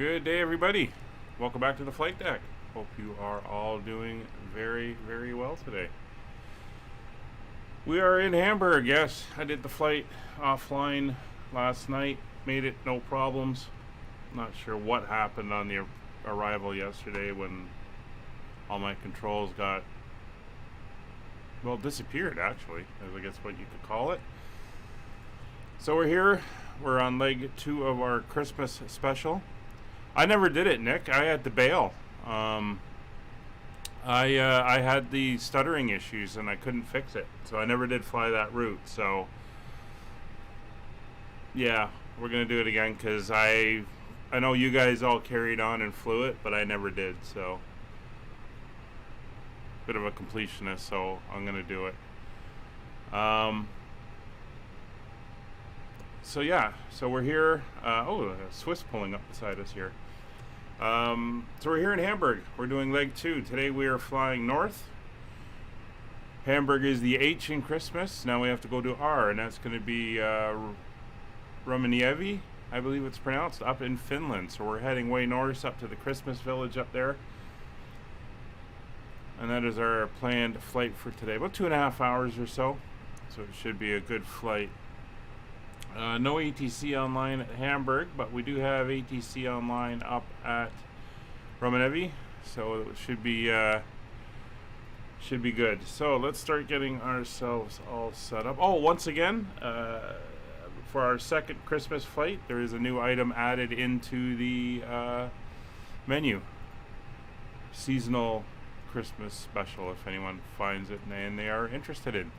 Good day, everybody. Welcome back to the flight deck. Hope you are all doing very, very well today. We are in Hamburg. Yes, I did the flight offline last night. Made it no problems. Not sure what happened on the arrival yesterday when all my controls got, well, disappeared actually, I guess what you could call it. So we're here. We're on leg 2 of our Christmas special. I never did it, Nick. I had to bail. I had the stuttering issues and I couldn't fix it, so I never did fly that route. So yeah, we're gonna do it again because I know you guys all carried on and flew it, but I never did. So bit of a completionist, so I'm gonna do it. So yeah, so we're here. Oh, a Swiss pulling up beside us here. So we're here in Hamburg. We're doing leg 2. Today we are flying north. Hamburg is the H in Christmas. Now we have to go to R, and that's going to be Rovaniemi, I believe it's pronounced, up in Finland. So we're heading way north up to the Christmas village up there. And that is our planned flight for today. About 2.5 hours or so. So it should be a good flight. No ATC online at Hamburg, but we do have ATC online up at Rovaniemi, so it should be good. So let's start getting ourselves all set up. Oh, once again, for our second Christmas flight, there is a new item added into the menu. Seasonal Christmas special, if anyone finds it and they are interested in.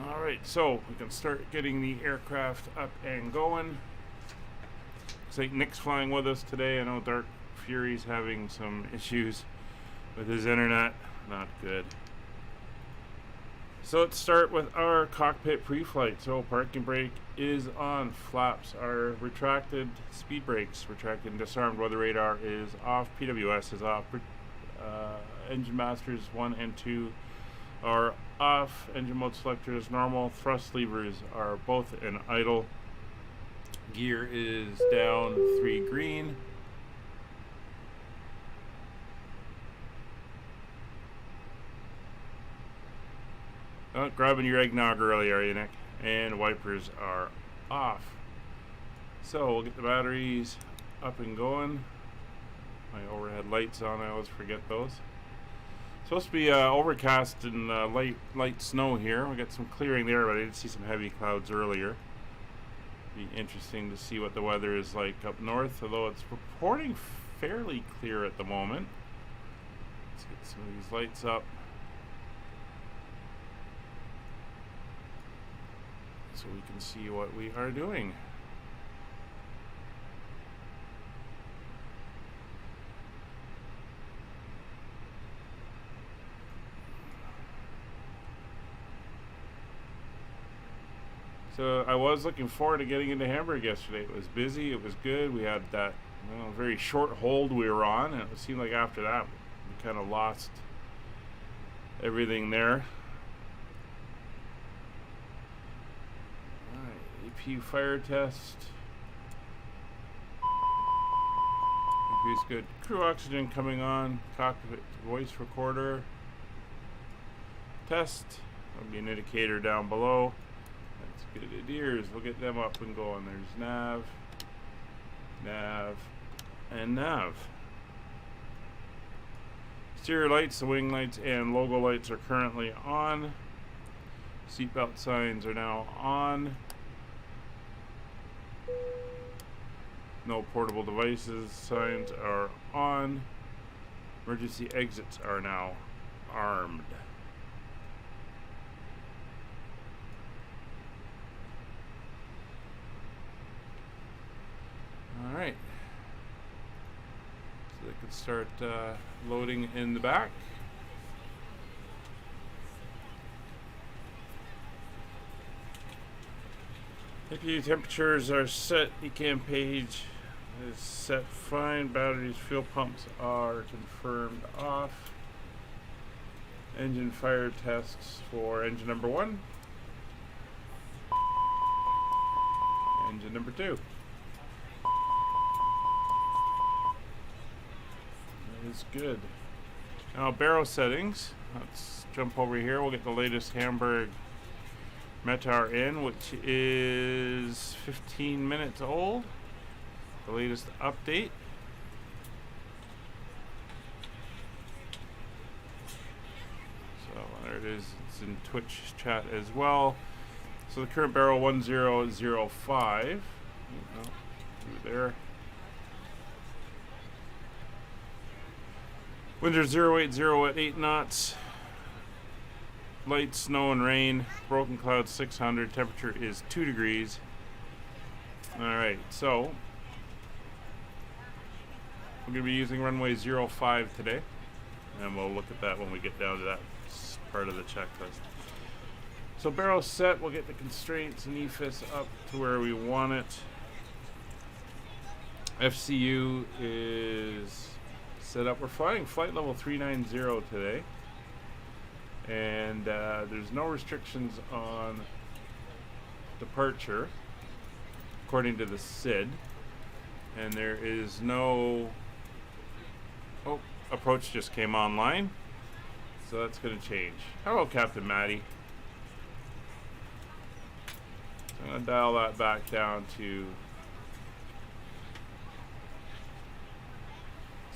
Alright, so we can start getting the aircraft up and going. Looks like Nick's flying with us today. I know Dark Fury's having some issues with his internet. Not good. So let's start with our cockpit pre-flight. So parking brake is on. Flaps are retracted. Speed brakes retracted and disarmed. Weather radar is off. PWS is off. Engine masters 1 and 2 are off. Engine mode selector is normal. Thrust levers are both in idle. Gear is down 3 green. Oh, grabbing your eggnog early, are you, Nick? And wipers are off. So we'll get the batteries up and going. My overhead lights on, I always forget those. Supposed to be overcast and light snow here. We got some clearing there, but I did see some heavy clouds earlier. Be interesting to see what the weather is like up north, although it's reporting fairly clear at the moment. Let's get some of these lights up so we can see what we are doing. So I was looking forward to getting into Hamburg yesterday. It was busy, it was good. We had that very short hold we were on, and it seemed like after that we kind of lost everything there. Alright, APU fire test. APU is good. Crew oxygen coming on. Cockpit voice recorder. Test. There'll be an indicator down below. Good EDDHs, we'll get them up and going. There's nav, nav, and nav. Exterior lights, the wing lights, and logo lights are currently on. Seatbelt signs are now on. No portable devices signs are on. Emergency exits are now armed. Alright, so they can start loading in the back. APU temperatures are set. ECAM page is set fine. Batteries, fuel pumps are confirmed off. Engine fire tests for engine number 1. Engine number 2. is good. Now barrel settings. Let's jump over here. We'll get the latest Hamburg Metar in, which is 15 minutes old. The latest update. So there it is. It's in Twitch chat as well. So the current barrel 1005. Through there. Winds are 080 at 8 knots. Light snow and rain. Broken clouds 600. Temperature is 2 degrees. Alright, so we're going to be using runway 05 today. And we'll look at that when we get down to that part of the checklist. So barrel set, we'll get the constraints and EFIS up to where we want it. FCU is set up. We're flying flight level 390 today. And there's no restrictions on departure, according to the SID. And there is no... Oh, approach just came online. So that's going to change. Hello, Captain Matty. So I'm going to dial that back down to,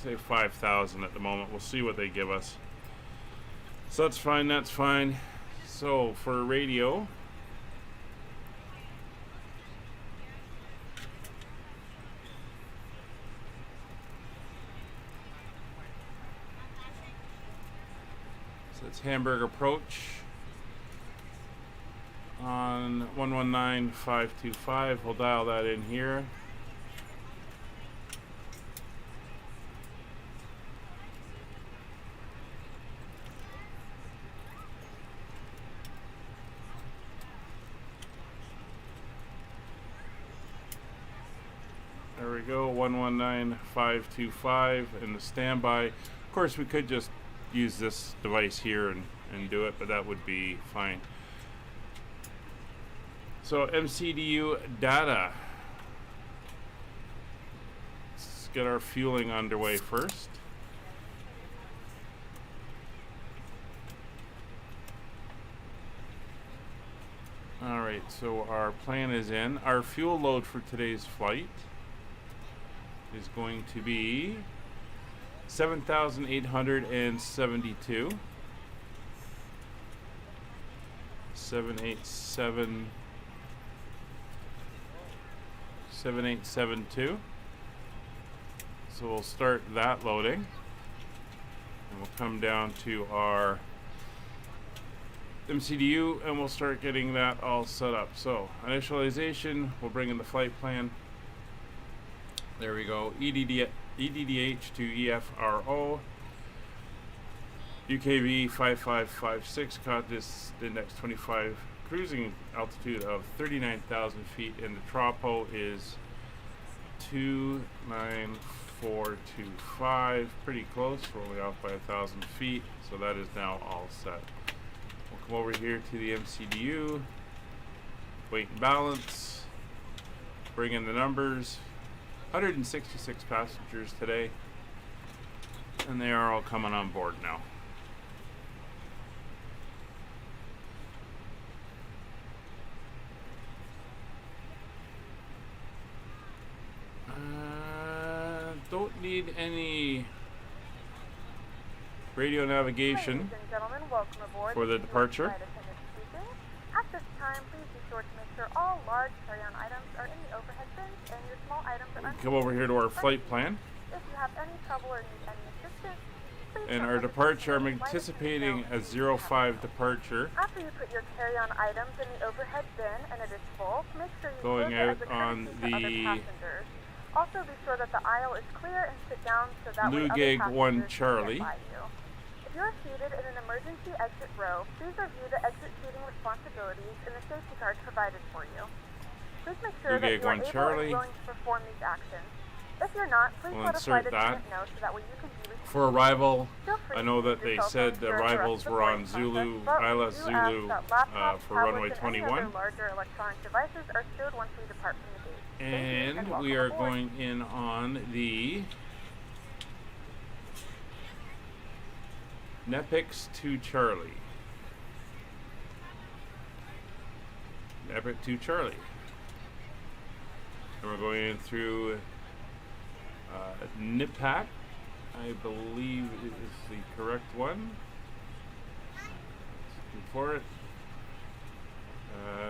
say, 5,000 at the moment. We'll see what they give us. So that's fine, that's fine. So for radio, so it's Hamburg Approach on 119525. We'll dial that in here. There we go, 119525 and the standby. Of course, we could just use this device here and do it, but that would be fine. So MCDU data. Let's get our fueling underway first. Alright, so our plan is in. Our fuel load for today's flight is going to be 7,872. 7872. So we'll start that loading. And we'll come down to our MCDU and we'll start getting that all set up. So initialization, we'll bring in the flight plan. There we go. EDDH to EFRO. UKV 5556. Caught this index 25. Cruising altitude of 39,000 feet. And the tropo is 29425. Pretty close. We're only off by 1,000 feet. So that is now all set. We'll come over here to the MCDU. Weight and balance. Bring in the numbers. 166 passengers today, and they are all coming on board now. Don't need any radio navigation. Ladies and gentlemen, welcome aboard for the departure. At this time, please be sure to make sure all large carry-on items are in the overhead bins and your small items are Come over here to our flight plan. If you have any trouble or need any assistance, please and our departure, I'm anticipating a 05 departure. After you put your carry-on items in the overhead bin and it is full, make sure you going out as a on courtesy to the other passengers. Also be sure that the aisle is clear and sit down so that way other Lugig passengers 1 can get Charlie. by you. If you are seated in an emergency exit row, please review the exit seating responsibilities and the safety cards provided for you. Please make sure that you are able and willing to perform these actions. If you're not, please let a flight attendant know so that way you can be for arrival. I know that they said the arrivals were on Zulu, ILS Zulu for runway 21. Larger electronic devices are stowed once we depart from the gate. And we are going in on the Nepix to Charlie. Nepix to Charlie. And we're going in through Nipak. I believe it is the correct one. Looking for it.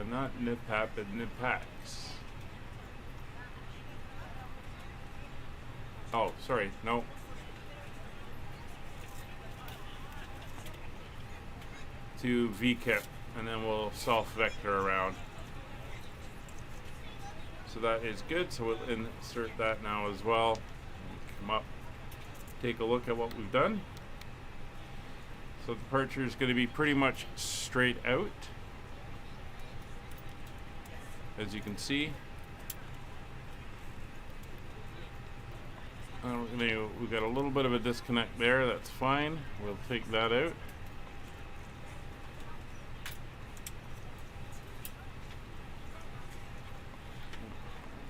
Not Nipak, but Nipax. Oh, sorry, no. To VKIP, and then we'll self-vector around. So that is good, so we'll insert that now as well. Come up, take a look at what we've done. So the departure is going to be pretty much straight out, as you can see. We've got a little bit of a disconnect there, that's fine. We'll take that out.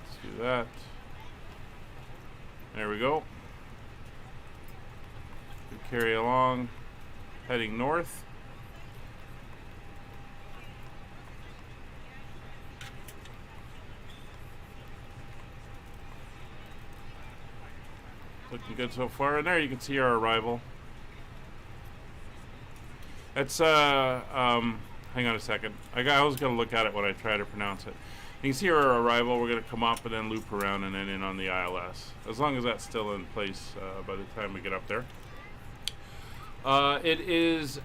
Let's do that. There we go. We carry along, heading north. Looking good so far. And there you can see our arrival. It's hang on a second. I was gonna look at it when I try to pronounce it. You can see our arrival. We're gonna come up and then loop around and then in on the ILS. As long as that's still in place by the time we get up there. It is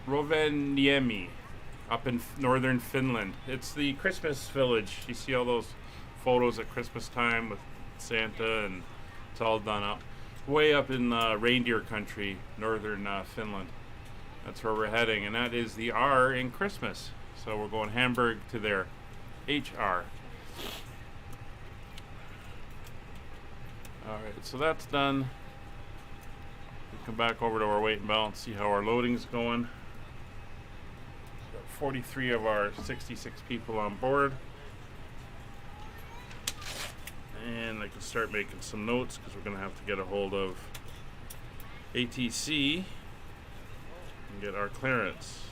Rovaniemi. Up in northern Finland. It's the Christmas village. You see all those photos at Christmas time with Santa, and it's all done up. Way up in reindeer country, northern Finland. That's where we're heading, and that is the R in Christmas. So we're going Hamburg to there. HR. Alright, so that's done. We come back over to our weight and balance, see how our loading's going. 43 of our 66 people on board, and I can start making some notes because we're going to have to get a hold of ATC and get our clearance.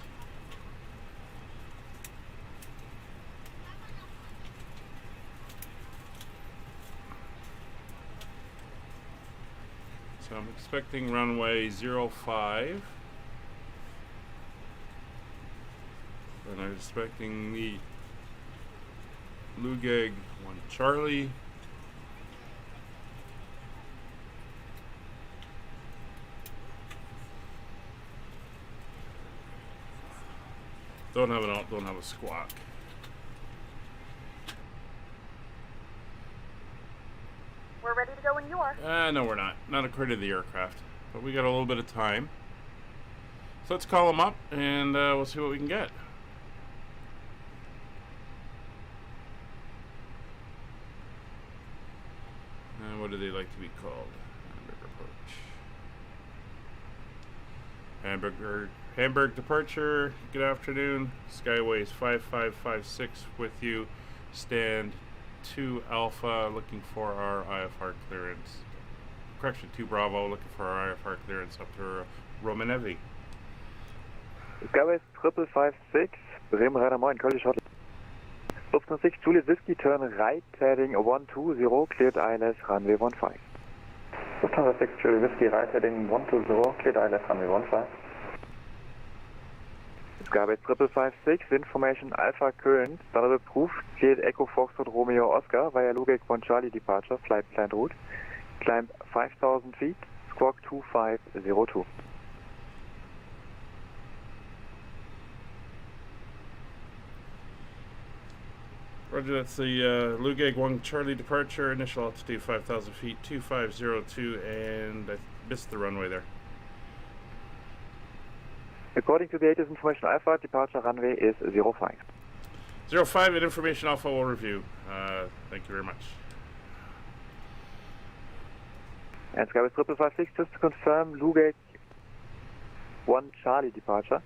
So I'm expecting runway 05. And I'm expecting the Lugeg 1 Charlie. Don't have a squawk. We're ready to go when you are. No, we're not. Not according to the aircraft. But we got a little bit of time. So let's call them up and we'll see what we can get. What do they like to be called? Hamburg Approach. Hamburg departure. Good afternoon. Skyways 5556 with you. Stand 2 Alpha looking for our IFR clearance. Correction, 2 Bravo looking for our IFR clearance up to Romanevi. Skyways 5556, Bremen Radar Moin, Cardiff Shuttle. Lufthansa 6 Juliet Whiskey, turn right, heading 120, cleared ILS, runway 15. Lufthansa 6 Juliet Whiskey, right, heading 120, cleared ILS, runway 15. Skybase 5556, information Alpha current, standard approved, cleared Echo Foxtrot Romeo Oscar via Lugeg 1 Charlie departure, flight planned route, climb 5,000 feet, squawk 2502. Roger, that's the Lugeg 1 Charlie departure, initial altitude 5,000 feet, 2502, and I missed the runway there. According to the latest information Alpha, departure runway is 05. 05 and information Alpha will review. Thank you very much. And Skybase 5556, just to confirm, Lugeg 1 Charlie departure.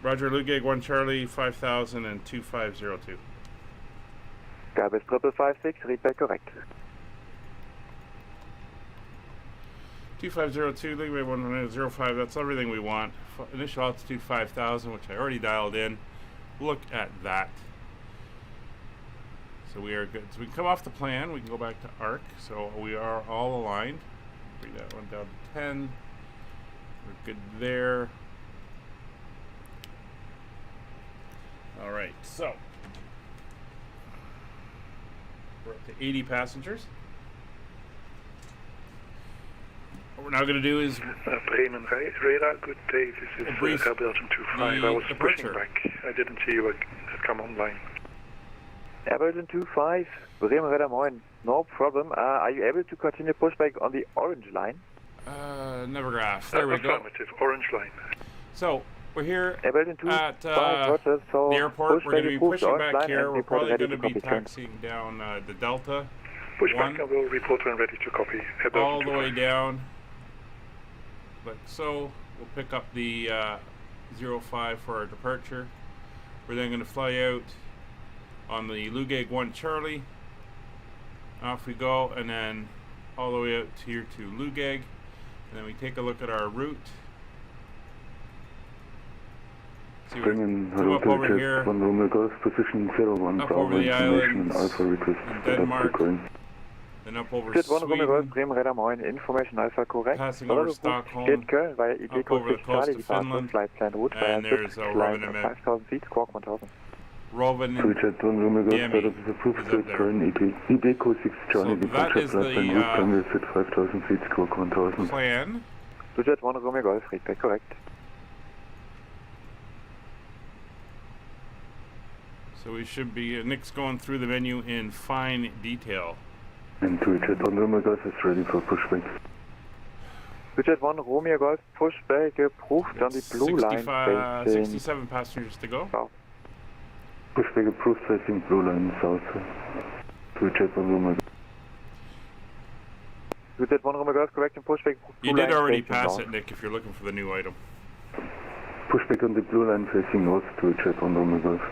Roger, Lugeg 1 Charlie, 5,000 and 2502. Skybase 5556, read back correct. 2502, leeway 105, that's everything we want. Initial altitude 5,000, which I already dialed in. Look at that. So we are good. So we can come off the plan, we can go back to ARC. So we are all aligned. Bring that one down to 10. We're good there. Alright, so we're up to 80 passengers. What we're now going to do is Bremen radar, good day. This is Air Belgium 25. I was pushing back. I didn't see you had come online. Air Belgium 25, Bremen radar moin. No problem. Are you able to continue pushback on the orange line? Never graph. There we go. Affirmative, orange line. So we're here Air Belgium 25, at Roger, so the airport. We're going to be pushing back here. We're report probably ready going to to be copy. taxiing down the Delta. Pushback and we'll report when ready to copy. Air Belgium All the 25. way down. Like so. We'll pick up the 05 for our departure. We're then going to fly out on the Lugeg 1 Charlie. Off we go, and then all the way out here to Lugeg. And then we take a look at our route. See, we come up over here, up over the islands in Denmark, then up over Jet 1 Romeo Golf, Sweden, Bremen radar moin. Information Alpha correct. passing over Geht Stockholm, Köln via EDDH up over the coast Charlie of departure, Finland, flight plan route via and there's climb Rovaniemi. 5,000 feet, squawk 1,000. Rovaniemi. Jet 1 Romeo Golf, Miami start up the approved is up flight there. current EDDH 6 Charlie So that departure is flight the, plan route runway set 5,000 feet, squawk 1,000. Plan. Jet 1 Romeo Golf, feedback correct. So we should be, Nick's going through the menu in fine detail. And Jet 1 Romeo Golf is ready for pushback. Jet 1 Romeo Golf, pushback approved on the blue line. 67 passengers to go. South. Pushback approved facing blue line south. Jet 1 Romeo Golf. Jet 1 Romeo Golf, correct and pushback. You did already pass it, Nick, if you're looking for the new item. Pushback on the blue line facing north to Jet 1 Romeo Golf.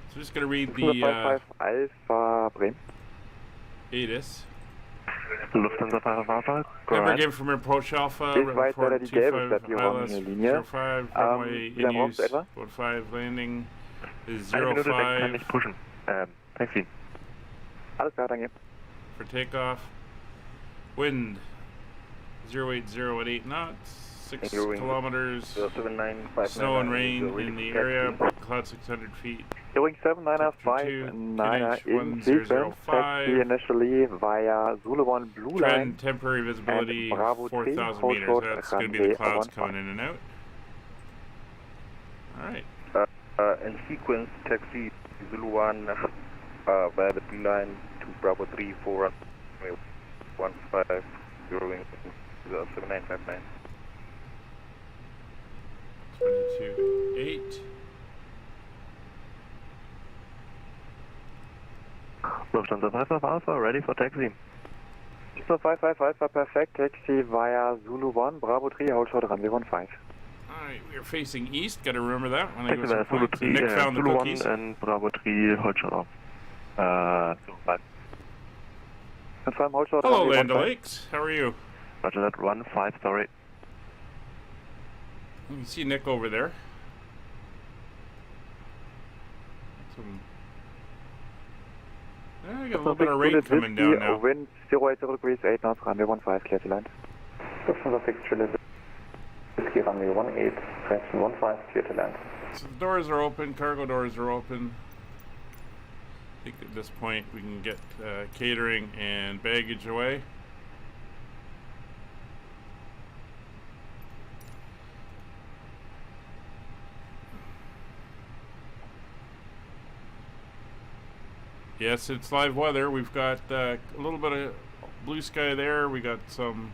So just going to read the 55 Alpha Bremen. ATIS. Lufthansa 55, Hamburg Approach Alpha, Ist weit leider die gelbe 25 stationslinie Linie. 05, runway Wie lange in brauchst du use, etwa? 15 landing is 1 Minute, dann kann 05 ich pushen. Taxi. Alles klar, danke. for takeoff. Wind 080 at 8 knots, 6 kilometers. 07959. Snow and rain in the area, bright cloud 600 feet. Hearing 7959 in sequence, taxi initially via Zulu 1 blue line. Trend temporary visibility and Bravo 4,000 3, meters. hold That's short, going to be the runway clouds 15. coming in and out. Alright. In sequence, taxi Zulu 1 via the blue line to Bravo 3 for runway 15, zeroing 7959. 22.8. Lufthansa 55 Alpha, ready for taxi. Lufthansa 55 Alpha, perfect, taxi via Zulu 1, Bravo 3, hold short, runway 15. Alright, we are facing east. Got to remember that when I go Taxi via Zulu 3, Nick found the Zulu 1 cookies. and Bravo 3, hold short off. Zulu 5. Confirm, hold short, Hello, runway Land 15. O'Lakes. How are you? Roger that, 15, sorry. You can see Nick over there. Some, I got a little bit of rain coming down now. Wind 080 degrees, 8 knots, runway 15, clear to land. Lufthansa 6 Charlie Whiskey runway 18, correction 15, clear to land. So the doors are open, cargo doors are open. I think at this point we can get catering and baggage away. Yes, it's live weather. We've got a little bit of blue sky there. We got some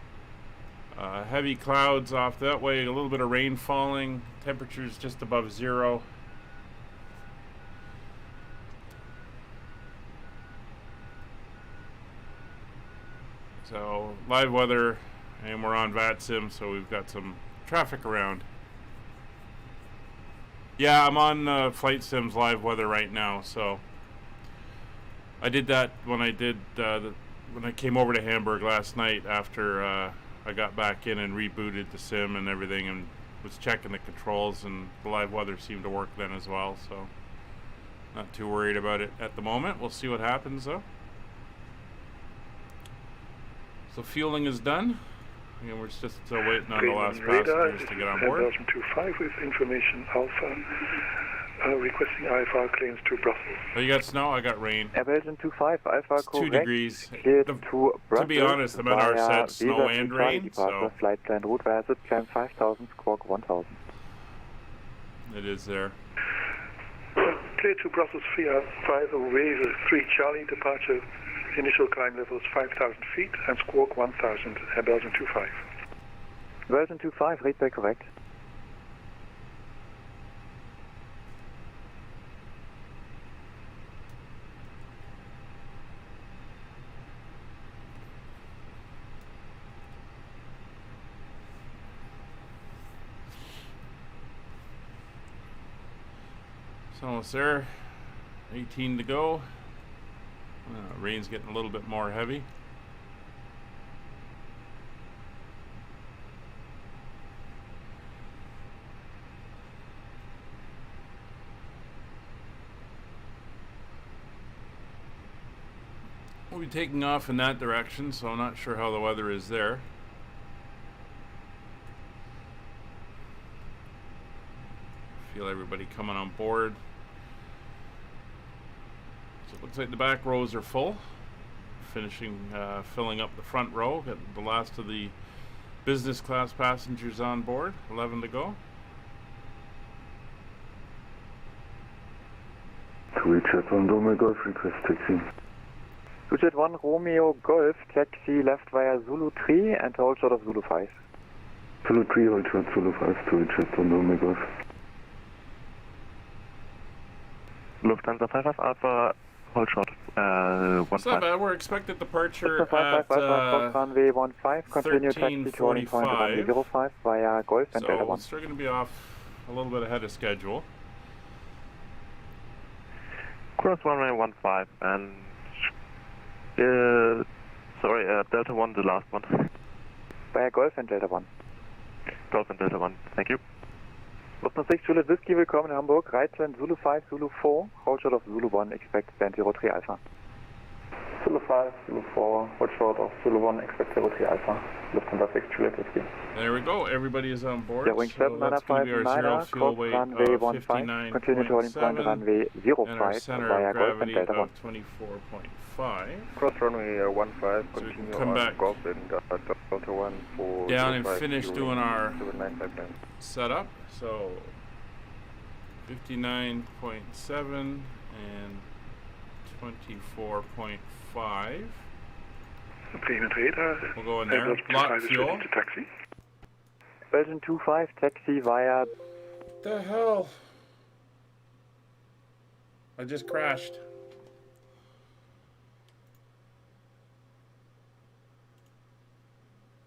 heavy clouds off that way. A little bit of rain falling. Temperatures just above 0. So live weather, and we're on VATSim, so we've got some traffic around. Yeah, I'm on Flight Sim's live weather right now, so I did that when I did the when I came over to Hamburg last night after I got back in and rebooted the sim and everything, and was checking the controls, and the live weather seemed to work then as well, so not too worried about it at the moment. We'll see what happens though. So fueling is done. Again, we're just still waiting on the last passengers to get on board. Belgium 25 with information Alpha, requesting IFR claims to Brussels. Oh, you got snow? I got rain. Belgium 25, Alpha it's 2 degrees. To be honest, I'm at our set snow and rain, so flight plan route via zip climb 5000, squawk 1000. It is there. Clear to Brussels via 5 away, 3 Charlie, departure. Initial climb level is 5,000 feet and squawk 1,000, Belgium 25. Belgium 25, read back correct. So almost there. 18 to go. Rain's getting a little bit more heavy. We'll be taking off in that direction, so I'm not sure how the weather is there. Feel everybody coming on board. So it looks like the back rows are full. Filling up the front row. Got the last of the business class passengers on board. 11 to go. Jet 1 Romeo Golf, request taxi. Jet 1 Romeo Golf, taxi left via Zulu 3 and hold short of Zulu 5. Zulu 3, hold short Zulu 5, Jet 1 Romeo Golf. Lufthansa 55 Alpha, hold short. It's not bad. We're expected departure at runway 15. Continue taxi to runway 05 via Golf and Delta 1. So we're going to be off a little bit ahead of schedule. Cross runway 15 and Delta 1, the last one. Via Golf and Delta 1. Golf and Delta 1. Thank you. Lufthansa 6 Juliet Whiskey, willkommen in Hamburg. Right turn Zulu 5, Zulu 4. Hold short of Zulu 1, expect stand 03 Alpha. Zulu 5, Zulu 4, hold short of Zulu 1, expect 03 Alpha. Lufthansa 6 Juliet Whiskey. There we go. Everybody is on board. Yeah, wing 7, so that's going to be our zero fuel weight of 59.7. Continue to runway 05 via Golf and Delta 1. 24.5. Cross runway 15, So continue come on back Golf and Delta 1 for down and 05 finish doing our 795 setup. So 59.7 and 24.5. Payment radar. We'll go in there. Lot fuel. Taxi. Belgium 25, taxi via... The hell? I just crashed.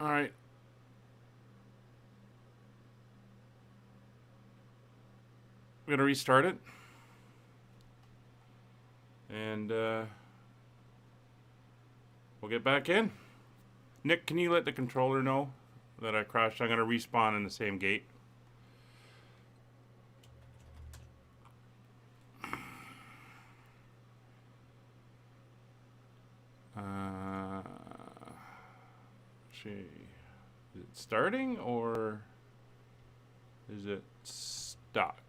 Alright. I'm gonna restart it. And we'll get back in. Nick, can you let the controller know that I crashed? I'm gonna respawn in the same gate. Is it starting or is it stuck?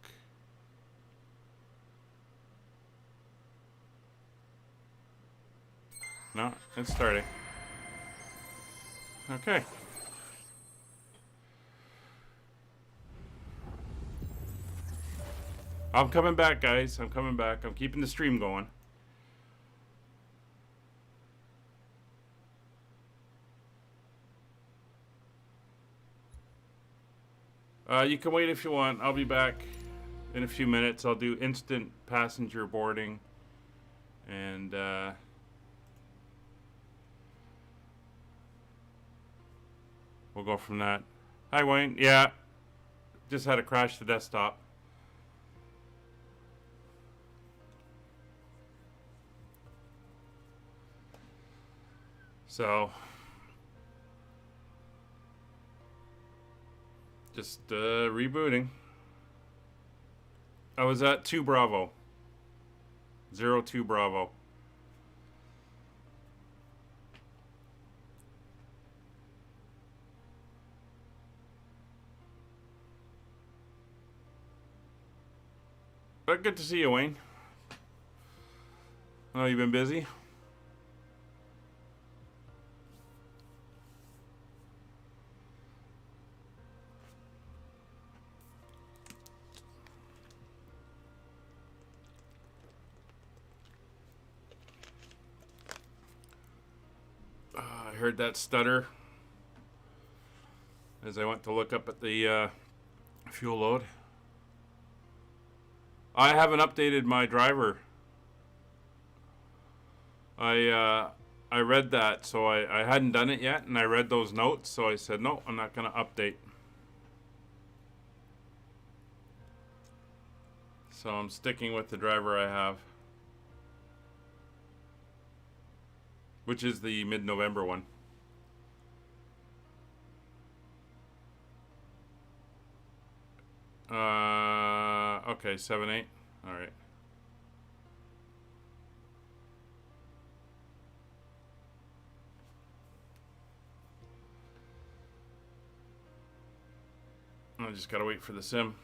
No, it's starting. Okay. I'm coming back, guys. I'm coming back. I'm keeping the stream going. You can wait if you want. I'll be back in a few minutes. I'll do instant passenger boarding. And, we'll go from that. Hi, Wayne. Yeah. Just had to crash the desktop. So just rebooting. I was at 2 Bravo. 02 Bravo. But good to see you, Wayne. Oh, you've been busy? I heard that stutter as I went to look up at the fuel load. I haven't updated my driver. I read that, so I hadn't done it yet, and I read those notes, so I said, no, I'm not going to update. So I'm sticking with the driver I have, which is the mid-November one. Okay, 7-8. All right. I just gotta wait for the sim.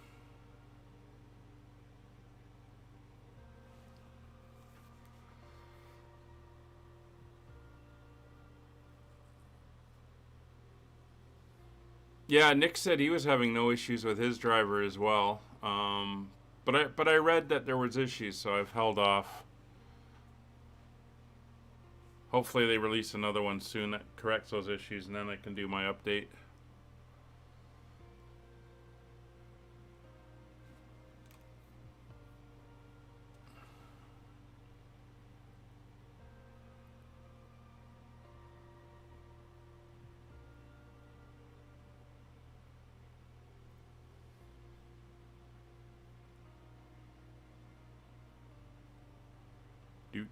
Yeah, Nick said he was having no issues with his driver as well. But I read that there was issues, so I've held off. Hopefully they release another one soon that corrects those issues, and then I can do my update.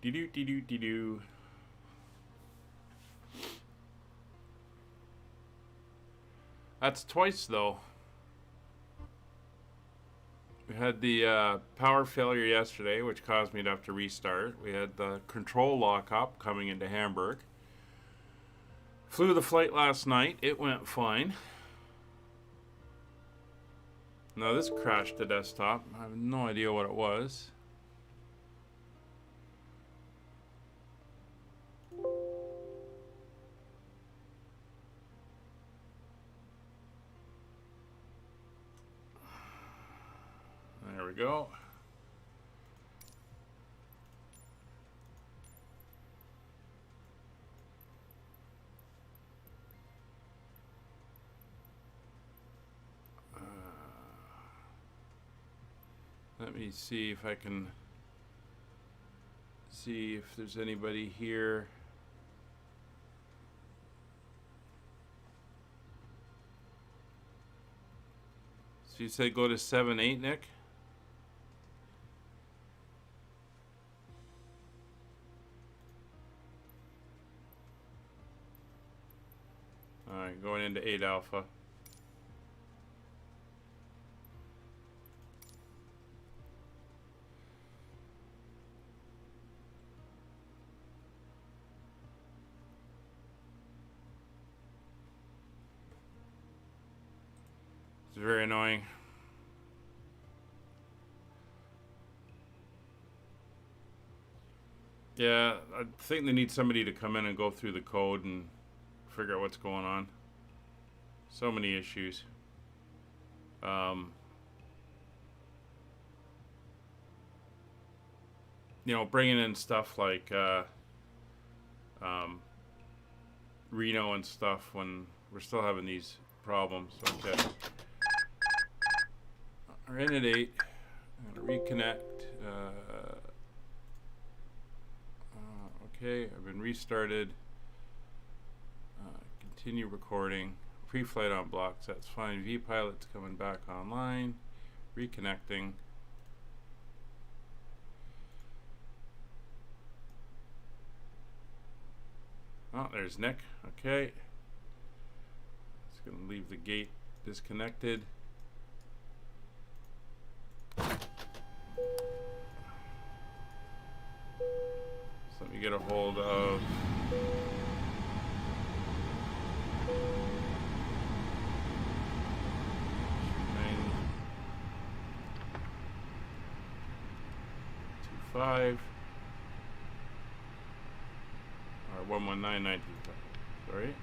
Do. That's twice though. We had the power failure yesterday, which caused me to have to restart. We had the control lock-up coming into Hamburg. Flew the flight last night. It went fine. Now this crashed the desktop. I have no idea what it was. There we go. Let me see if I can see if there's anybody here. So you said go to 7-8, Nick? Alright, going into 8 Alpha. It's very annoying. Yeah, I think they need somebody to come in and go through the code and figure out what's going on. So many issues. You know, bringing in stuff like Reno and stuff when we're still having these problems. Okay. We're in at 8. I'm gonna reconnect. Okay, I've been restarted. Continue recording. Pre-flight on blocks, that's fine. V-pilot's coming back online. Reconnecting. Oh, there's Nick. Okay. It's going to leave the gate disconnected. So let me get a hold of or 119925. Sorry.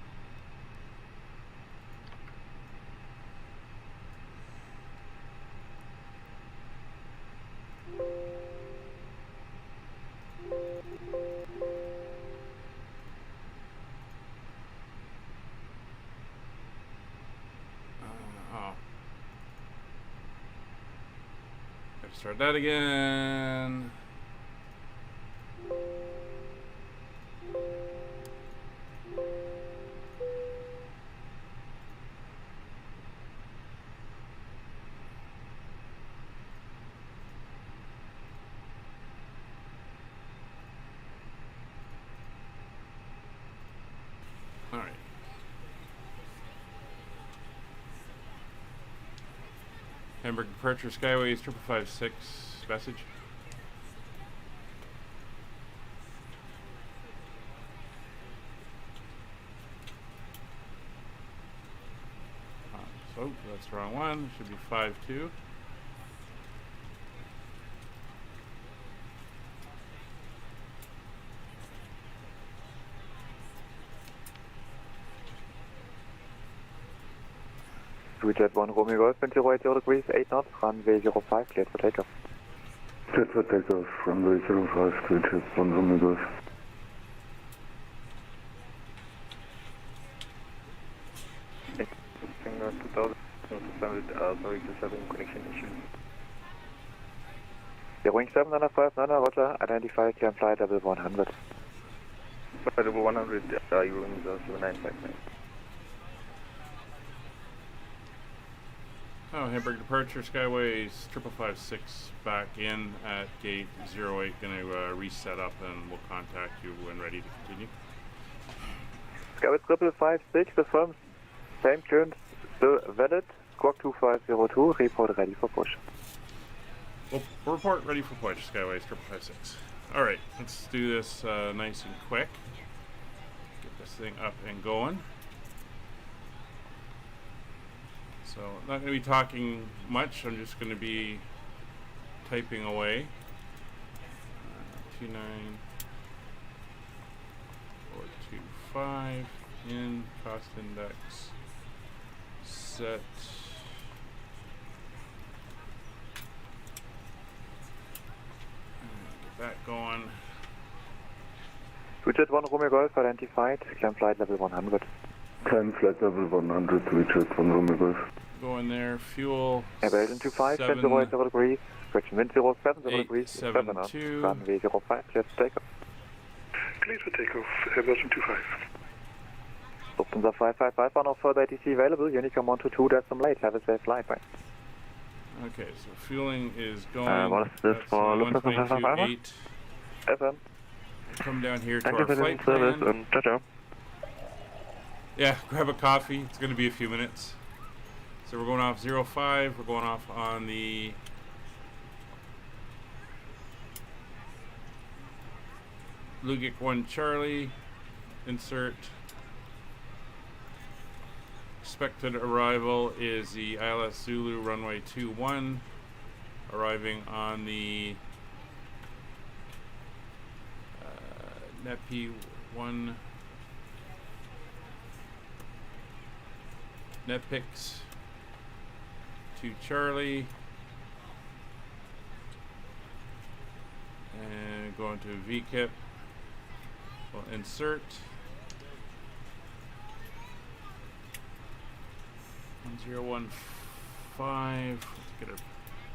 Gotta start that again. Alright. Hamburg departure Skyways 5556 message. So that's the wrong one. Should be 52. Jet 1 Romeo Golf, 080 degrees, 8 knots, runway 05, cleared for takeoff. Cleared for takeoff, runway 05, Jet 1 Romeo Golf. Finger 2000, sorry, just having connection issues. The wing 795, roger, identify, clear flight level 100. Flight level 100, your wings 7959. Oh, Hamburg departure Skyways 5556 back in at gate 08. Gonna reset up and we'll contact you when ready to continue. Skyways 5556, confirm. Same clearance, still valid. Squawk 2502, report ready for push. Well, report ready for push, Skyways 5556. Alright, let's do this nice and quick. Get this thing up and going. So, not going to be talking much, I'm just going to be typing away. 29425 in cost index set. Get that going. Jet 1 Romeo Golf identified, climb flight level 100. Climb flight level 100, Jet 1 Romeo Golf. Go in there, fuel. Belgian 25, 080 degrees, correction wind 070 degrees, 7 knots, runway 05, jet takeoff. Cleared for takeoff, Belgian 25. Lufthansa 555, no further ATC available, Unicom 122, that's some late, have a safe flight, bye. Okay, so fueling is going. What is this for Lufthansa 555? FM. Come down here to Thank you our for flight the service, plan. ciao ciao. Yeah, grab a coffee. It's going to be a few minutes. So we're going off 05. We're going off on the Lugik 1 Charlie. Insert. Expected arrival is the ILS Zulu runway 21. Arriving on the NetP 1 NetPix 2 Charlie, and going to VKIP. We'll insert 1015. Let's get our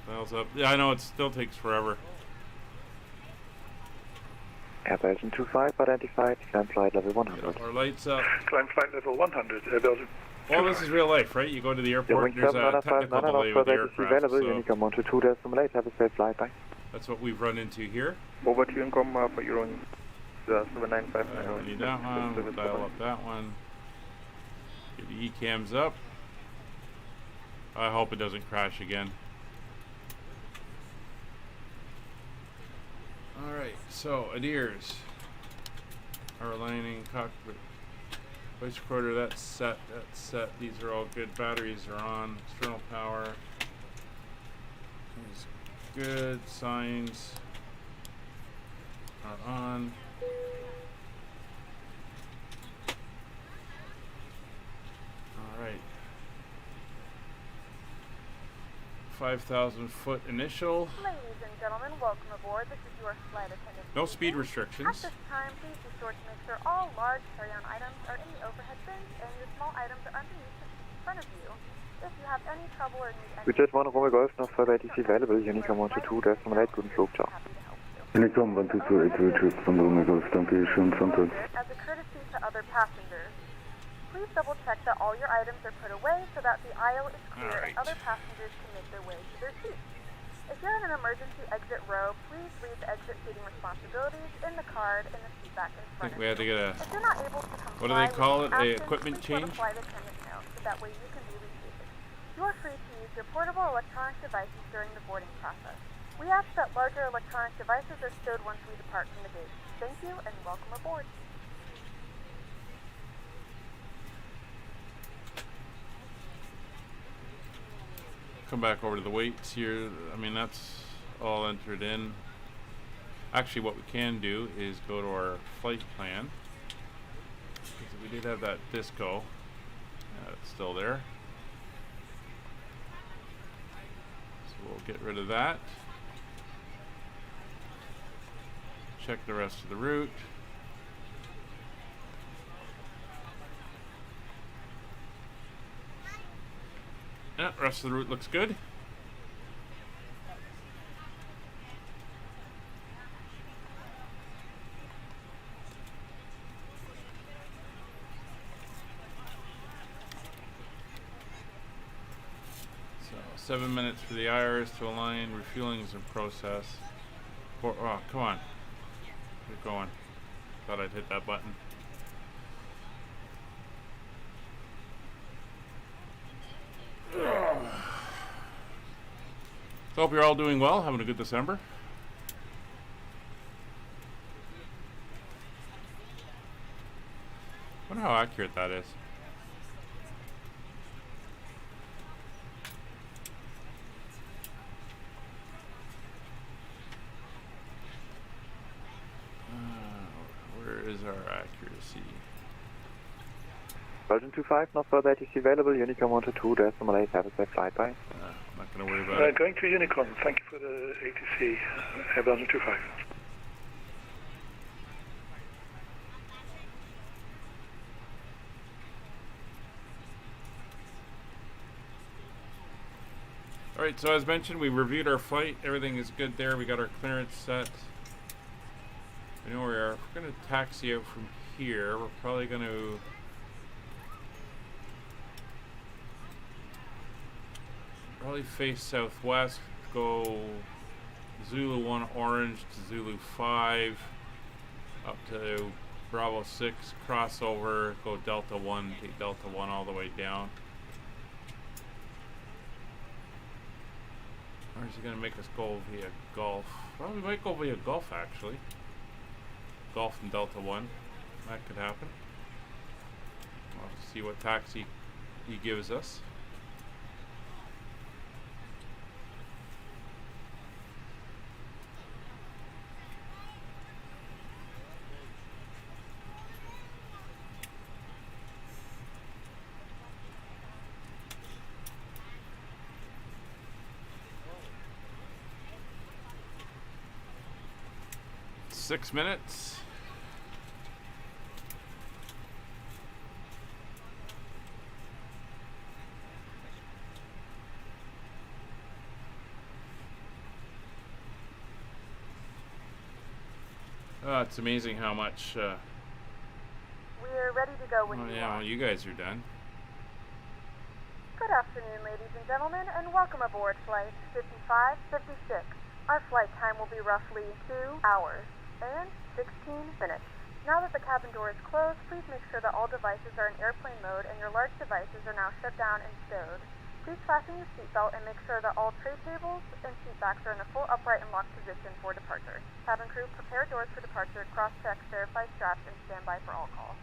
files up. Yeah, I know it still takes forever. Air Belgian 25 identified, climb flight level 100. Our lights up. Climb flight level 100, Air Belgian. Well, this is real life, right? You go to the airport, there's a technical delay with the aircraft, so Unicom 122, there's some late, have a safe flight, bye. that's what we've run into here. Over to Unicom for your own. 7959. We need that one. We'll dial up that one. Get the E-cams up. I hope it doesn't crash again. Alright, so adheres. Power lining, cockpit. Voice recorder, that's set, that's set. These are all good. Batteries are on. External power is good. Signs are on. Alright. 5,000 foot initial. Ladies and gentlemen, welcome aboard. This is your flight attendant. No speed restrictions. At this time, please be sure to make sure all large carry-on items are in the overhead bins and your small items are underneath the seat in front of you. If you have any trouble or need any... Budget 1 Romeo Golf, no further ATC available. Unicom 122, decimal 8, guten Flug, ciao. Unicom 122, 8 from Romeo Golf, danke, schönen Sonntag. As a courtesy to other passengers, please double check that all your items are put away so that the aisle is clear and other passengers can make their way to their seats. If you're in an emergency exit row, please read the exit seating responsibilities in the card in the seat back in front of you. I think we had to get a... If you're not able to comply, what do they call it? A actions, equipment please let change? a flight attendant know so that way you can be reseated. You are free to use your portable electronic devices during the boarding process. We ask that larger electronic devices are stowed once we depart from the gate. Thank you and welcome aboard. Come back over to the weights here. I mean, that's all entered in. Actually, what we can do is go to our flight plan. Because we did have that disco. It's still there. So we'll get rid of that. Check the rest of the route. Yeah, rest of the route looks good. So 7 minutes for the IRS to align. Refueling is in process. Oh, come on. Keep going. Thought I'd hit that button. So hope you're all doing well, having a good December. Wonder how accurate that is. Where is our accuracy? Belgian 25, no further ATC available. Unicom 122, decimal 8, have a safe flight, bye. I'm not going to worry about it. Going to Unicom, thank you for the ATC, Belgian 25. Alright, so as mentioned, we reviewed our flight. Everything is good there. We got our clearance set. We know where we are. If we're going to taxi out from here, we're probably going to... probably face southwest, go Zulu 1 orange to Zulu 5, up to Bravo 6, crossover, go Delta 1, take Delta 1 all the way down. Or is he going to make us go via Gulf? Well, we might go via Gulf actually. Gulf and Delta 1. That could happen. We'll have to see what taxi he gives us. Six minutes. Oh, it's amazing how much. We're ready to go when you yeah, are. well, you guys are done. Good afternoon, ladies and gentlemen, and welcome aboard Flight 5556. Our flight time will be roughly 2 hours and 16, finish. Now that the cabin door is closed, please make sure that all devices are in airplane mode and your large devices are now shut down and stowed. Please fasten your seatbelt and make sure that all tray tables and seat backs are in a full upright and locked position for departure. Cabin crew, prepare doors for departure, cross-check, verify straps, and stand by for all calls.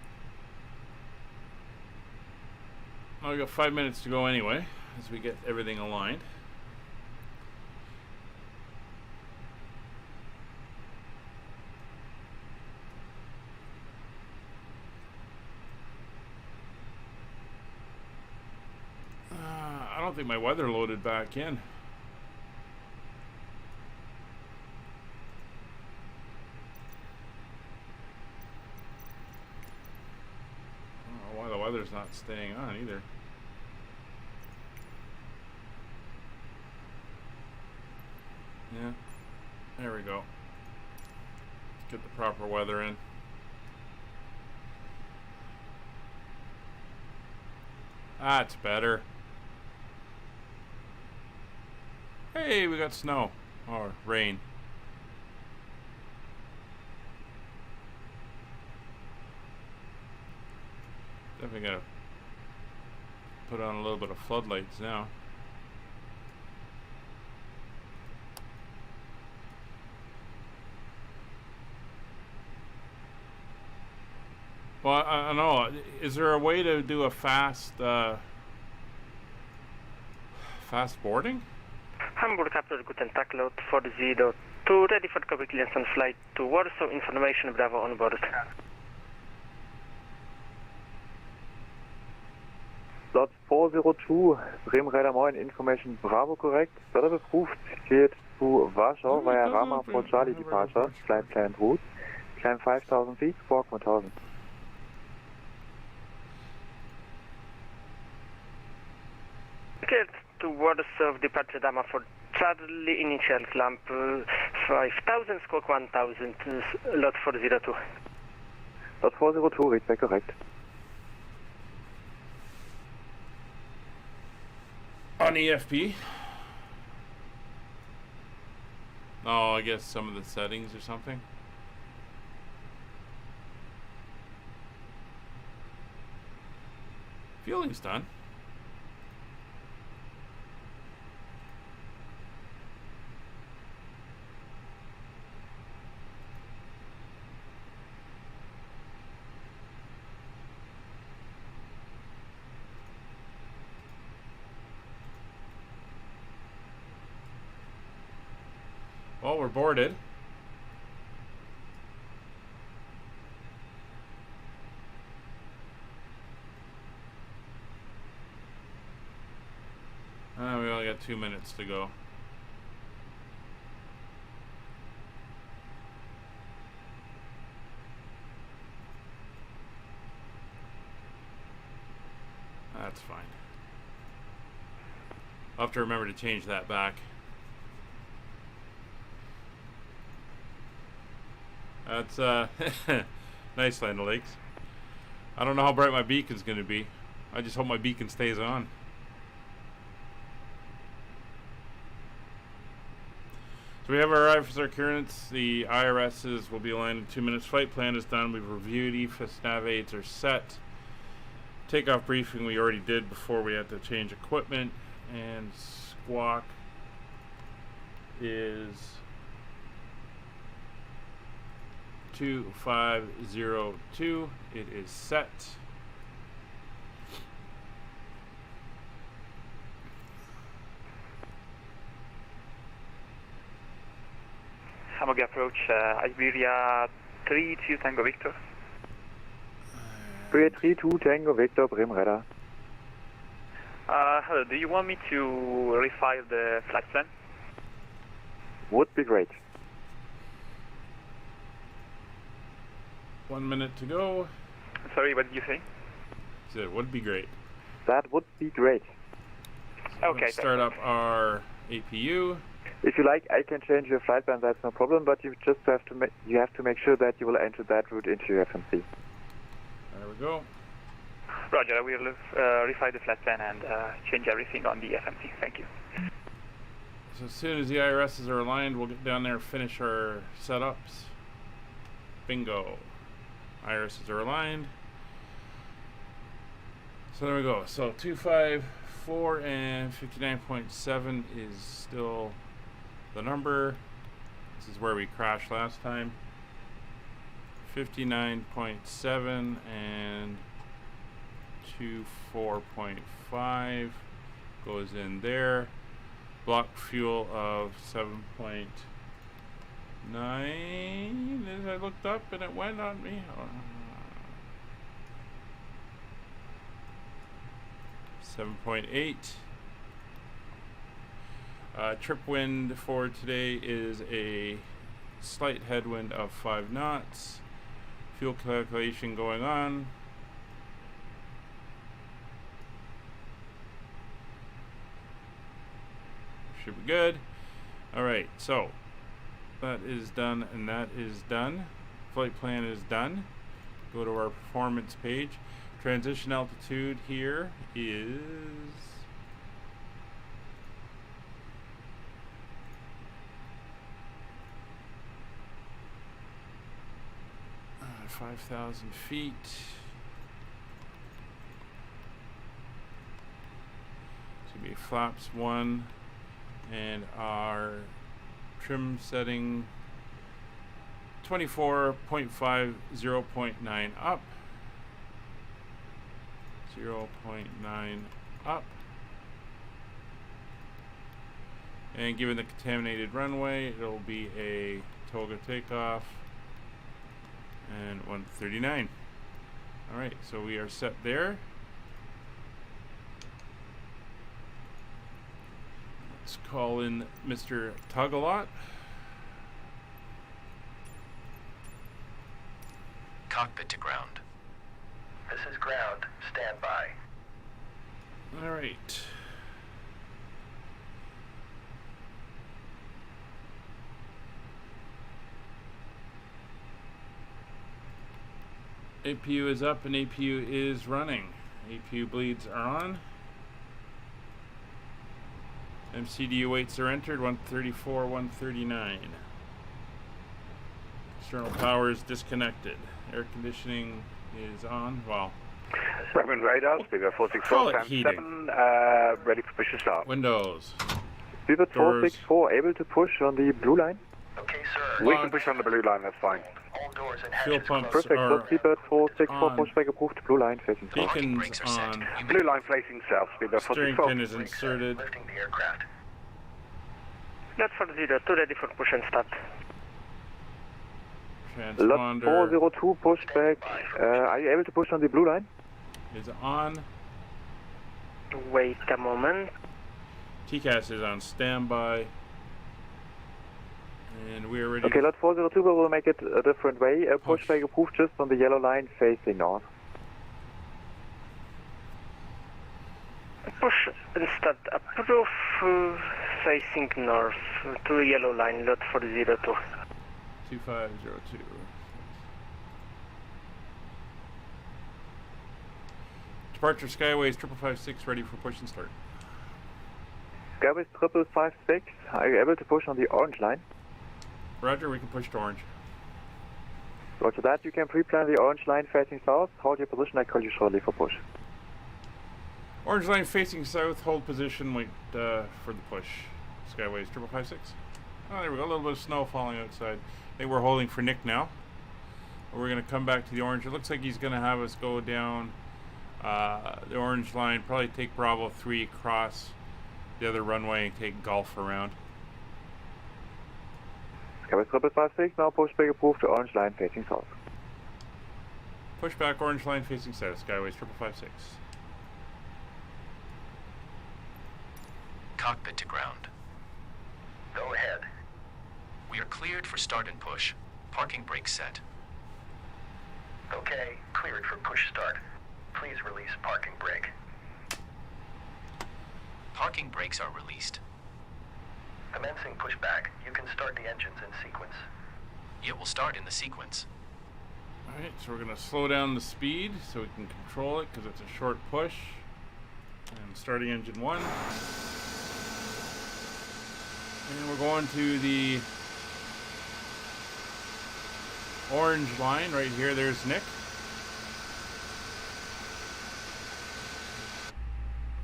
Well, we got 5 minutes to go anyway, as we get everything aligned. I don't think my weather loaded back in. I don't know why the weather's not staying on either. Yeah, there we go. Let's get the proper weather in. That's better. Hey, we got snow or rain. Definitely gotta put on a little bit of floodlights now. Well, I don't know. Is there a way to do a fast boarding? Hamburg Approach, guten Tag, load 402, ready for cover clearance on flight to Warsaw, information Bravo on board. Slot 402, Bremen Radar Moin, information Bravo correct, weather approved, cleared to Warsaw via Rama for Charlie departure, flight planned route, climb 5,000 feet, squawk 1000. Cleared to Warsaw, departure Dama for Charlie, initial climb 5,000, squawk 1,000, lot 402. Lot 402, read back correct. On EFP. Oh, I guess some of the settings or something. Fueling's done. Well, we're boarded. We only got 2 minutes to go. That's fine. I'll have to remember to change that back. That's nice, Land O'Lakes. I don't know how bright my beacon's going to be. I just hope my beacon stays on. So we have our officer clearance. The IRSs will be aligned in 2 minutes. Flight plan is done. We've reviewed. EFS nav aids are set. Takeoff briefing we already did before we had to change equipment. And squawk is 2502. It is set. Hamburg Approach, Iberia 32 Tango Victor. 332 Tango Victor, Bremen Radar. Hello, do you want me to refile the flight plan? Would be great. 1 minute to go. Sorry, what did you say? It would be great. That would be great. So okay. Start up our APU. If you like, I can change your flight plan. That's no problem. But you just have to make sure that you will enter that route into your FMC. There we go. Roger. I will refile the flight plan and change everything on the FMC. Thank you. So as soon as the IRSs are aligned, we'll get down there and finish our setups. Bingo. Irises are aligned. So there we go. So 254 and 59.7 is still the number. This is where we crashed last time. 59.7 and 24.5 goes in there. Block fuel of 7.9 as I looked up and it went on me. 7.8. Trip wind for today is a slight headwind of 5 knots. Fuel calculation going on. Should be good. Alright, so that is done and that is done. Flight plan is done. Go to our performance page. Transition altitude here is 5,000 feet. It's going to be flaps 1 and our trim setting 24.5, 0.9 up. 0.9 up. And given the contaminated runway, it'll be a toga takeoff and 139. Alright, so we are set there. Let's call in Mr. Tug-a-lot. Cockpit to ground. This is ground. Stand by. Alright. APU is up and APU is running. APU bleeds are on. MCDU weights are entered, 134, 139. External power is disconnected. Air conditioning is on. Well, Bremen radar, speedbird 464, ready for push to start. Windows. Speedbird 464, able to push on the blue line? Okay, sir. We can push on the blue line, that's fine. All doors and Fuel hatches pumps closed. Perfect, so are Speedbird 464, on. pushback approved, blue line facing south. Beacons on. Blue line facing south, speedbird Steering 464. pin is inserted. Lifting the aircraft. Lot 40, ready for push and start. Lot Transponder 402, pushback. Are you able to push on the blue line? is on. Wait a moment. TCAS is on standby. And we are ready. Okay, lot 402, but we'll make it a different way. Pushback approved just on the yellow line facing north. Push and start approve facing north to yellow line, lot 402. 2502. Departure Skyways 5556 ready for push and start. Skyways 5556, are you able to push on the orange line? Roger, we can push to orange. Roger that, you can pre-plan the orange line facing south. Hold your position, I call you shortly for push. Orange line facing south, hold position, wait for the push. Skyways 5556. Oh, there we go, a little bit of snow falling outside. I think we're holding for Nick now. We're going to come back to the orange. It looks like he's going to have us go down the orange line, probably take Bravo 3 across the other runway and take Golf around. Skyways 5556, now pushback approved to orange line facing south. Pushback orange line facing south, Skyways 5556. Cockpit to ground. Go ahead. We are cleared for start and push. Parking brake set. Okay, cleared for push start. Please release parking brake. Parking brakes are released. Commencing pushback. You can start the engines in sequence. It will start in the sequence. Alright, so we're going to slow down the speed so we can control it because it's a short push. And starting engine 1. And we're going to the orange line right here. There's Nick.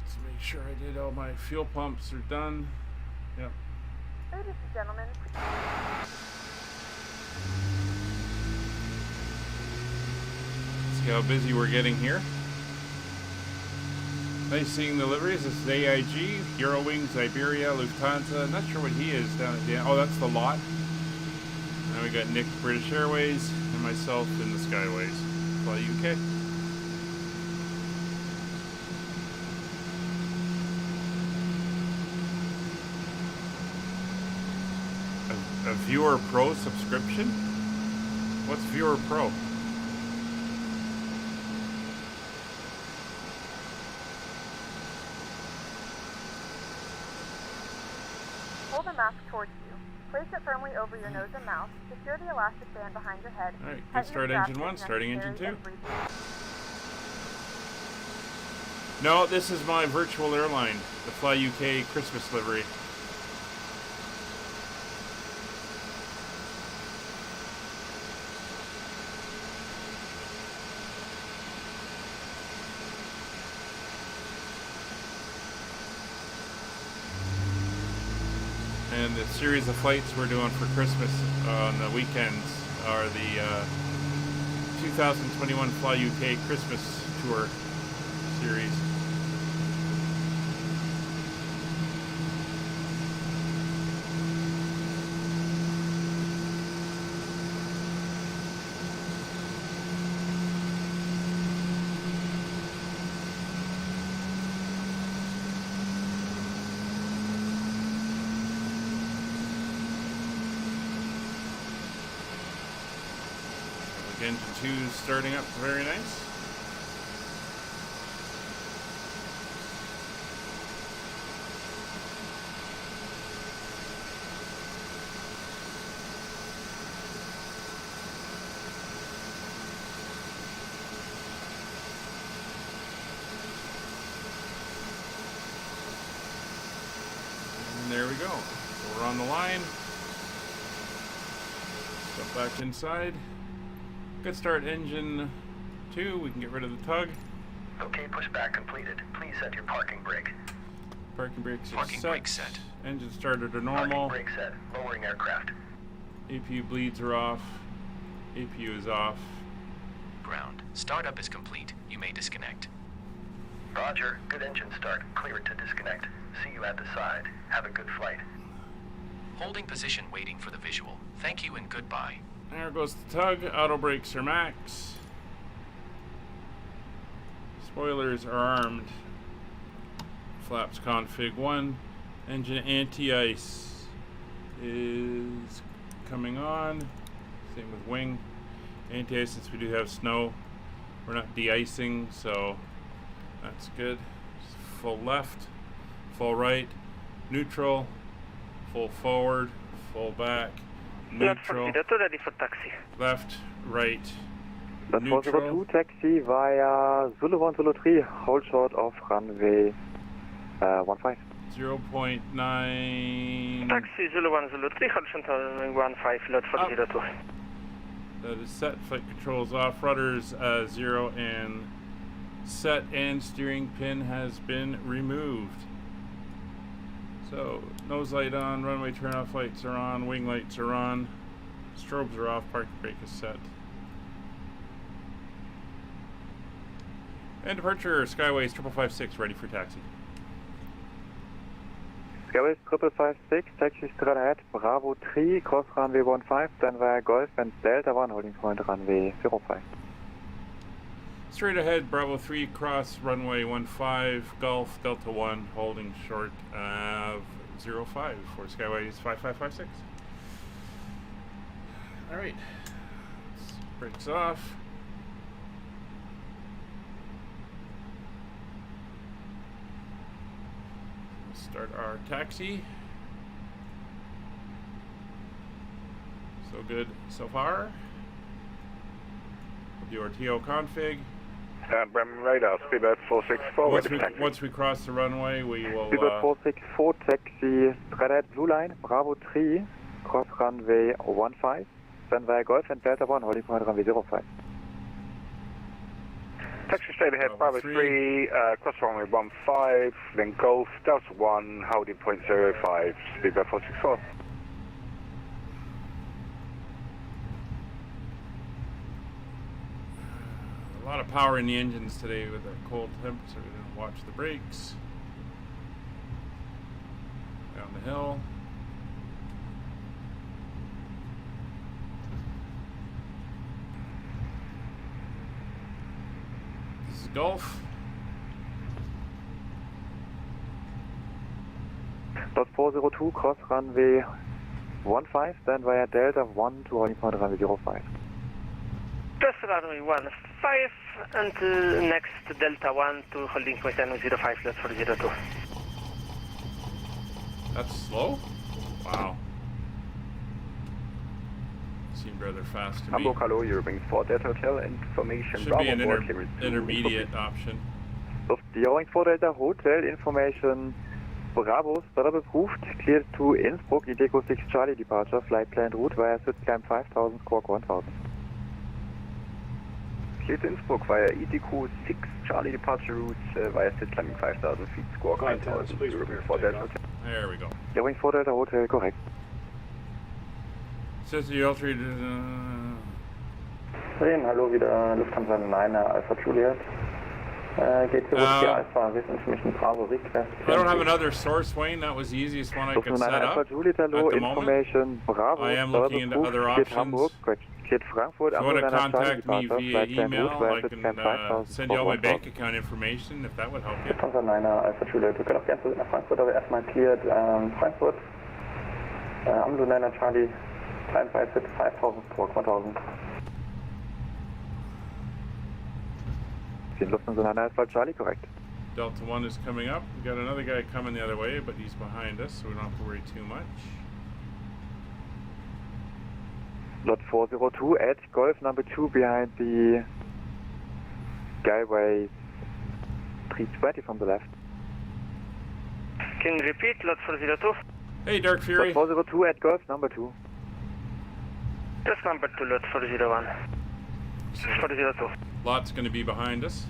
Let's make sure I did all my fuel pumps are done. Yep. Ladies and gentlemen. See how busy we're getting here. Nice seeing the liveries. This is AIG, Eurowings, Iberia, Lufthansa. Not sure what he is down at the end. Oh, that's the lot. Now we got Nick, British Airways, and myself in the Skyways. Fly UK. A Viewer Pro subscription? What's Viewer Pro? Hold the mask towards you. Place it firmly over your nose and mouth. Secure the elastic band behind your head. Alright, good start engine 1, starting engine 2. No, this is my virtual airline, the Fly UK Christmas livery. And the series of flights we're doing for Christmas on the weekends are the 2021 Fly UK Christmas Tour series. Engine 2 is starting up very nice. And there we go. So we're on the line. Step back inside. Good start, engine 2. We can get rid of the tug. Okay, pushback completed. Please set your parking brake. Parking brakes are Parking set. brake set. Engine starter to normal. Parking brake set. Lowering aircraft. APU bleeds are off. APU is off. Ground. Startup is complete. You may disconnect. Roger. Good engine start. Clear to disconnect. See you at the side. Have a good flight. Holding position waiting for the visual. Thank you and goodbye. There goes the tug. Auto brakes are max. Spoilers are armed. Flaps config 1. Engine anti-ice is coming on. Same with wing. Anti-ice, since we do have snow. We're not de-icing, so that's good. Full left, full right, neutral, full forward, full back. Neutral, ready for taxi. left, right, That's neutral. 402, taxi via Zulu 103, hold short of runway 15. 0.9. Taxi Zulu 103, hold short of runway 15, load for 02. That is set. Flight controls off. Rudders 0 and set, and steering pin has been removed. So, nose light on, runway turn-off lights are on, wing lights are on, strobes are off, parking brake is set. And departure, Skyways 5556, ready for taxi. Skyways 5556, taxi straight ahead, Bravo 3, cross runway 15, then via Golf and Delta 1, holding point runway 05. Straight ahead, Bravo 3, cross runway 15, Golf, Delta 1, holding short of 05 for Skyways 5556. Alright, brakes off. Start our taxi. So good so far. We'll do our TO config. Bremen radar, speedbird 464. Once we cross the runway, we will. Speedbird 464, taxi straight ahead, blue line, Bravo 3, cross runway 15, then via Golf and Delta 1, holding point runway 05. Taxi straight ahead, Bravo 3, cross runway 15, then Golf, Delta 1, holding point 05, speed by 464. A lot of power in the engines today with the cold temps, so we didn't watch the brakes. Down the hill. This is Gulf. Dot 402, cross runway 15, then via Delta 1 to holding point runway 05. Press runway 15 and next Delta 1 to holding point runway 05, left for 02. That's slow? Wow. Seemed rather fast to me. Hamburg, hello, European 4 Delta Hotel, information. Should be an intermediate option. Steering 4 Delta Hotel, information. Bravo, startup approved, cleared to Innsbruck, EDDH 6 Charlie departure, flight planned route via sit climb 5000, squawk 1000. Cleared to Innsbruck via EDDH 6 Charlie departure route via sit climbing 5000 feet, squawk 1000, European 4 Delta Hotel. There we go. Steering 4 Delta Hotel, correct. Says the altitude. Hallo, wieder Lufthansa 9 Alpha Juliet. Geht zurück hier Alpha, with information Bravo request. I don't have another source, Wayne. That was the easiest one I could set up. At the moment, Bravo, I am looking into other options. Hamburg, Frankfurt, if you want to contact me via email, I can send you all my bank account information, if that would help you. Lufthansa 9 Alpha Juliet, wir können auch gerne zurück nach Frankfurt, aber erstmal cleared Frankfurt. Amlo 9 Charlie, climb by sit 5000, squawk 1000. Lufthansa 9 Alpha Charlie, correct. Delta 1 is coming up. We got another guy coming the other way, but he's behind us, so we don't have to worry too much. Lot 402 at Golf number 2 behind the Skyway 320 from the left. Can you repeat, Lot 402? Hey, Dark Fury. Lot 402 at Golf number 2. Press number 2, Lot 401. 402. Lot's going to be behind us.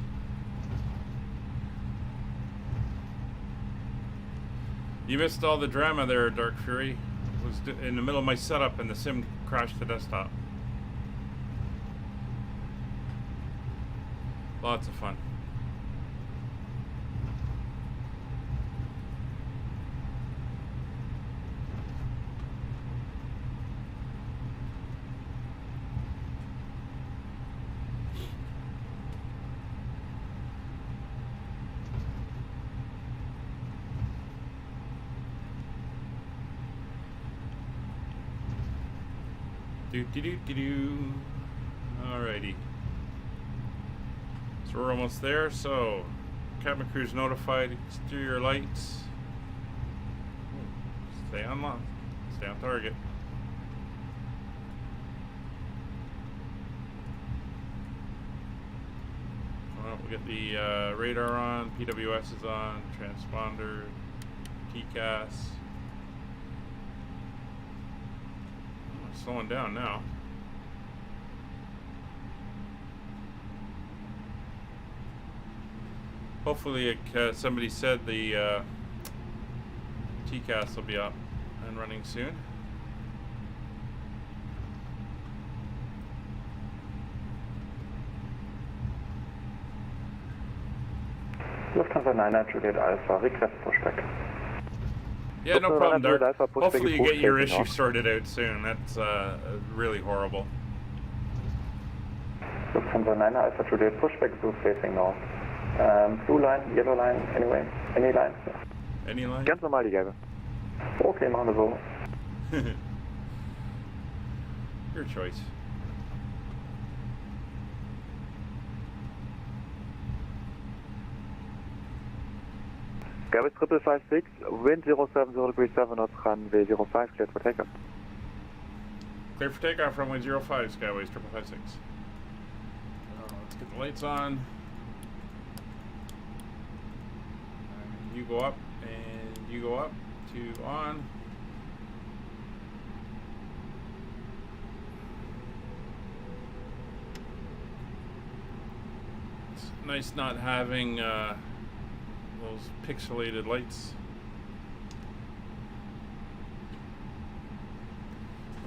You missed all the drama there, Dark Fury. I was in the middle of my setup and the sim crashed the desktop. Lots of fun. Alrighty. So we're almost there. So, cabin crew's notified. Exterior lights. Stay on line. Stay on target. Well, we got the radar on. PWS is on. Transponder. TCAS. Slowing down now. Hopefully, somebody said the TCAS will be up and running soon. Lufthansa 9 Juliet Alpha, request pushback. Yeah, no problem, Dark. Hopefully you get your issue sorted out soon. That's really horrible. Lufthansa 9 Alpha Juliet, pushback blue facing north. Blue line, yellow line, anyway, any line? Any line? Ganz normal die gelbe. Okay, machen wir so. Your choice. Garbage 556, wind 070 degrees 7 knots, runway 05, cleared for takeoff. Clear for takeoff, runway 05, Skyways 556. Let's get the lights on. You go up, and you go up to on. Nice not having those pixelated lights.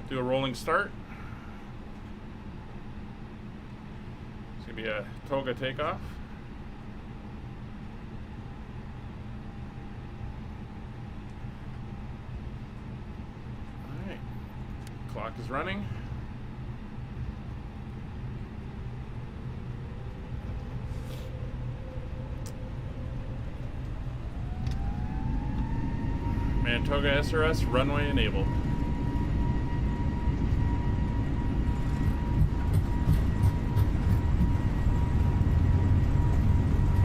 Do a rolling start. It's gonna be a toga takeoff. All right, clock is running. Mantoga SRS runway enabled.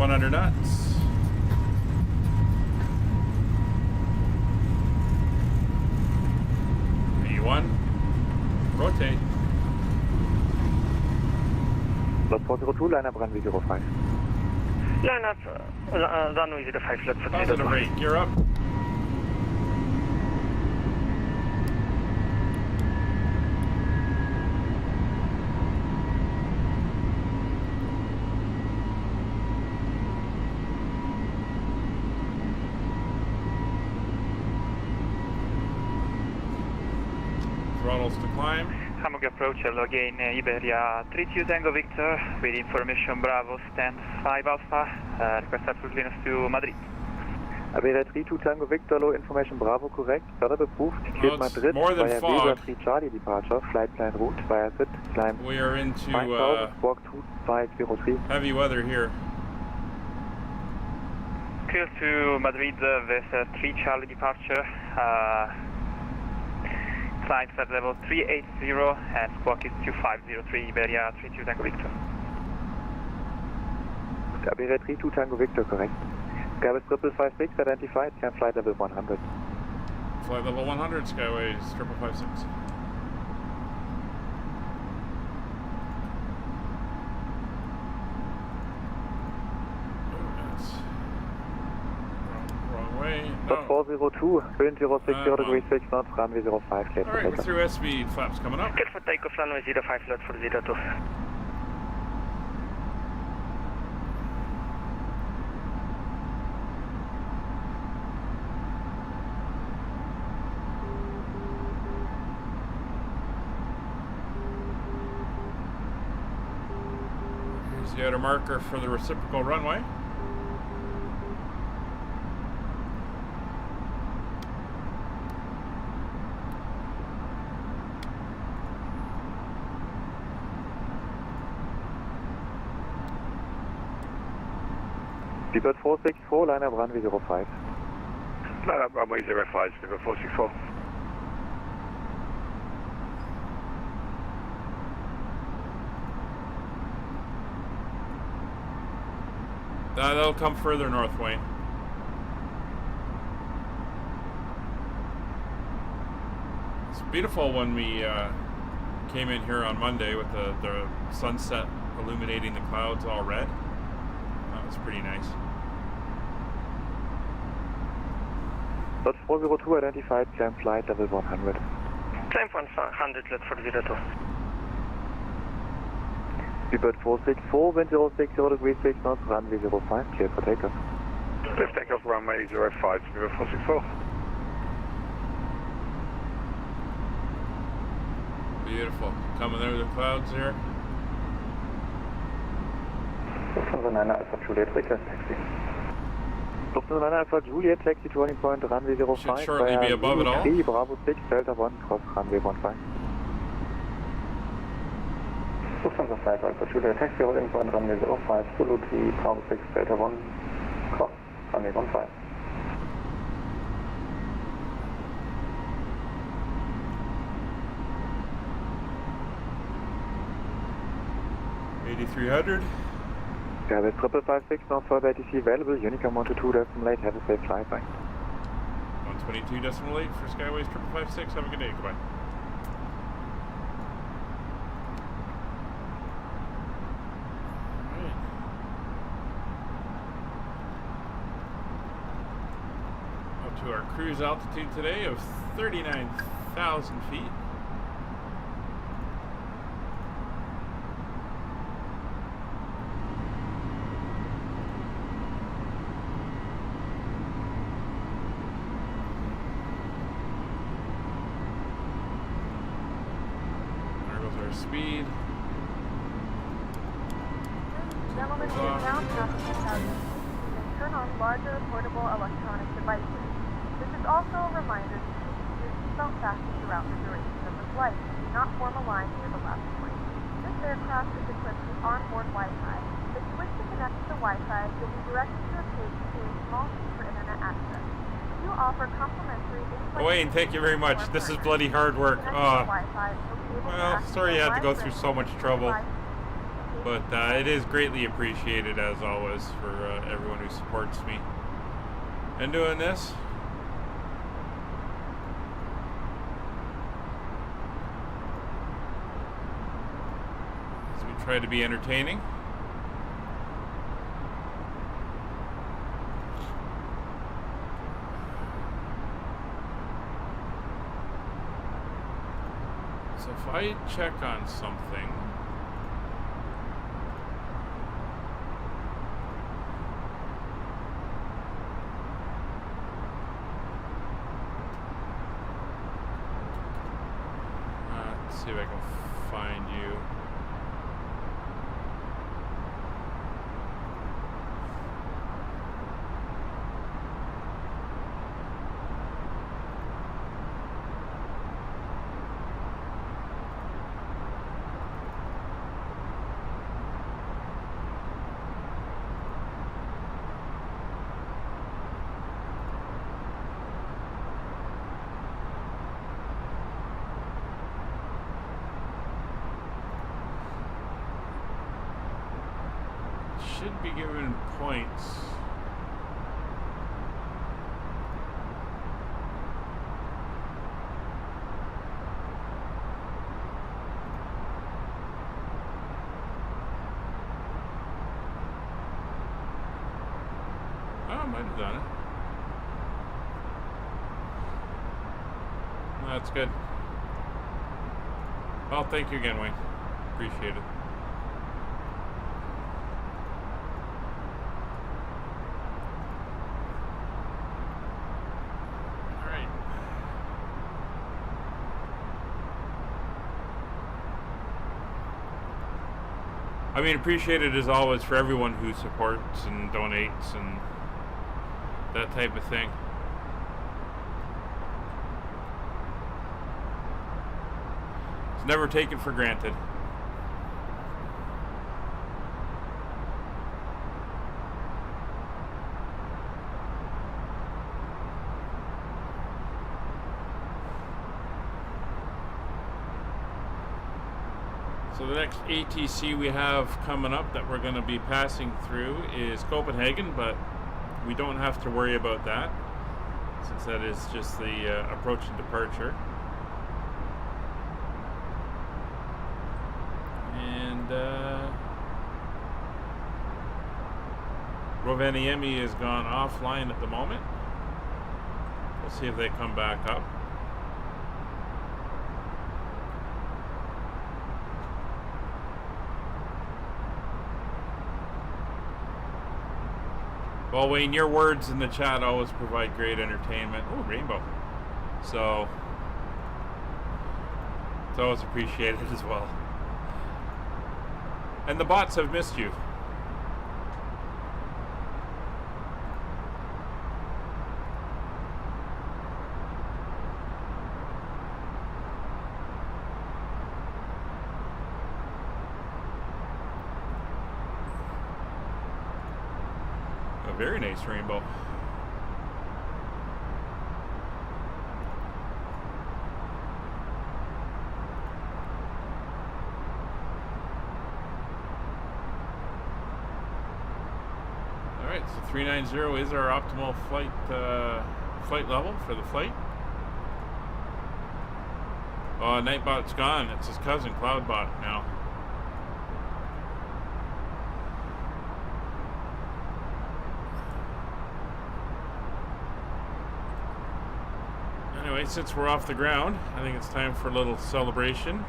Under knots. V1. Rotate. Plus 402, line up runway 05. Line up runway 05, flat for positive rate, gear up. Throttles to climb. Hamburg Approach, hello again, Iberia 32 Tango Victor, with information Bravo, stand 5 Alpha, request approach clearance to Madrid. Iberia 32 Tango Victor, low information Bravo, correct, startup approved, cleared Madrid, via Visa 3 Charlie departure, flight plan route, via SIT, climb we are into 5000, squawk 2503. Heavy weather here. Clear to Madrid, Visa 3 Charlie departure, climb flight level 380 and squawk is 2503, Iberia 32 Tango Victor. Iberia 32 Tango Victor, correct. Skyway 5556 identified, can flight level 100. Flight level 100, Skyways 5556. Stop 402, wind 060 degrees 6 knots, runway 05, clear for takeoff. Through S-speed, flaps coming up. Clear for takeoff, runway 05, flat for 02. Here's the outer marker for the reciprocal runway. Seabird 464, line up runway 05. Line up runway 05, Seabird 464. That'll come further north, Wayne. It's beautiful when we came in here on Monday with the sunset illuminating the clouds all red. That was pretty nice. Dodge 402 identified, climb flight level 100. Climb 100, let for 02. Seabird 464, wind 060 degrees 6 knots, runway 05, clear for takeoff. Lift takeoff runway 05, Seabird 464. Beautiful. Coming over the clouds here. Lufthansa 9 Alpha Juliet, request taxi. Lufthansa 9 Alpha Juliet, taxi turning point, runway 05. Should shortly be above it all. 3, Bravo 6, Delta 1, cross runway 15. Lufthansa 5 Alpha Juliet, taxi holding point, runway 05, Zulu 3, Bravo 6, Delta 1, cross runway 15. $8,300. Skyway 5556, North 12 available, Unicom 122.8, have a safe flight, bye. 122.8 for Skyways 5556, have a good day, goodbye. Alright. Up to our cruise altitude today of 39,000 feet. speed. Gentlemen, we are now passing 10,000 feet. You may turn on larger portable electronic devices. This is also a reminder to keep your seatbelt fastened throughout the duration of the flight. Do not form a line near the left point. This aircraft is equipped with onboard Wi-Fi. If you wish to connect to the Wi-Fi, you'll be directed to a page containing small key for internet access. We do offer complimentary in-flight. Wayne, thank you very much. This is bloody hard work. Well, sorry you had to go through so much trouble. But it is greatly appreciated, as always, for everyone who supports me in doing this. As we try to be entertaining. So if I check on something... see if I can find you. Should be given points. Oh, I might have done it. That's good. Well, thank you again, Wayne. Appreciate it. I mean, appreciated as always for everyone who supports and donates and that type of thing. It's never taken for granted. So the next ATC we have coming up that we're going to be passing through is Copenhagen, but we don't have to worry about that since that is just the approach and departure. And Rovaniemi has gone offline at the moment. We'll see if they come back up. Well, Wayne, your words in the chat always provide great entertainment. Oh, rainbow. So, it's always appreciated as well. And the bots have missed you. Very nice rainbow. Alright, so 390 is our optimal flight level for the flight. Oh, Nightbot's gone. It's his cousin, Cloudbot, now. Anyway, since we're off the ground, I think it's time for a little celebration.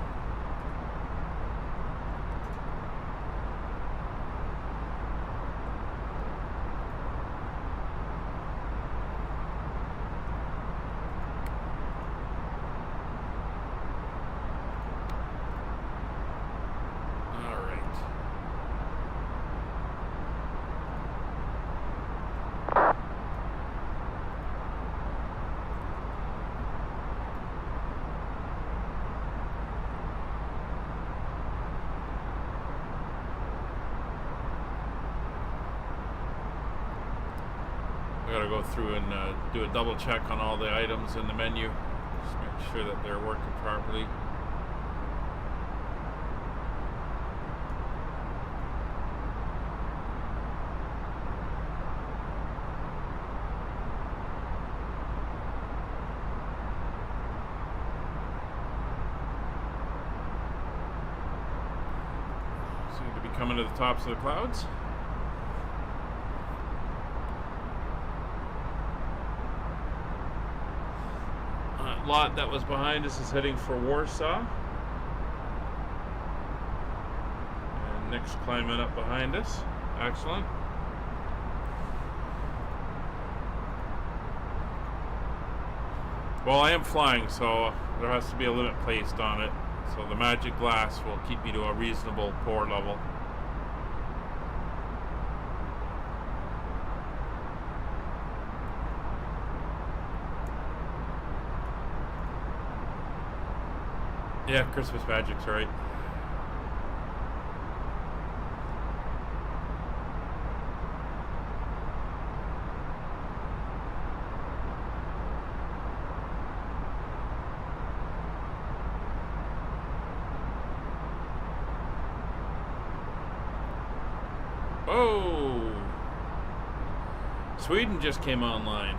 gotta go through and do a double check on all the items in the menu. Just make sure that they're working properly. Seem to be coming to the tops of the clouds. Lot that was behind us is heading for Warsaw. And Nick's climbing up behind us. Excellent. Well, I am flying, so there has to be a limit placed on it. So the magic glass will keep me to a reasonable pour level. Yeah, Christmas magic's right. Oh! Sweden just came online.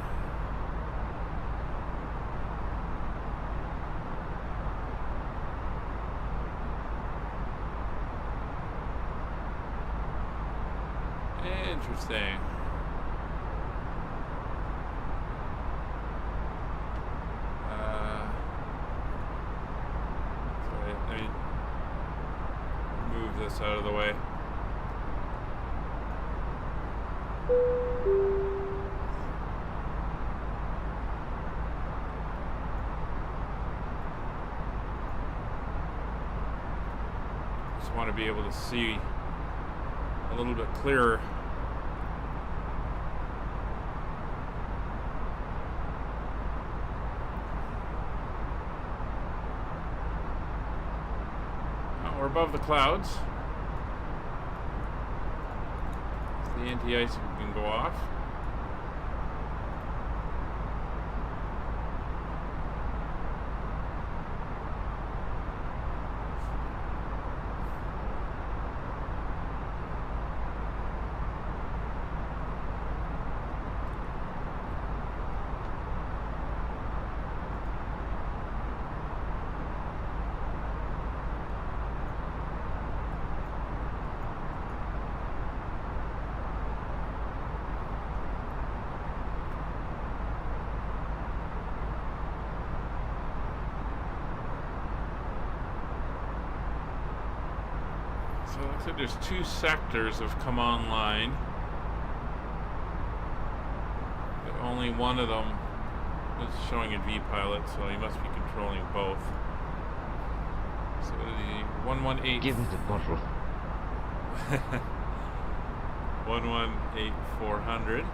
Interesting. Sorry, let me move this out of the way. Just want to be able to see a little bit clearer. Above the clouds. The anti-ice can go off. So it looks like there's 2 sectors have come online, but only one of them is showing in VPilot, so he must be controlling both. So the 118. Give me the bottle. 118400.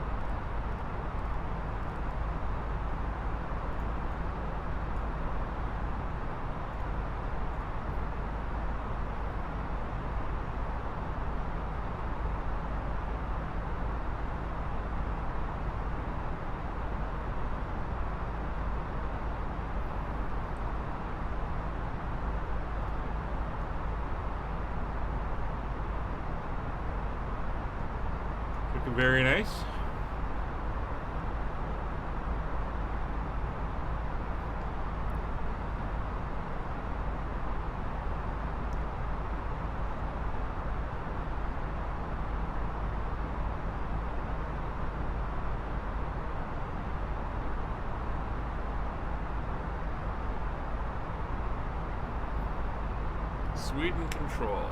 Looking very nice. Sweden control.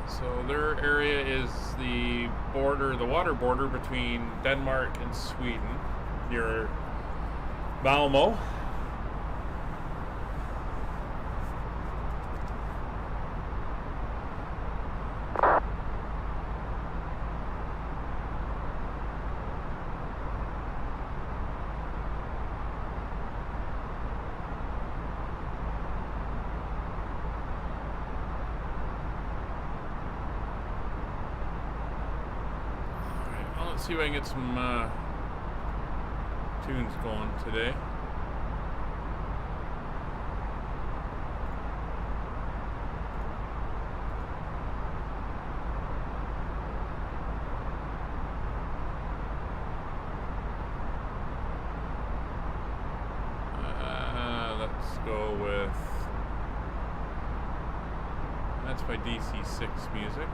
So their area is the border, the water border between Denmark and Sweden, near Malmo. Let's see if I can get some tunes going today. Let's go with, that's my DC6 music.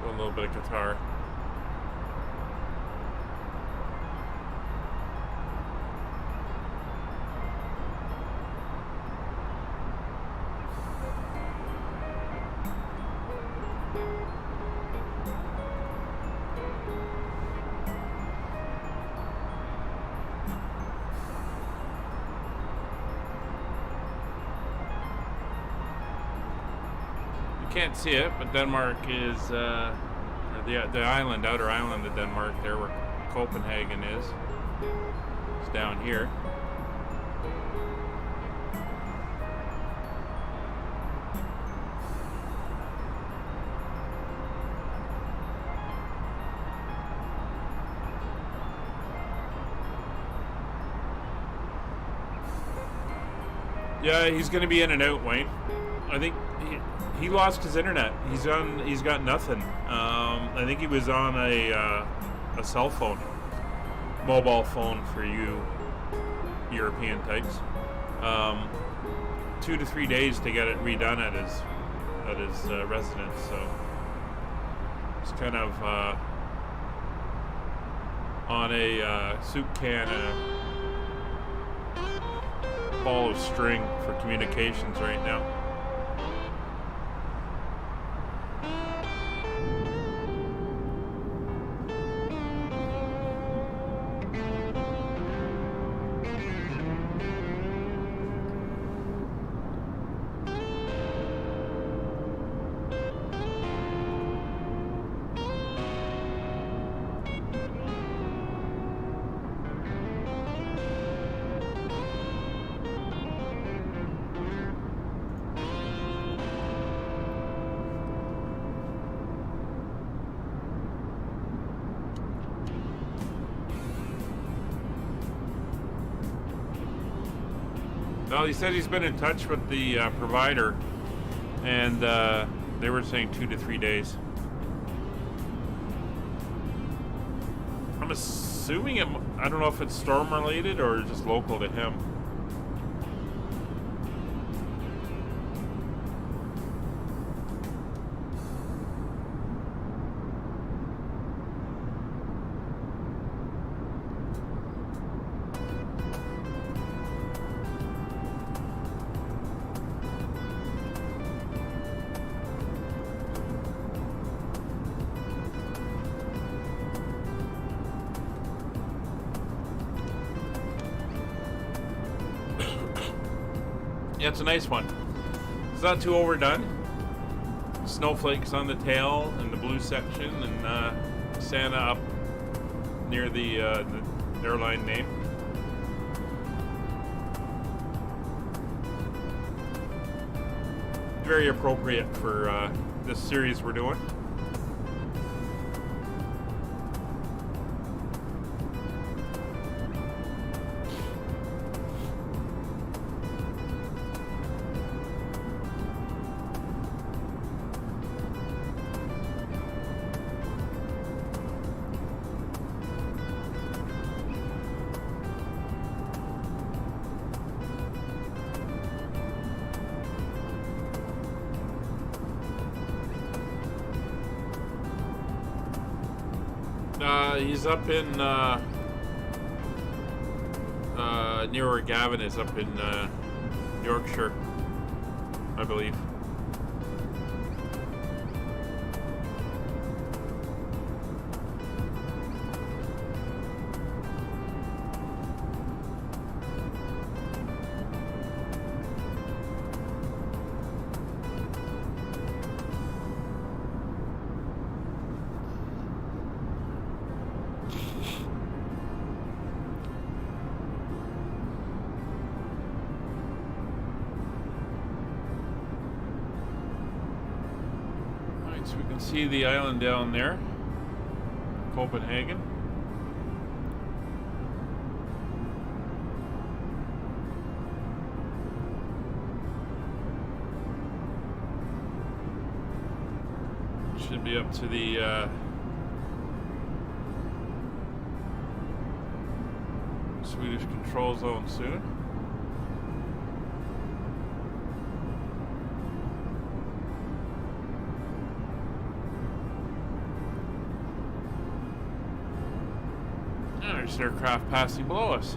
A little bit of guitar. Can't see it, but Denmark is or the island, outer island of Denmark, there where Copenhagen is. It's down here. Yeah, he's going to be in and out, Wayne. I think he lost his internet. He's got nothing. I think he was on a cell phone, mobile phone for you European types. 2 to 3 days to get it redone at his residence. So it's kind of on a soup can and a ball of string for communications right now. Well, he said he's been in touch with the provider, and they were saying 2 to 3 days. I'm assuming I don't know if it's storm related or just local to him. Yeah, it's a nice one. It's not too overdone. Snowflakes on the tail and the blue section, and Santa up near the airline name. Very appropriate for this series we're doing. He's up in near where Gavin is, up in Yorkshire, I believe. Alright, so we can see the island down there, Copenhagen. Should be up to the Swedish control zone soon. There's an aircraft passing below us.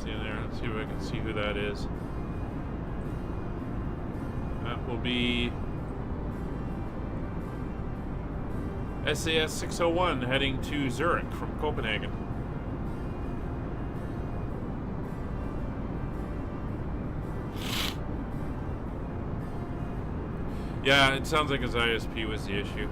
See there, let's see if I can see who that is. That will be SAS 601 heading to Zurich from Copenhagen. Yeah, it sounds like his ISP was the issue.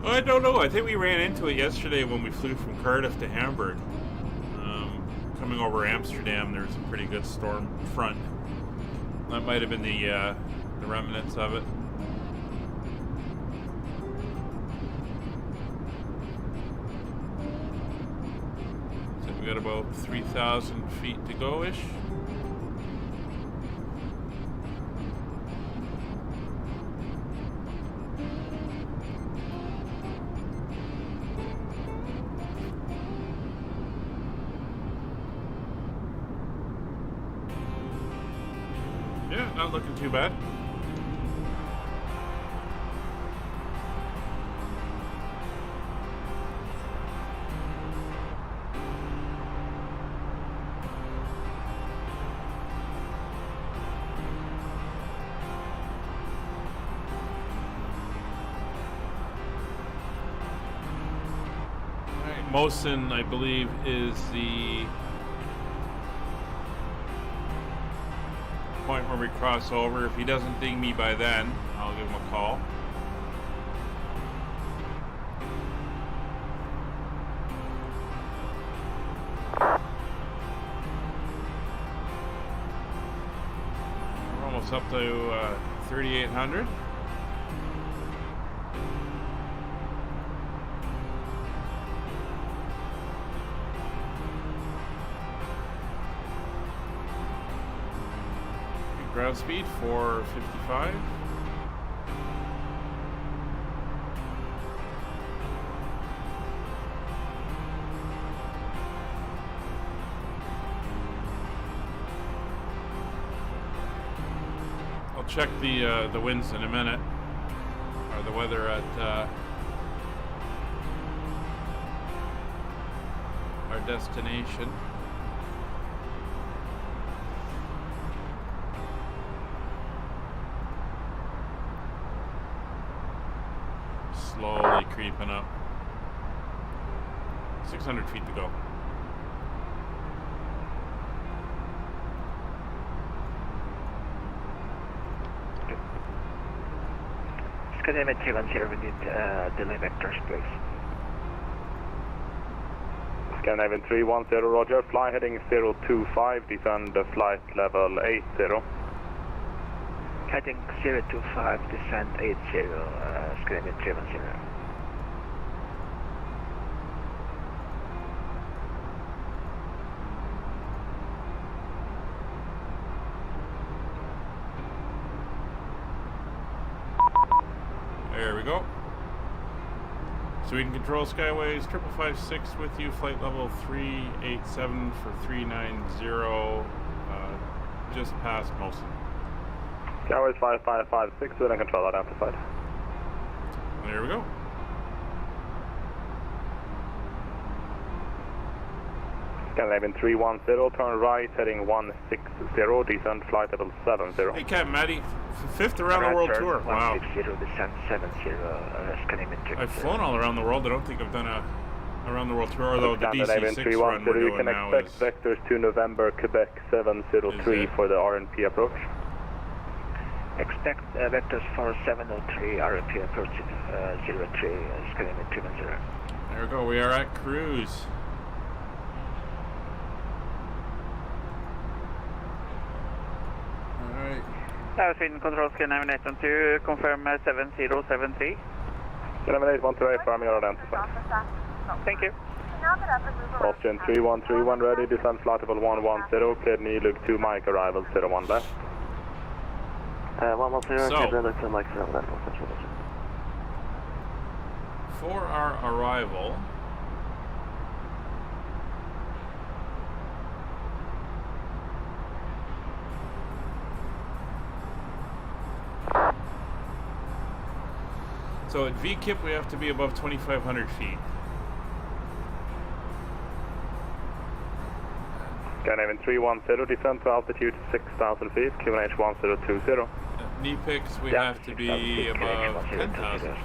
I don't know. I think we ran into it yesterday when we flew from Cardiff to Hamburg. Coming over Amsterdam, there was a pretty good storm front. That might have been the remnants of it. So we got about 3,000 feet to go-ish. Not looking too bad. Alright, Mosen, I believe, is the point where we cross over. If he doesn't ding me by then, I'll give him a call. We're almost up to 3,800. Ground speed 455. I'll check the winds in a minute, or the weather at our destination. Slowly creeping up. 600 feet to go. Skydiving 310, we need delay vectors, please. Skydiving 310, roger. Fly heading 025, descend flight level 80. Heading 025, descend 80, Skydiving 310. There we go. Sweden Control Skyways 5556 with you, flight level 387 for 390, just past Mosen. Skyways 5556, Sweden Control identified. There we go. Scandinavian 310, turn right, heading 160, descent flight level 70. Hey, Captain Matty, 5th around the world tour. Wow. 160, descent 70, Scandinavian 310. I've flown all around the world. I don't think I've done a around the world tour, although the Scandinavian DC-6 run we're you doing can now expect vectors to November, Quebec 703 for the RNP approach. Expect vectors for 703 RNP approach 03, Scandinavian 310. There we go, we are at cruise. Alright. Sweden Control, Scandinavian 812, confirm 7073. Scandinavian 812, farming unidentified. Thank you. Austrian 3131 ready, descent flight level 110, cleared Nilug 2 Mike, arrival 01 left. 110, So, to Mike 0 left. for our arrival, so at VKIP we have to be above 2,500 feet. Scandinavian 310, descent to altitude 6,000 feet, QNH 1020. At NEPIX we have to be above 10,000.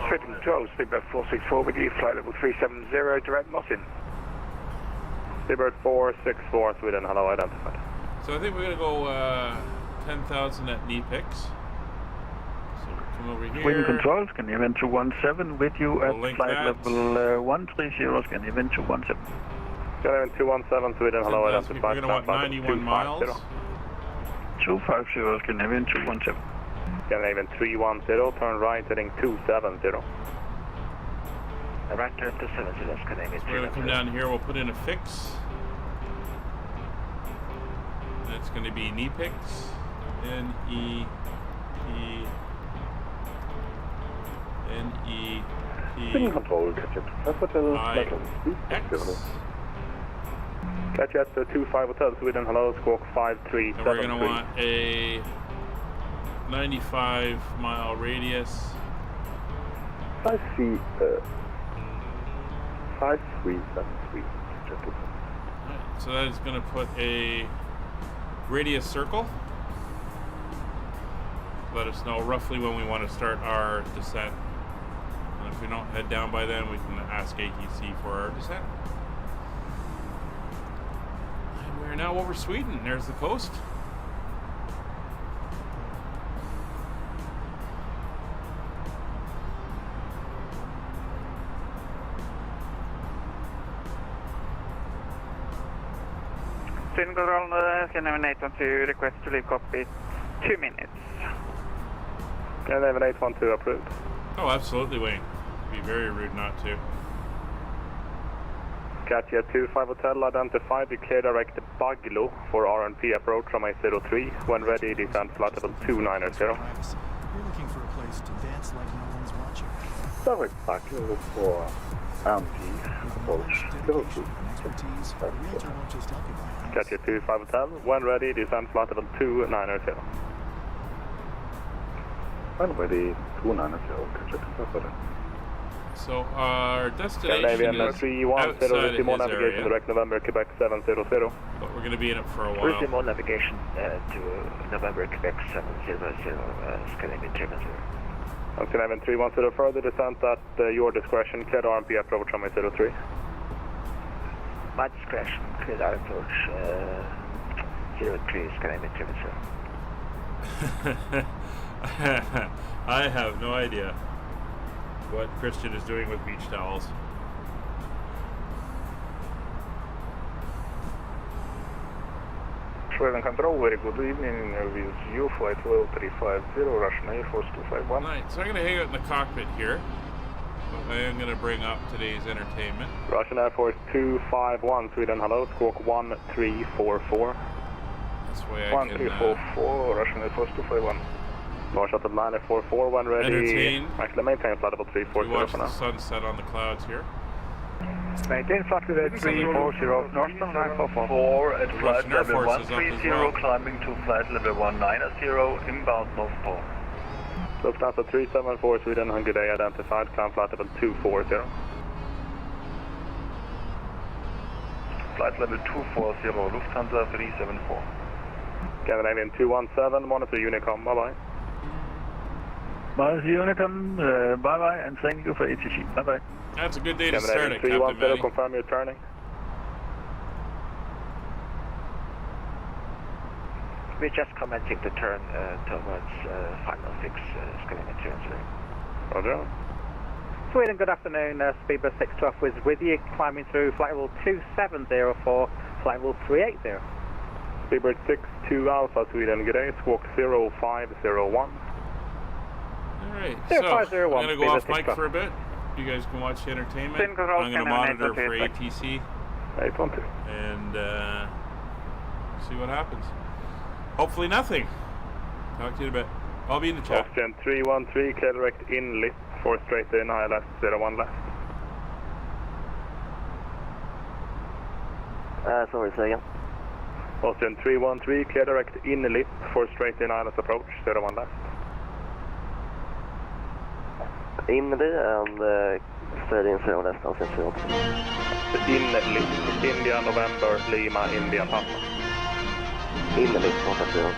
Sweden Control, Speedbird 464 with you, flight level 370, direct Mosin. Speedbird 464, Sweden, hello, identified. So I think we're going to go 10,000 at NEPIX. So come over here. Sweden Control, Scandinavian 217 with you at We'll flight that. level 130, Scandinavian 217. Scandinavian 217, Sweden, hello, 10,000 feet. identified. We're going to want 91 miles. 250, Scandinavian 217. Scandinavian 310, turn right, heading 270. Right turn 270, Scandinavian 310. We're going to come down here, we'll put in a fix. And it's going to be NEPIX. Sweden Control, Cockpit Preflight, X. Catch at 25 Hotel, Sweden, hello, squawk 5373. And we're going to want a 95 mile radius. 5373. Alright, so that is going to put a radius circle. Let us know roughly when we want to start our descent. And if we don't head down by then, we can ask ATC for our descent. And we're now over Sweden. There's the coast. Sweden Control, Scandinavian 812, request to leave cockpit 2 minutes. Scandinavian 812 approved. Oh, absolutely, Wayne. It'd be very rude not to. Catch at 25 Hotel, identified, declare direct Baglo for RNP approach from A03. When ready, descent flight level 290. You're looking for a place to dance like no one's watching. Direct Baglo for RNP approach 02. Catch at 25 Hotel, when ready, descent flight level 290. When ready, 290, catch at So our destination Scandinavian is 310, outside Simon of his navigation, area, direct November, Quebec 700. but we're going to be in it for a while. Simon navigation to November, Quebec 700, Scandinavian 310. Scandinavian 310, further descent at your discretion, clear RMP approach from A03. My discretion, clear approach 03, Scandinavian 310. I have no idea what Christian is doing with beach towels. Sweden Control, very good evening with you, flight level 350, Russian Air Force 251. Alright, so I'm going to hang out in the cockpit here. But I am going to bring up today's entertainment. Russian Air Force 251, Sweden, hello, squawk 1344. This way I 1344, Russian Air Force 251. North shuttle 944, when ready. Entertain. Actually, maintain flight level 340 watch for now. the sunset on the clouds here. Maintain flight level 340, Northbound 944 at flight level 130, climbing to flight level 190, inbound North Pole. Lufthansa 374, Sweden, Hungary, identified, climb flight level 240. flight level 240, Lufthansa 374. Scandinavian 217, monitor Unicom, bye-bye. Monitor Unicom, bye-bye, and thank you for ETC, bye-bye. That's a good day to start it, Captain 310, confirm your turning. We're just commencing to turn towards final fix, Scandinavian 210. Roger. Sweden, good afternoon. Speedbird 612 was with you, climbing through flight level 2704, flight level 380. Speedbird 62 Alpha, Sweden, good day, squawk 0501. Alright, so I'm going to go off mic for a bit. You guys can watch the entertainment. I'm going to monitor for ATC. 812. And see what happens. Hopefully nothing. Talk to you in a bit. I'll be in the chat. Oxygen 313, clear direct in lift, 4 straight in, high left, 01 left. Sorry, say again. Oxygen 313, clear direct in lift, 4 straight in, island approach, 01 left. India and straight in 0 left, I'll send 0. In lift, India, November, Lima, India, Papa. In the lift, not at 0.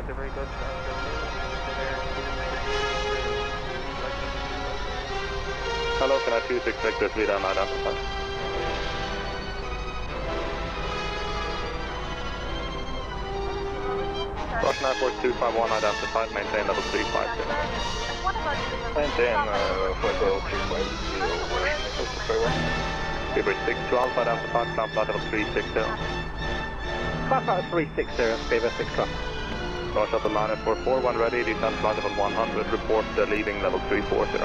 Very good. Hello, can I 26 Victor Sweden identify? Russian Airport 251 identified, maintain level 350. Maintain flight level 350. Speedbird 62 Alpha identified, climb flight level 360. Climb flight 360, Speedbird 612. Launch shuttle 944, when ready, descend flight level 100, report leaving level 340.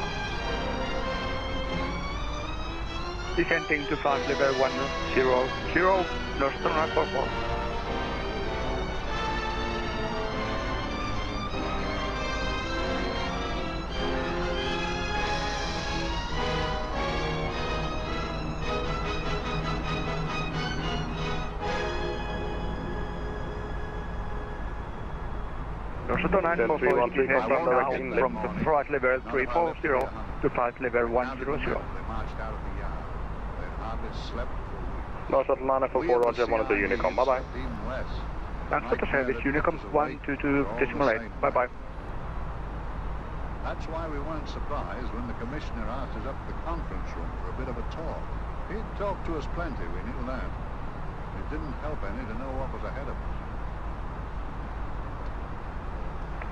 Descending to flight level 100, Northern 944. Shuttle 944 is descending now from flight level 340 to flight level 100. Launch shuttle 944, roger, monitor Unicom, bye-bye. Transport service, Unicom 122.8, bye-bye. That's why we weren't surprised when the Commissioner asked us up to the conference room for a bit of a talk. He'd talked to us plenty, we knew that. It didn't help any to know what was ahead of us.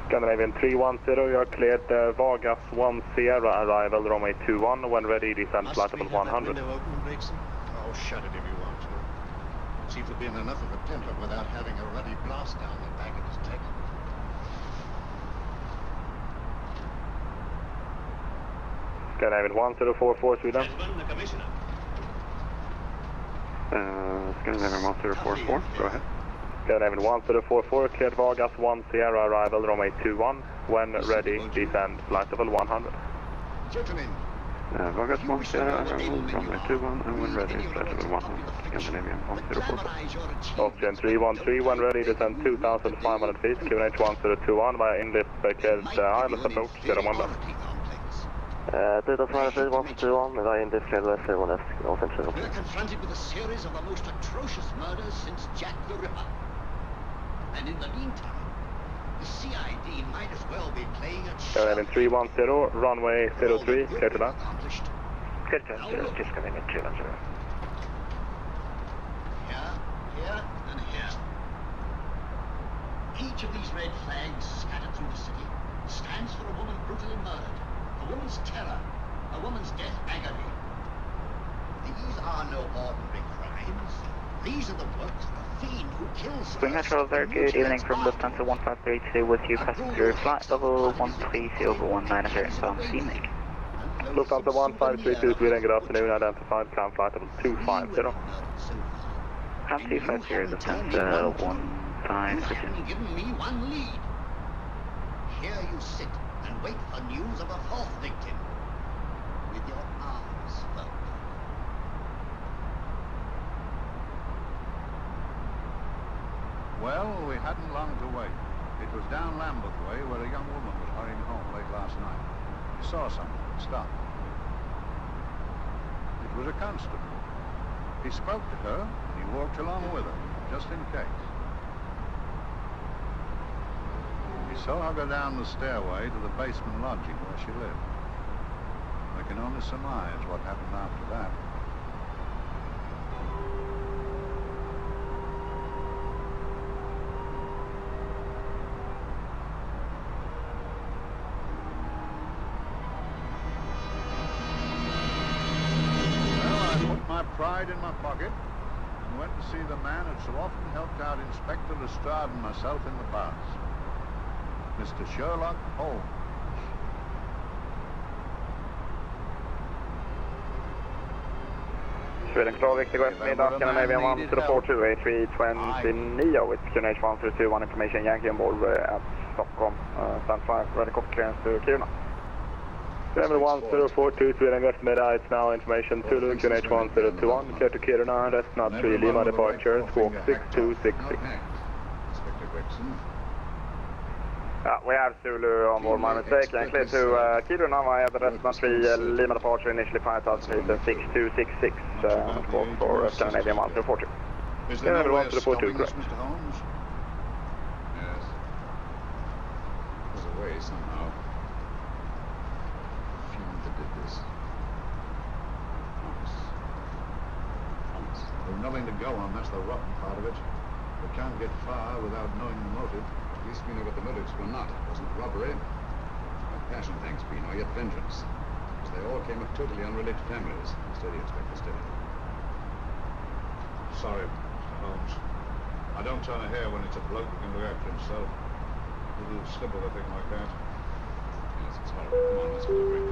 Scandinavian 310, you are cleared Vargas 1 Sierra arrival, runway 21, when ready, descend flight level 100. Oh, shut it if you want to. Seems to be in enough of a temper without having a ruddy blast down the back of his takeoff. Scandinavian 1044, Sweden. The Commissioner. Scandinavian 1044, go ahead. Scandinavian 1044, cleared Vargas 1 Sierra arrival, runway 21, when ready, descend flight level 100. Gentlemen. Vargas 1 Sierra arrival, runway 21, and when ready, flight level 100. Scandinavian 1044. Oxygen 313, when ready, descend 2,500 feet, QNH 1021 via inlet, cleared island approach, 01 left. 2,500 feet, 121, via inlet, cleared west, 01 left, I'll send 0. We're confronted with a series of the most atrocious murders since Jack the Ripper. And in the meantime, the CID might as well be playing at Scandinavian 310, runway 03, clear to land. Clear to land, just coming in 210. Here, and here. Each of these red flags scattered through the city stands for a woman brutally murdered, a woman's terror, a woman's death agony. These are no ordinary crimes. These are the works of a fiend who kills. Spring Metro, very good evening from Lufthansa 1532 with you, passenger flight level 13019 inbound Phoenix. Lufthansa 1532, Sweden, good afternoon, identified, climb flight level 250. Climb 250, Lufthansa 1532. Given me one lead. Here you sit and wait for news of a fourth victim. With your arms folded. Well, we hadn't long to wait. It was down Lambeth way where a young woman was hurrying home late last night. saw someone and stopped. It was a constable. He spoke to her, and he walked along with her, just in case. He saw her go down the stairway to the basement lodging where she lived. I can only surmise what happened after that. Pride in my pocket and went to see the man who so often helped out Inspector Lestrade and myself in the past, Mr. Sherlock Holmes. Sweden Control, Victor, go ahead, middag, Scandinavian 1 to the 428 Neo, it's QNH 1021, information Yankee on board at Stockholm, stand 5, ready copy clearance to Kiruna. 7042 Sweden, good midday, it's now information Zulu, QNH 1021, clear to Kiruna, that's not 3 Lima departure, squawk 6266. We have Zulu on board, my mistake, and clear to Kiruna via the rest not 3 Lima departure, initially 5,000 feet, 6266, squawk for Scandinavian 1042. Is there no way of stopping this, correct. Mr. Holmes? Yes. There's a way somehow. There's nothing to go on, that's the rotten part of it. We can't get far without knowing the motive. At least we know what the motives were not. It wasn't robbery. My passion, thanks be, nor yet vengeance. Because they all came of totally unrelated families. Steady, Inspector, steady. Sorry, Mr. Holmes. I don't turn a hair when it's a bloke who can look after himself. A little slip of a thing like that. Yes, it's horrible. Come on, let's go over it.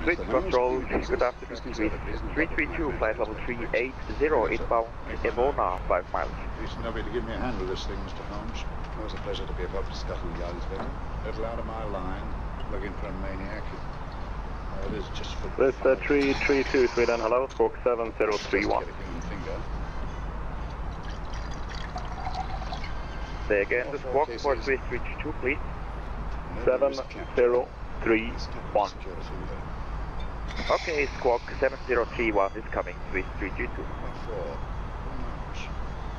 Switch Control, good afternoon, 332, flight level 380, inbound Evona, 5 miles. There's nobody to give me a hand with this thing, Mr. Holmes. It was a pleasure to be able to Scotland Yard, Inspector. Little out of my line, looking for a maniac. It is just for... This 332 Sweden, hello, squawk 7031. Say again, the squawk for 332, please. 7031. Okay, squawk 7031 is coming, 332.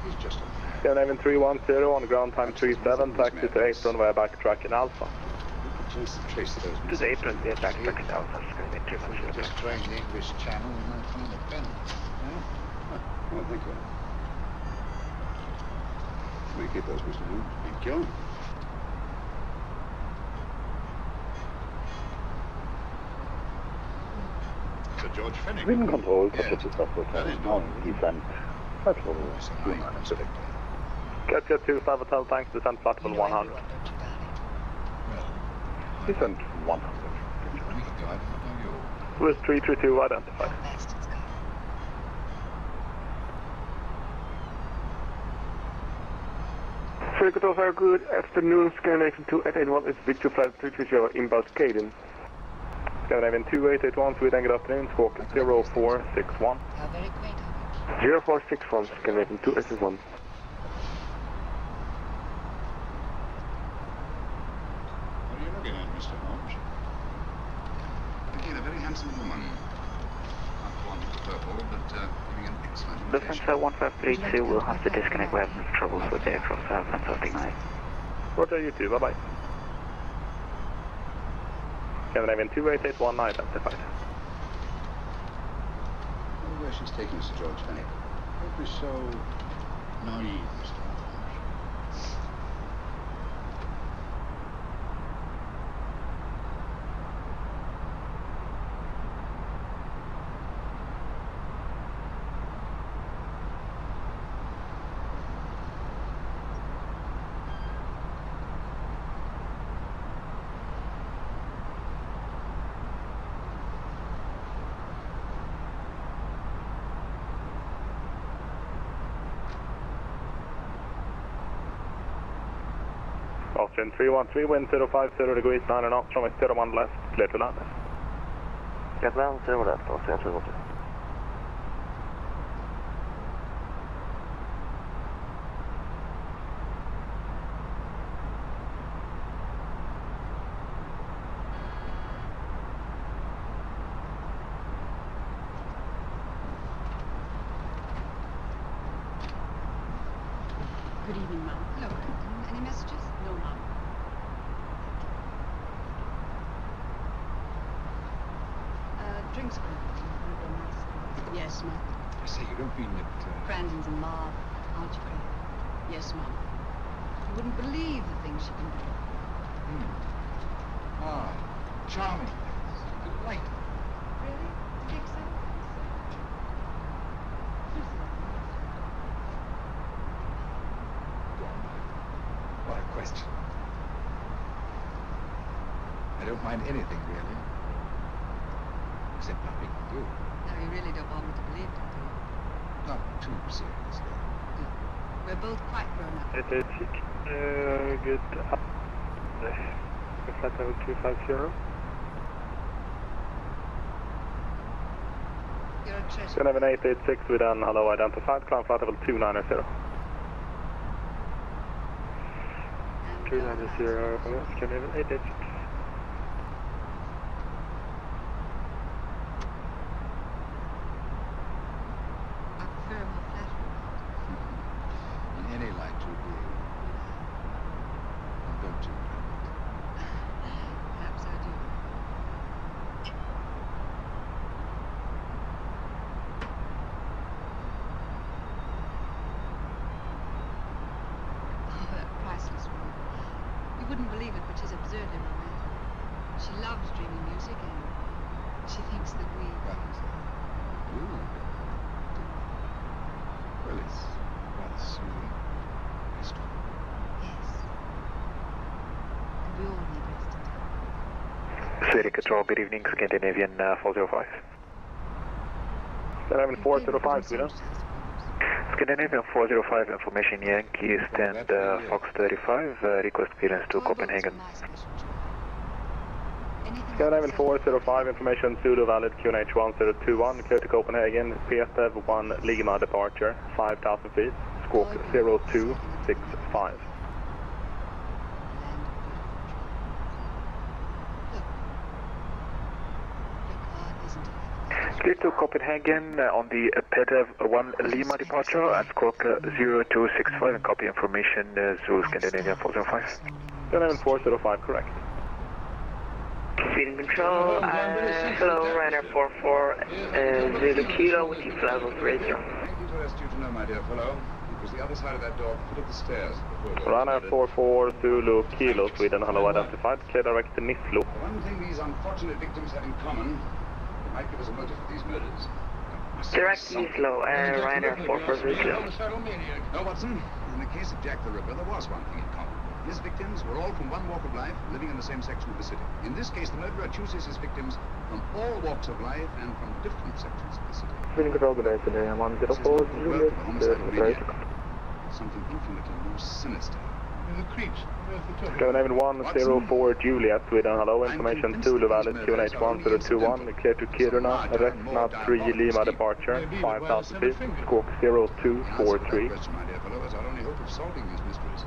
He's just a man. Scandinavian 310 on ground time 37, taxi to apron via backtrack in Alpha. To the apron via backtrack in Alpha, Scandinavian 310. This strange English channel, we might find a pen. Well, thank you. We keep those, Mr. Holmes. Thank you. George Fennick. Sweden Control, Cockpit Preflight, on descent. Capture 2, Hotel tanks, descent flight level 100. Descent 100. Swiss 332 identified. Sweden Control, very good afternoon, Scandinavian 2881 is Victor Flight 330 inbound Caden. Scandinavian 2881, Sweden, good afternoon, squawk 0461. 0461, Scandinavian 2881. What are you looking at, Mr. Holmes? Looking at a very handsome woman. Not blonde with purple, but giving an excellent Lufthansa 1532 will have to disconnect. We have some troubles with the aircraft and something nice. Roger, you too, bye-bye. Scandinavian 2881 identified. I wonder where she's taking us, George Fennick. Don't be so naive, Mr. Holmes. Austrian 313, wind 050 degrees, 9 knots, runway 01 left, clear to land. Get land 0 left, Austrian 313. Good evening, ma'am. Hello. Any messages? No, ma'am. Drinks, please. Yes, ma'am. I say, you don't mean that... Brandon's in Marv, aren't you, Craig? Yes, ma'am. You wouldn't believe the things she can do. Ah, charming. Delightful. Really? You think so? What a question. I don't mind anything, really. Except not being with you. No, you really don't want me to believe it, do you? Not too seriously. Good. We're both quite grown up. Good. Flight level 250. You're a treasure. Scandinavian 886 with an hello identified, climb flight level 290. 290, Scandinavian 886. In any light would be... Don't you? Perhaps I do. Oh, that priceless woman. You wouldn't believe it, but she's absurdly romantic. She loves dreaming music, and she thinks that we... Ooh. Well, it's rather soothing. Very strong. Yes. And we all need rest and time. City Control, good evening, Scandinavian 405. Scandinavian 405, Sweden. Scandinavian 405, information Yankee, stand Fox 35, request clearance to Copenhagen. Scandinavian 405, information Zulu valid, QNH 1021, clear to Copenhagen, festive 1 Lima departure, 5,000 feet, squawk 0265. Clear to Copenhagen on the festive 1 Lima departure at squawk 0265 and copy information Zulu Scandinavian 405. Scandinavian 405, correct. Speed control, hello, Ryder 44, Zulu Kilo with you, flight level 30. Thank you to arrest you to know, my dear fellow. It was the other side of that door, foot of the stairs. Ryder 44, Zulu Kilo, Sweden, hello identified, clear direct to Nislo. The one thing these unfortunate victims have in common, it might give us a motive for these murders. Direct Nislo, Ryder 44 Zulu. No, Watson, in the case of Jack the Ripper, there was one thing in common. His victims were all from one walk of life, living in the same section of the city. In this case, the murderer chooses his victims from all walks of life and from different sections of the city. Speed control, good day today, 104, Juliet, Something infinitely more sinister. In the creek. Scandinavian 104, Juliet, Sweden, hello, information Zulu valid, QNH 1021, clear to Kiruna, Resna 3 Lima departure, 5,000 feet, squawk 0243. My dear fellow, it's our only hope of solving these mysteries.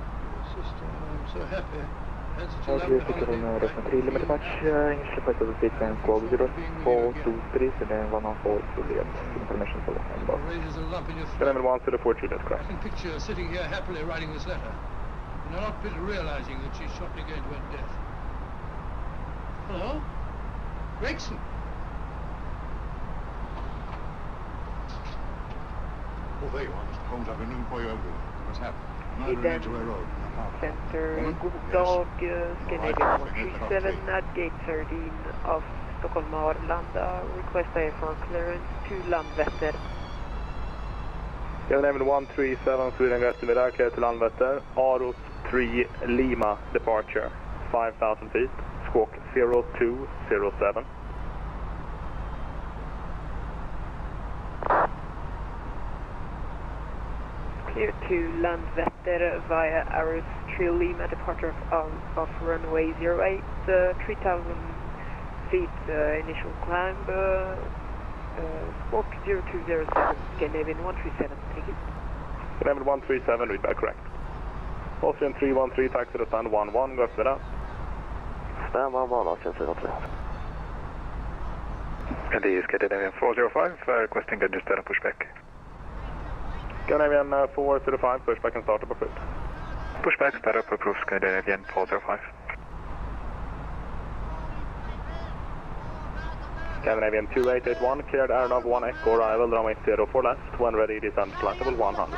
So happy. Clear to Kiruna, Resna 3 Lima departure, English flight level 3 and squawk 0423, and 104 Juliet, information for the handbook. Raises a lump in your Scandinavian 104, Juliet, correct. I can picture her sitting here happily writing this letter. And a lot bit realizing that she's shortly going to her death. Hello? Gregson? Oh, there you are, Mr. Holmes. I've been looking for you over. What's happened? Eden Center, good dog, Scandinavian 137 at gate 13 of Stockholm Arlanda. Request EFRO clearance to Landvetter. Scandinavian 137, Sweden, Västermiddag, clear to Landvetter, Aros 3 Lima departure, 5,000 feet, squawk 0207. Clear to land Vetter via Arrows Tree Lima, departure of runway 08, 3,000 feet initial climb, squawk 0207, Scandinavian 137, thank you. Scandinavian 137, read back correct. Austrian 313, taxi to stand 11, go after that. Stand 11, Austrian 313. And the Scandinavian 405, requesting a just pushback. Scandinavian 405, pushback and startup approved. Pushback, startup approved, Scandinavian 405. Scandinavian 2881, cleared Aeronav 1 Echo, arrival, runway 04 left, when ready, descend flight level 100.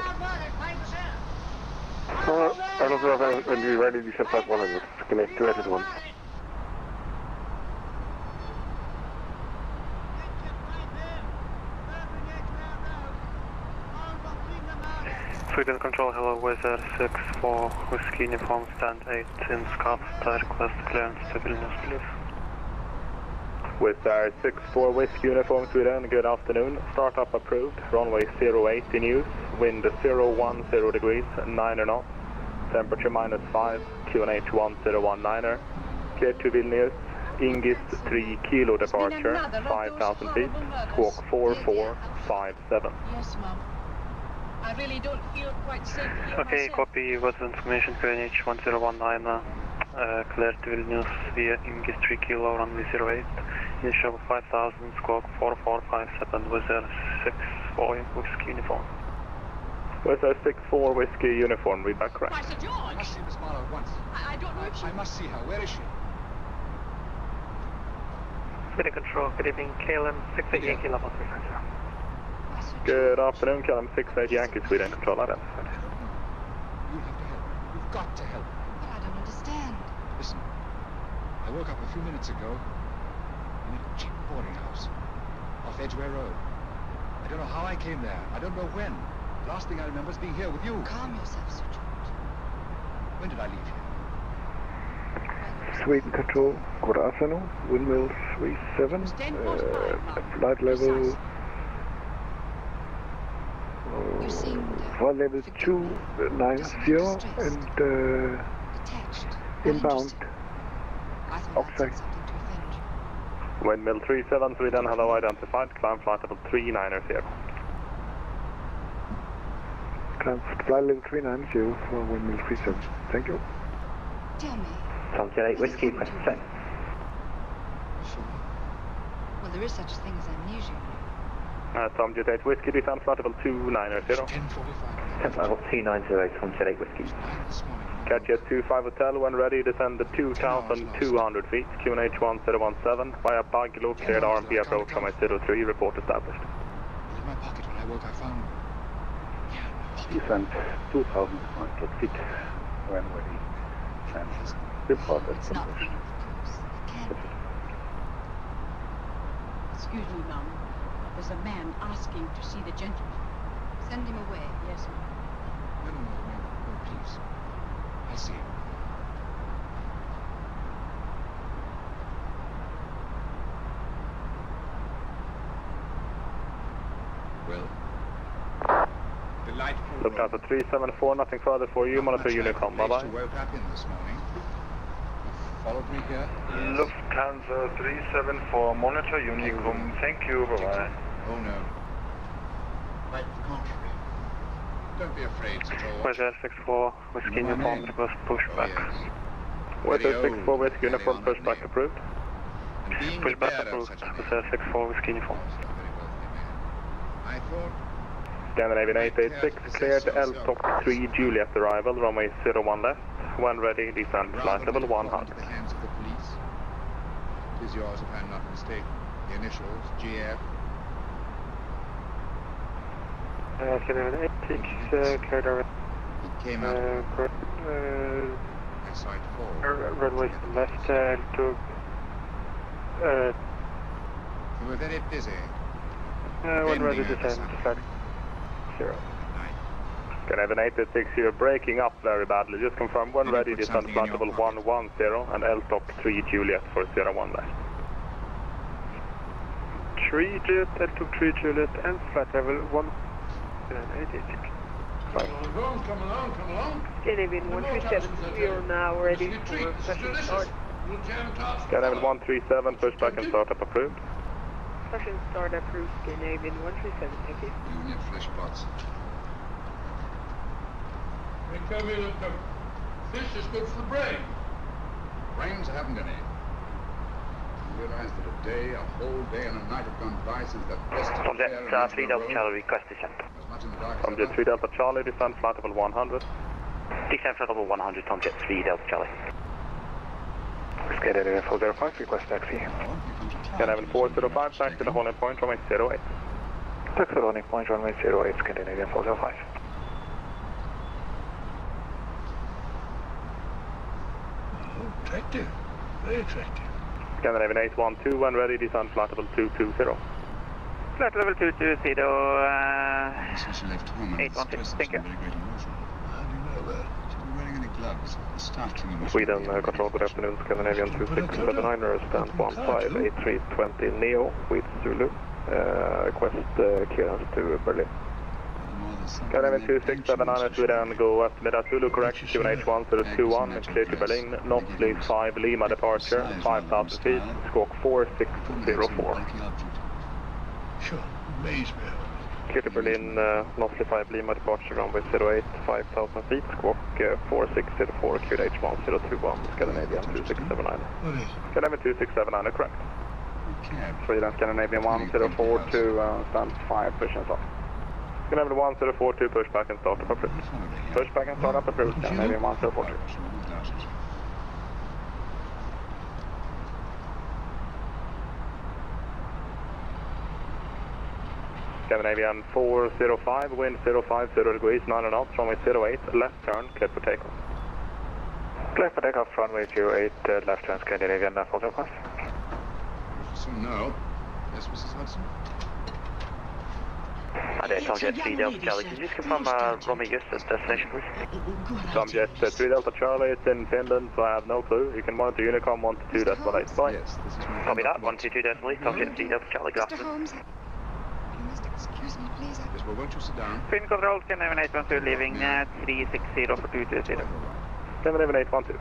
Aeronav, when you're ready, descend flight 100, connect 2881. Sweden Control, hello, Weather 64, Whiskey Uniform, stand 8 in scope, request clearance to Vilnius, please. With our 64 Whiskey Uniform, Sweden, good afternoon. Startup approved, runway 08 in use, wind 010 degrees, 9 knots, temperature -5, QNH 1019er, clear to Vilnius, Ingis 3 kilo departure, 5,000 feet, squawk 4457. Yes, Mum. I really don't feel quite safe here Okay, myself. copy, weather information, QNH 1019, clear to Vilnius via Ingis 3 kilo, runway 08, initial 5,000, squawk 4457, weather 64 Whiskey Uniform. Weather 64 Whiskey Uniform, read back correct. Why, Sir George! I must see Miss Marlowe at once. I don't know if she... I must see her. Where is she? Sweden Control, good evening, KLM 68 Yankee level 350. Good afternoon, KLM 68 Yankee, Sweden Control identified. You have to help. You've got to help. But I don't understand. Listen, I woke up a few minutes ago in a cheap boarding house off Edgware Road. I don't know how I came there. I don't know when. The last thing I remember is being here with you. Calm yourself, Sir George. When did I leave here? Sweden Control, good afternoon. Windmill 37, flight level... flight level 290 and inbound outside. Windmill 37, Sweden, hello, identified, climb flight level 390. Climb flight level 390 for Windmill 37, thank you. Tell me. Tom Jet 8 Whiskey, question 10. Well, there is such a thing as amnesia. Tom Jet 8 Whiskey, descend flight level 290. 10 level 290, Tom Jet 8 Whiskey. Catch you at 25 Hotel, when ready, descend the 2,200 feet, QNH 1017, via Baglo, cleared RMP approach from 03, report established. In my pocket when I woke, I found... Descend 2,200 feet, when ready, and report established. Excuse me, Mum. There's a man asking to see the gentleman. Send him away. Yes, ma'am. No, please. I'll see him. Well, delightful. Looked out for 374, nothing further for you, monitor Unicom, bye-bye. Woke up in this morning. Followed me here. Lufthansa 374, monitor Unicom, thank you, bye-bye. Oh no. Quite the contrary. Don't be afraid, Sir George. Weather 64 Whiskey Uniform, request pushback. Weather 64 Whiskey Uniform, pushback approved. Pushback approved, Weather 64 Whiskey Uniform. I thought... Scandinavian 886, cleared L-Top 3 Juliet arrival, runway 01 left, when ready, descend flight level 100. The hands of the police. It is yours if I'm not mistaken. The initials, GF. Scandinavian 86, cleared our... It came out. I saw it fall. Runway left to... You were very busy. When ready, descend flight 0. Scandinavian 886, you're breaking up very badly. Just confirm when ready, descend flight level 110 and L-Top 3 Juliet for 01 left. 3 Juliet, L-Top 3 Juliet and flight level 1. 886. Right. Come along. Scandinavian 137, we are now ready for session start. Scandinavian 137, push back and startup approved. Session start approved, Scandinavian 137, thank you. You need flesh pots. They tell me that the fish is good for the brain. Brains haven't any. You realize that a day, a whole day and a night have gone by since that best Tomjet 3 Delta Charlie, request descent. Tomjet 3 Delta Charlie, descend flight level 100. Descent flight level 100, Tomjet 3 Delta Charlie. Scandinavian 405, request taxi. Scandinavian 405, taxi to the holding point, runway 08. Taxi to holding point, runway 08, Scandinavian 405. Attractive. Very attractive. Scandinavian 812, when ready, descend flight level 220. Flight level 220, Since she left home and 816, thank you. very great emotion. How do you know that? She wasn't wearing any gloves. The staff trim was Sweden, control, good afternoon, Scandinavian 2679, stand 158320 Neo with Zulu. Request clearance to Berlin. Scandinavian 2679, Sweden, go afternoon, Zulu, correct, QNH 1021, clear to Berlin, not least 5 Lima departure, 5,000 feet, squawk 4604. Sure, amaze me. Clear to Berlin, Northly 5 Lima departure, runway 08, 5,000 feet, squawk 4604, QNH 1021, Scandinavian 2679. Scandinavian 2679, correct. Sweden, Scandinavian 1042, stand 5, push and stop. Scandinavian 1042, push back and start up approved. Push back and start up approved, Scandinavian 1042. Scandinavian 405, wind 050 degrees, 9 knots, runway 08, left turn, clear for takeoff. Clear for takeoff, runway 08, left turn, Scandinavian 405. So no. Yes, Mrs. Hudson? Hi there, Tomjet 3 Delta Charlie. Can you just confirm Romeo Justus destination, please? Tomjet 3 Delta Charlie, it's in Finland, so I have no clue. You can monitor Unicom 122.8. Bye. Yes, this is my Copy that, 122.8, Tomjet 3 Delta Charlie, good afternoon. You must excuse me, please. Yes, well, won't you sit down? Fin control, Scandinavian 812, leaving 360 for 220. Scandinavian 812.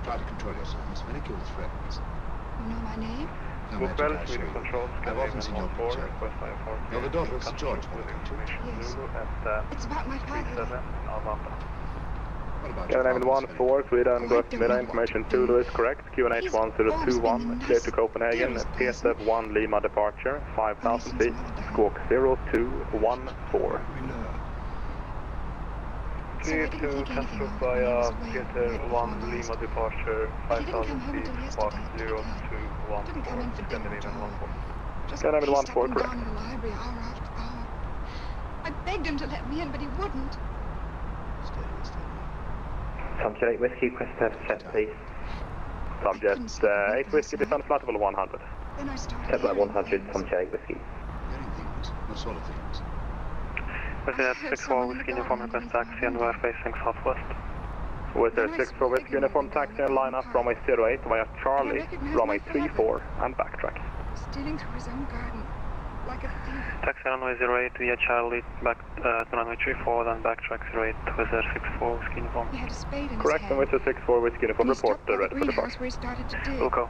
Try to control yourself. It's very cool threats. You know my name? No, Well, I Sweden control, I wasn't in your picture. request I4. You're the daughter of Sir George, Yes. It's about my father. What about Scandinavian 14, Sweden, go afternoon, information 2 Louis, correct, QNH 1021, clear to Copenhagen, PSF 1 Lima departure, 5,000 feet, squawk 0214. Clear to Castro via Peter 1 Lima departure, 5,000 feet, squawk 0214, Scandinavian 14. Scandinavian 14, correct. In the library hour after hour. I begged him to let me in, but he wouldn't. Tomjet 8 Whiskey, request set, please. Tomjet 8 Whiskey, descend flight level 100. Then I started. Set flight 100, Tomjet 8 Whiskey. Very things. What sort of things? Wizard 64 Whiskey Uniform request taxi and we're facing southwest. Wizard 64 Whiskey Uniform taxi and line up runway 08 via Charlie, runway 34 and backtrack. Stealing through his own garden, like a thief. Taxi runway 08 via Charlie, back to runway 34, then backtrack 08, Wizard 64 Whiskey Uniform. He had a spade in his Correct, hand. and Wizard 64 Whiskey Uniform And he report stopped by the ready for greenhouse departure. where he started to dig. Wilco.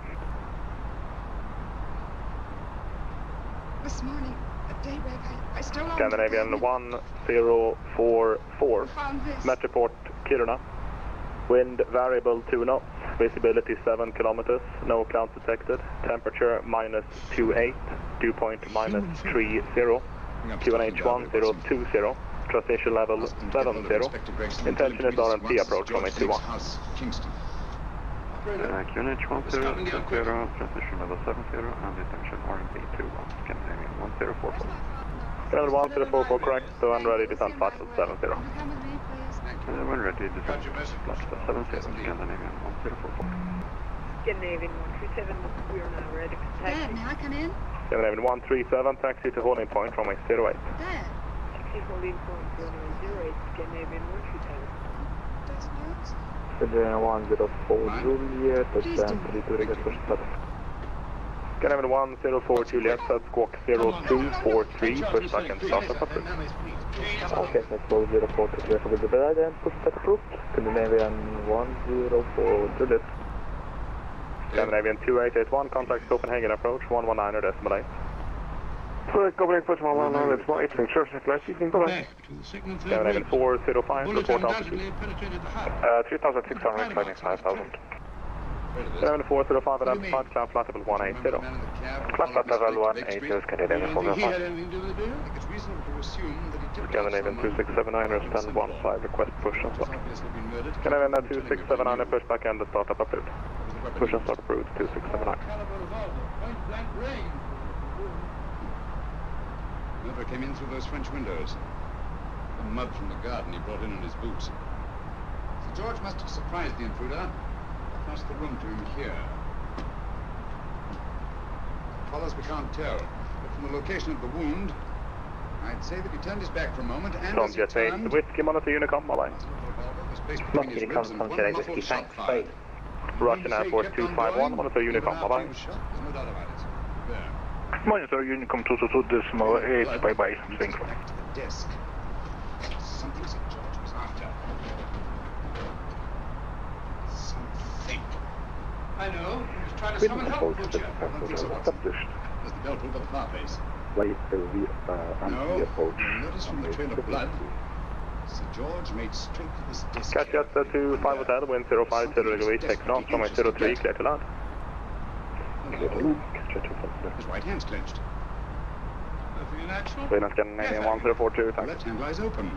This morning, at daybreak, I stole out. Scandinavian 1044, Found this. Metroport Kiruna, wind variable 2 knots, visibility 7 kilometers, no clouds detected, temperature -28, dew point -30, QNH 1020, transition level 70, intention is RMP approach from 821. QNH 1020, transition level 70, and intention RMP 21, Scandinavian 1044. Scandinavian 1044, correct, so I'm ready to descend flight level 70. When ready, descend flight level 70, Scandinavian 1044. Scandinavian 137, we are now ready for Dad, taxi. may I come in? Scandinavian 137, taxi to holding point runway 08. Dad. Taxi holding point 08, Scandinavian 137. Does news? 104 Juliet, descend to the direct push button. Canadian 104 Juliet, set squawk 0243, push back and start up approach. Okay, let's go 04 to clear for the bed and push back approach. Canadian 104 Juliet. Scandinavian 2881, contact Copenhagen approach 119.8. Copenhagen approach 119, it's 18, church and flight seating, bye-bye. Scandinavian 405, report altitude. 3,600, climbing 5,000. 7405 identified, climb flight level 180. Climb flight level 180, Scandinavian 405. Scandinavian 2679, stand 15, request push and start. Scandinavian 2679, push back and start up approved. Push and start approved, 2679. Murderer came in through those French windows. The mud from the garden he brought in his boots. Sir George must have surprised the intruder. Across the room to him here. Colors we can't tell, but from the location of the wound, I'd say that he turned his back for a moment and as he turned... Whiskey monitor Unicom, bye-bye. Unicom, consider Whiskey, thanks, bye. Russian Air Force 251, monitor Unicom, bye-bye. Monitor Unicom 222.8, bye-bye, swing. Desk. Something St. George was after. Something. I know. He was trying to summon help, Butcher. Established. There's the belt over the fireplace. Light LV, anti-approach. Notice from the trail of blood. Sir George made straight for this disc. Catch at 25 hotel, wind 05, 0 degrees, take off, from 03, clear to land. His right hand's clenched. Sweden Scandinavian 1042, thanks. Left hand lies open.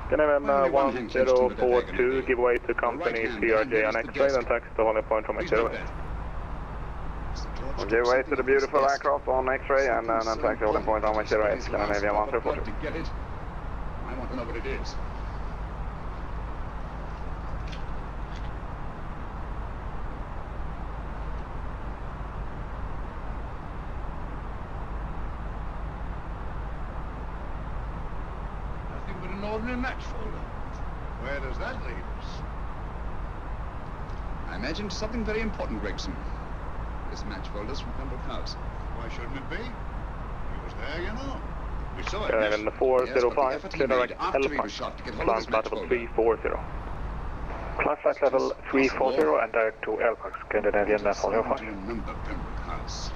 Scandinavian 1042, give way to company CRJ on X-ray, then taxi to holding point from X-ray. Give way to the beautiful aircraft on X-ray and then taxi holding point on X-ray, Scandinavian 1042. To get it, I want to know what it is. An ordinary match folder. Where does that leave us? I imagined something very important, Gregson. This match folder's from Pembroke House. Why shouldn't it be? He was there, you know. We saw it. Canadian 405, clear direct L5, climb flight level 340. Climb flight level 340 and direct to L5, Scandinavian 405.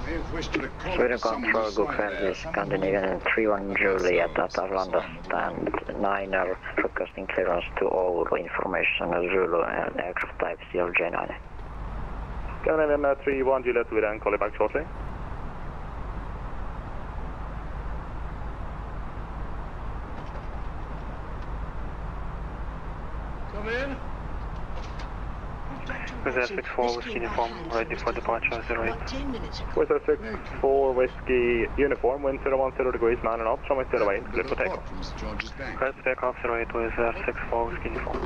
Sweden Control, go friendly, Scandinavian 31 Juliet at Arlanda stand 9er, requesting clearance to all information Zulu and aircraft type CLJ9. Scandinavian 31 Juliet, we then call you back shortly. Come in. Wizard 64 Whiskey uniform, ready for departure 08. Wizard 64 Whiskey uniform, wind 010 degrees, 9 knots, runway 08, clear for takeoff. Clear to takeoff 08 Wizard 64 Whiskey uniform.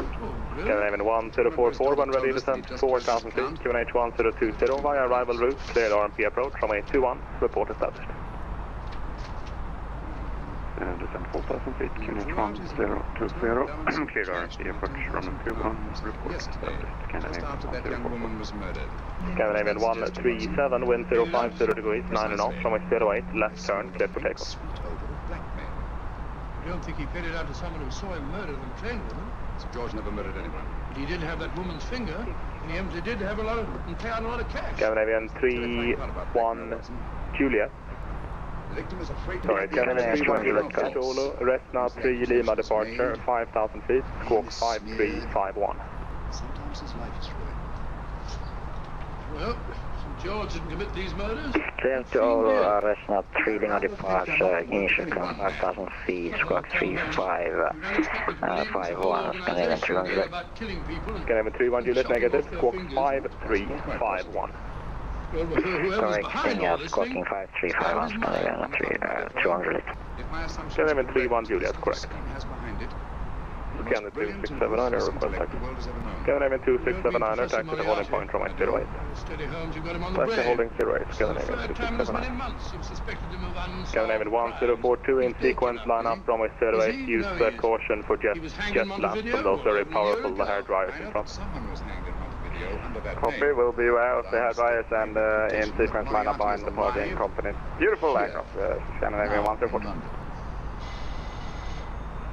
Scandinavian 1044, when ready to descend 4,000 feet, QNH 1020 via arrival route, cleared RMP approach, runway 21, report established. Descend 4,000 feet, QNH 1020, cleared RMP approach, runway 21, report established. Scandinavian 137, wind 050 degrees, 9 knots, runway 08, left turn, cleared for takeoff. I don't think he paid it out to someone who saw him murder the train woman. Sir George never murdered anyone. But he did have that woman's finger, and he evidently did have a lot of, and pay out a lot of cash. Scandinavian 31 Juliet. Sorry, Scandinavian 31 Juliet Solo, rest now 3 Lima departure, 5,000 feet, squawk 5351. Sometimes his life is ruined. Well, St. George didn't commit these murders. Clear to all, rest now 3 Lima departure, initial climb 5,000 feet, squawk 3551, Scandinavian 31 Juliet. Scandinavian 31 Juliet negative, squawk 5351. Correcting, squawking 5351, Scandinavian 200. Scandinavian 31 Juliet, correct. Scandinavian 2679er, request taxi. Scandinavian 2679er, taxi to holding point from 08. Taxi holding 08, Scandinavian 2679. Scandinavian 1042 in sequence, line up runway 08, use caution for jet blast from those very powerful hair dryers in front. Copy, we'll be aware of the hair dryers and in sequence line up behind the party company. Beautiful aircraft, Scandinavian 1042.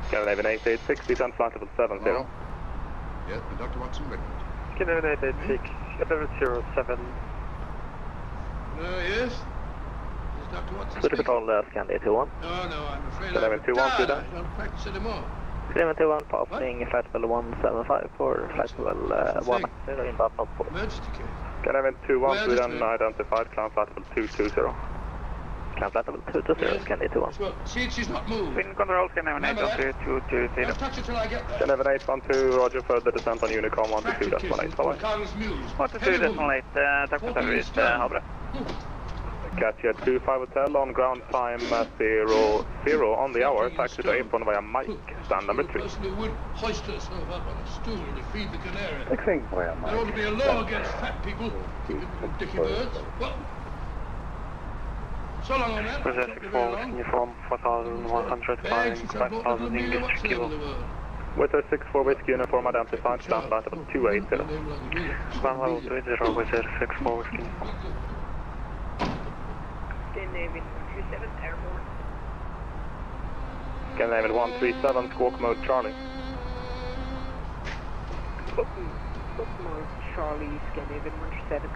Scandinavian 886, descent flight level 70. Yes, Dr. Watson, ready. Scandinavian 886, level 07. Yes? Is Dr. Watson Good control, Scandi 21. No, I'm afraid Scandinavian 21, I don't practice anymore. Scandinavian 21, passing flight level 175 for flight level 10 inbound not 4. Scandinavian 21, Sweden identified, climb flight level 220. Climb flight level 220, Scandi 21. See, she's not moved. Wind control, Scandinavian 812, I'll touch it till I get there. Scandinavian 812, roger, further descent on Unicom 122.8, bye-bye. 122.8, tack för service, ha bra. Catch 25 Hotel on ground time 00 on the hour, taxi to apron via Mike, stand number 3. Person who would hoist herself up on a stool to feed the canary. Fixing via There ought to be a law against fat people keeping dicky birds. Well, so long on that. Processing for uniform 4100, flying 5000 English kilo. With a 64 Whiskey uniform identified, stand flight level 280. Climb level 280 with a 64 Whiskey. Scandinavian 137 airborne. Scandinavian 137, squawk mode Charlie. Squawk mode Charlie, Scandinavian 137.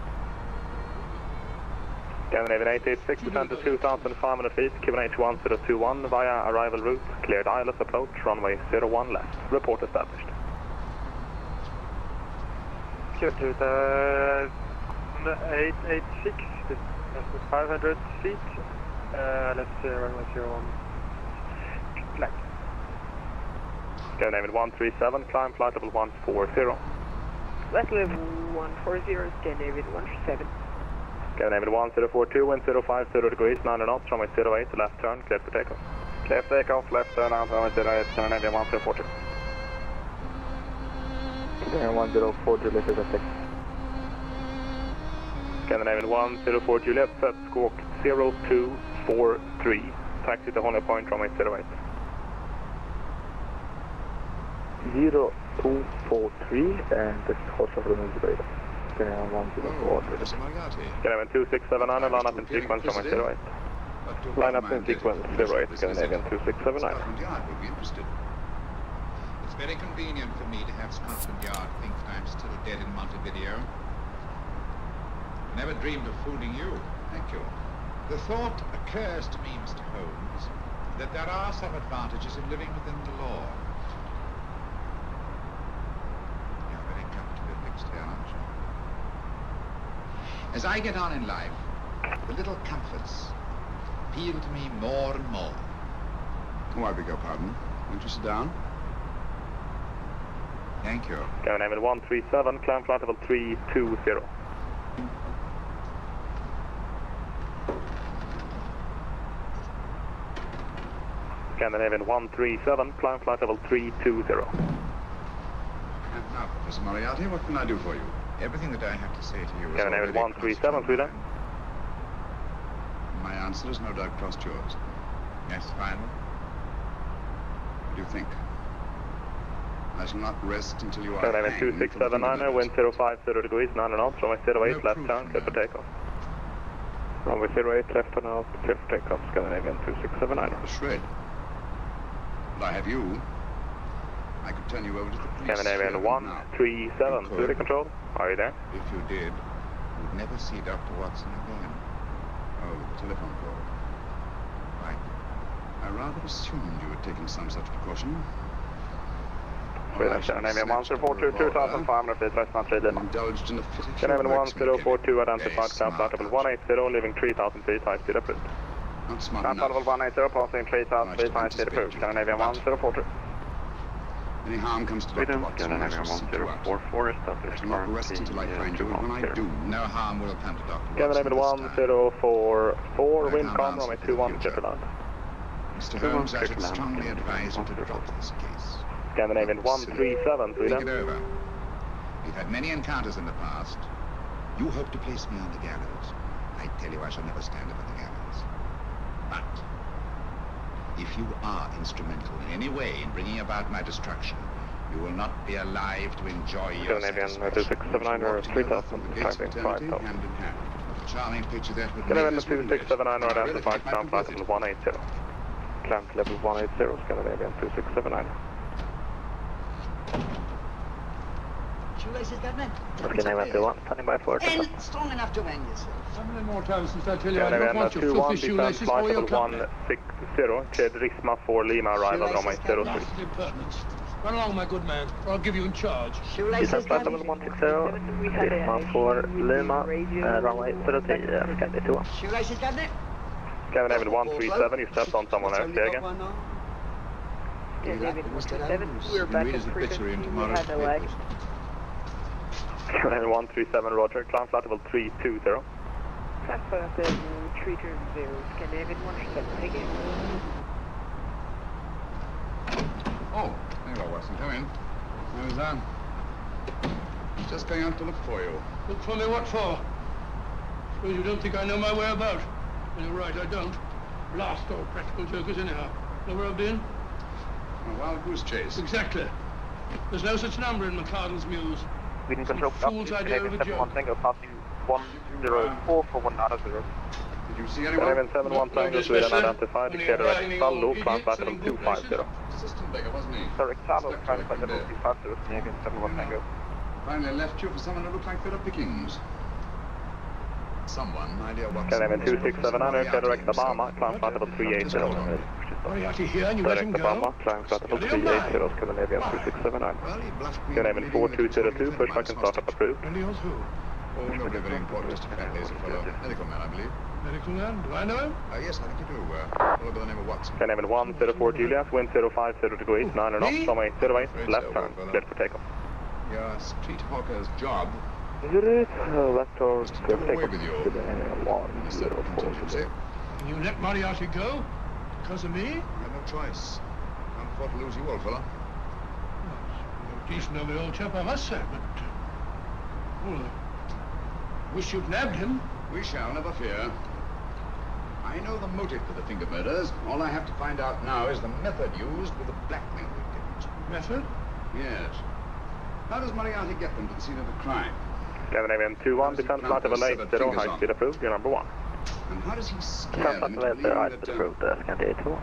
Scandinavian 886, descend to 2,500 feet, QNH 1021 via arrival route, cleared ILS approach, runway 01 left. Report established. Q2 886, 500 feet, let's see, runway 01 left. Scandinavian 137, climb flight level 140. Flight level 140, Scandinavian 137. Scandinavian 1042, wind 050 degrees, 9 knots, runway 08, left turn, cleared for takeoff. Clear for takeoff, left turn out, runway 08, Scandinavian 1042. Scandinavian 104, Juliet is at 6. Scandinavian 104, Juliet, set squawk 0243, taxi to Honey Point, runway 08. 0243, and this is Horse of the Moon. Scandinavian 104. Scandinavian 2679, line up in sequence, runway 08. Line up in sequence, 08, Scandinavian 2679. It's very convenient for me to have Scotland Yard think that I'm still dead in Montevideo. I never dreamed of fooling you. Thank you. The thought occurs to me, Mr. Holmes, that there are some advantages in living within the law. You're very comfortably fixed here, aren't you? As I get on in life, the little comforts appeal to me more and more. Oh, I beg your pardon. Won't you sit down? Thank you. Scandinavian 137, climb flight level 320. Scandinavian 137, climb flight level 320. And now, Professor Moriarty, what can I do for you? Everything that I have to say to you is Scandinavian 137, Sweden. My answer is no doubt crossed yours. Yes, finally. What do you think? I shall not rest until you are Scandinavian 2679, wind 050 degrees, 9 knots, runway 08, left turn, clear for takeoff. Runway 08, left turn out, clear for takeoff, Scandinavian 2679. Shred. But I have you. I could turn you over to the police. Scandinavian 137, Sweden control. Are you there? If you did, you'd never see Dr. Watson again. Oh, the telephone call. Right. I rather assumed you were taking some such precaution. Sweden, Scandinavian 1042, 2,500 feet, less than 3 limit. Indulged in a fit. Scandinavian 1042, identified, climb flight level 180, leaving 3,000 feet, high speed approved. Not smart Climb flight level 180, passing 3,000 feet, high speed approved. Scandinavian 1042. Any harm comes to Dr. Watson, I shall send you out. I shall not rest until I find you, and when I do, no harm will come to Dr. Watson. Scandinavian 1044, wind calm, runway 21, clear for land. Mr. Holmes, I should strongly advise you to drop this case. Scandinavian 137, Think Sweden. it over. We've had many encounters in the past. You hope to place me on the gallows. I tell you, I shall never stand upon the gallows. But if you are instrumental in any way in bringing about my destruction, you will not be alive to enjoy your Scandinavian satisfaction. 2679 or 3000, climbing 5000. Hand in hand. What a charming picture that would Scandinavian make us, wouldn't it? 2679 or I really identified, think I climb could flight level 180. Climb to level 180, Scandinavian 2679. Shoelaces, Governor? Scandinavian 21, standing by for And strong enough to hang yourself. How many more times since I tell you I don't Scandinavian want your 21, filthy descend shoelaces flight or your level company. 160, cleared Risma 4 Lima, arrival runway 03. That's impertinence. Run along, my good man, or I'll give you in charge. Descend flight level 160, Risma 4 Lima, runway 03, Scandi 21. Shoelaces, Governor? Scandinavian 137, you stepped on someone else, say again. Scandinavian 137, we're back in frequency, we had a lag. Scandinavian 137, roger, climb flight level 320. Climb flight level 320, Scandinavian 137, thank you. Oh, there you are, Watson. Come in. I was, just going out to look for you. Look for me what for? Suppose you don't think I know my way about. Well, you're right, I don't. Blast all practical jokers anyhow. Know where I've been? A wild goose chase. Exactly. There's no such number in McCardle's Muse. Sweden Some control, fool's idea of a joke. Tango, passing 104 for 1 out of 0. Did you see anyone? Scandinavian 71 Tango, Sweden identified, cleared direct Sallo, climb flight level 250. Assistant beggar, wasn't he? Direct Sallo, climb flight level 250, Scandinavian 71 Tango. Finally left you for someone who looked like Philip Pickings. Someone, my dear Watson. Scandinavian 2679, cleared direct Obama, climb flight level 380. Moriarty here and you let him Direct go? Obama, climb flight level 380, Scandinavian 2679. Scandinavian 4202, push back and startup approved. And he was who? Oh, nobody very important, just a fat lazy fellow. Medical man, I believe. Medical man? Do I know him? Yes, I think you do. Fellow by the name of Watson. Scandinavian 104 Juliet, wind 050 degrees, 9 knots, runway 08, left turn, cleared for takeoff. Your street hawker's job. Left turn, cleared for takeoff. With you. And you let Moriarty go? Because of me? I had no choice. Can't afford to lose you, old fellow. Well, decent of the old chap, I must say, but... well, I wish you'd nabbed him. We shall, never fear. I know the motive for the finger murders. All I have to find out now is the method used with the blackmail victims. Method? Yes. How does Moriarty get them to the scene of the crime? Scandinavian 21, descend flight level 80, high speed approved, you're number 1. And how does he scare Descend them flight into level believing 80, that... approved, Scandi 21.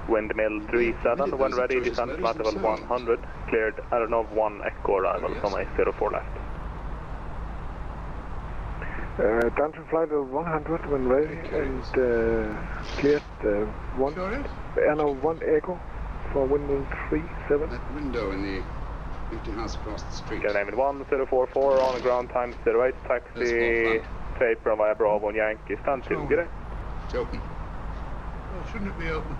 Windmill 37, when ready, descend flight level 100, cleared Aeronov 1 Echo arrival, runway 04 left. Dungeon flight level 100 when ready and cleared Aeronov 1 Echo for windmill 37. That window in the empty house across the street. Scandinavian 1044 on the ground time 08, taxi taper via Bravo and Yankee, stand 2, get it? It's open. Well, shouldn't it be open?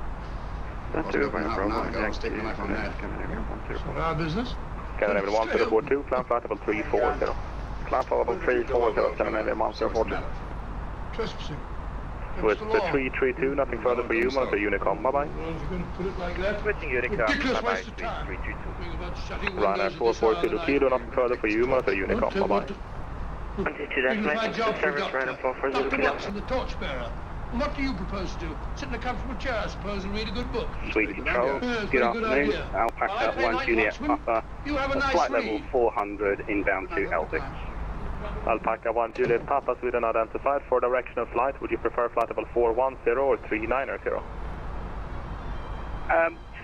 That's Two via Bravo and Yankee, It's not our business. Scandinavian 1042, climb flight level 340. Climb flight level 340, Scandinavian 1040. Trespassing. So it's the 332, nothing further for you, monitor Unicom, bye-bye. Well, if you're going to put it like that, Switching Unicom, ridiculous bye-bye, waste of time. 322. Ryanair 440 Kilo, nothing further for you, monitor Unicom, bye-bye. Dignified job for a doctor. Dr. Kilo. Watson, the torchbearer. And what do you propose to do? Sit in a comfortable chair, I suppose, and read a good book? Sweet Control, Yes, good very afternoon. idea. Alpaca I play 1 night Juliet watchman. Papa, You have a nice flight read. level 400 inbound to Elvix. Alpaca 1 Juliet Papa, Sweden identified. For direction of flight, would you prefer flight level 410 or 390?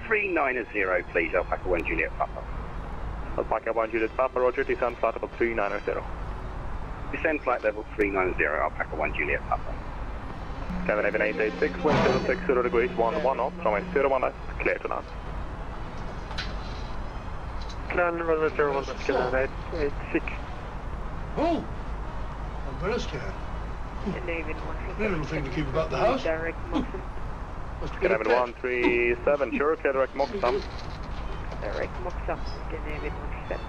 390 please, Alpaca 1 Juliet Papa. Alpaca 1 Juliet Papa, roger, descend flight level 390. Descend flight level 390, Alpaca 1 Juliet Papa. Scandinavian 886, wind 060 degrees, 11 knots, runway 01 left, clear to land. Clan runway 01 left, Scandinavian 886. Oh! I'm very scared. Scandinavian A little thing to keep about the house. Direct Moxham. Scandinavian 137, sure, clear direct Moxham. Direct Moxham, Scandinavian 137.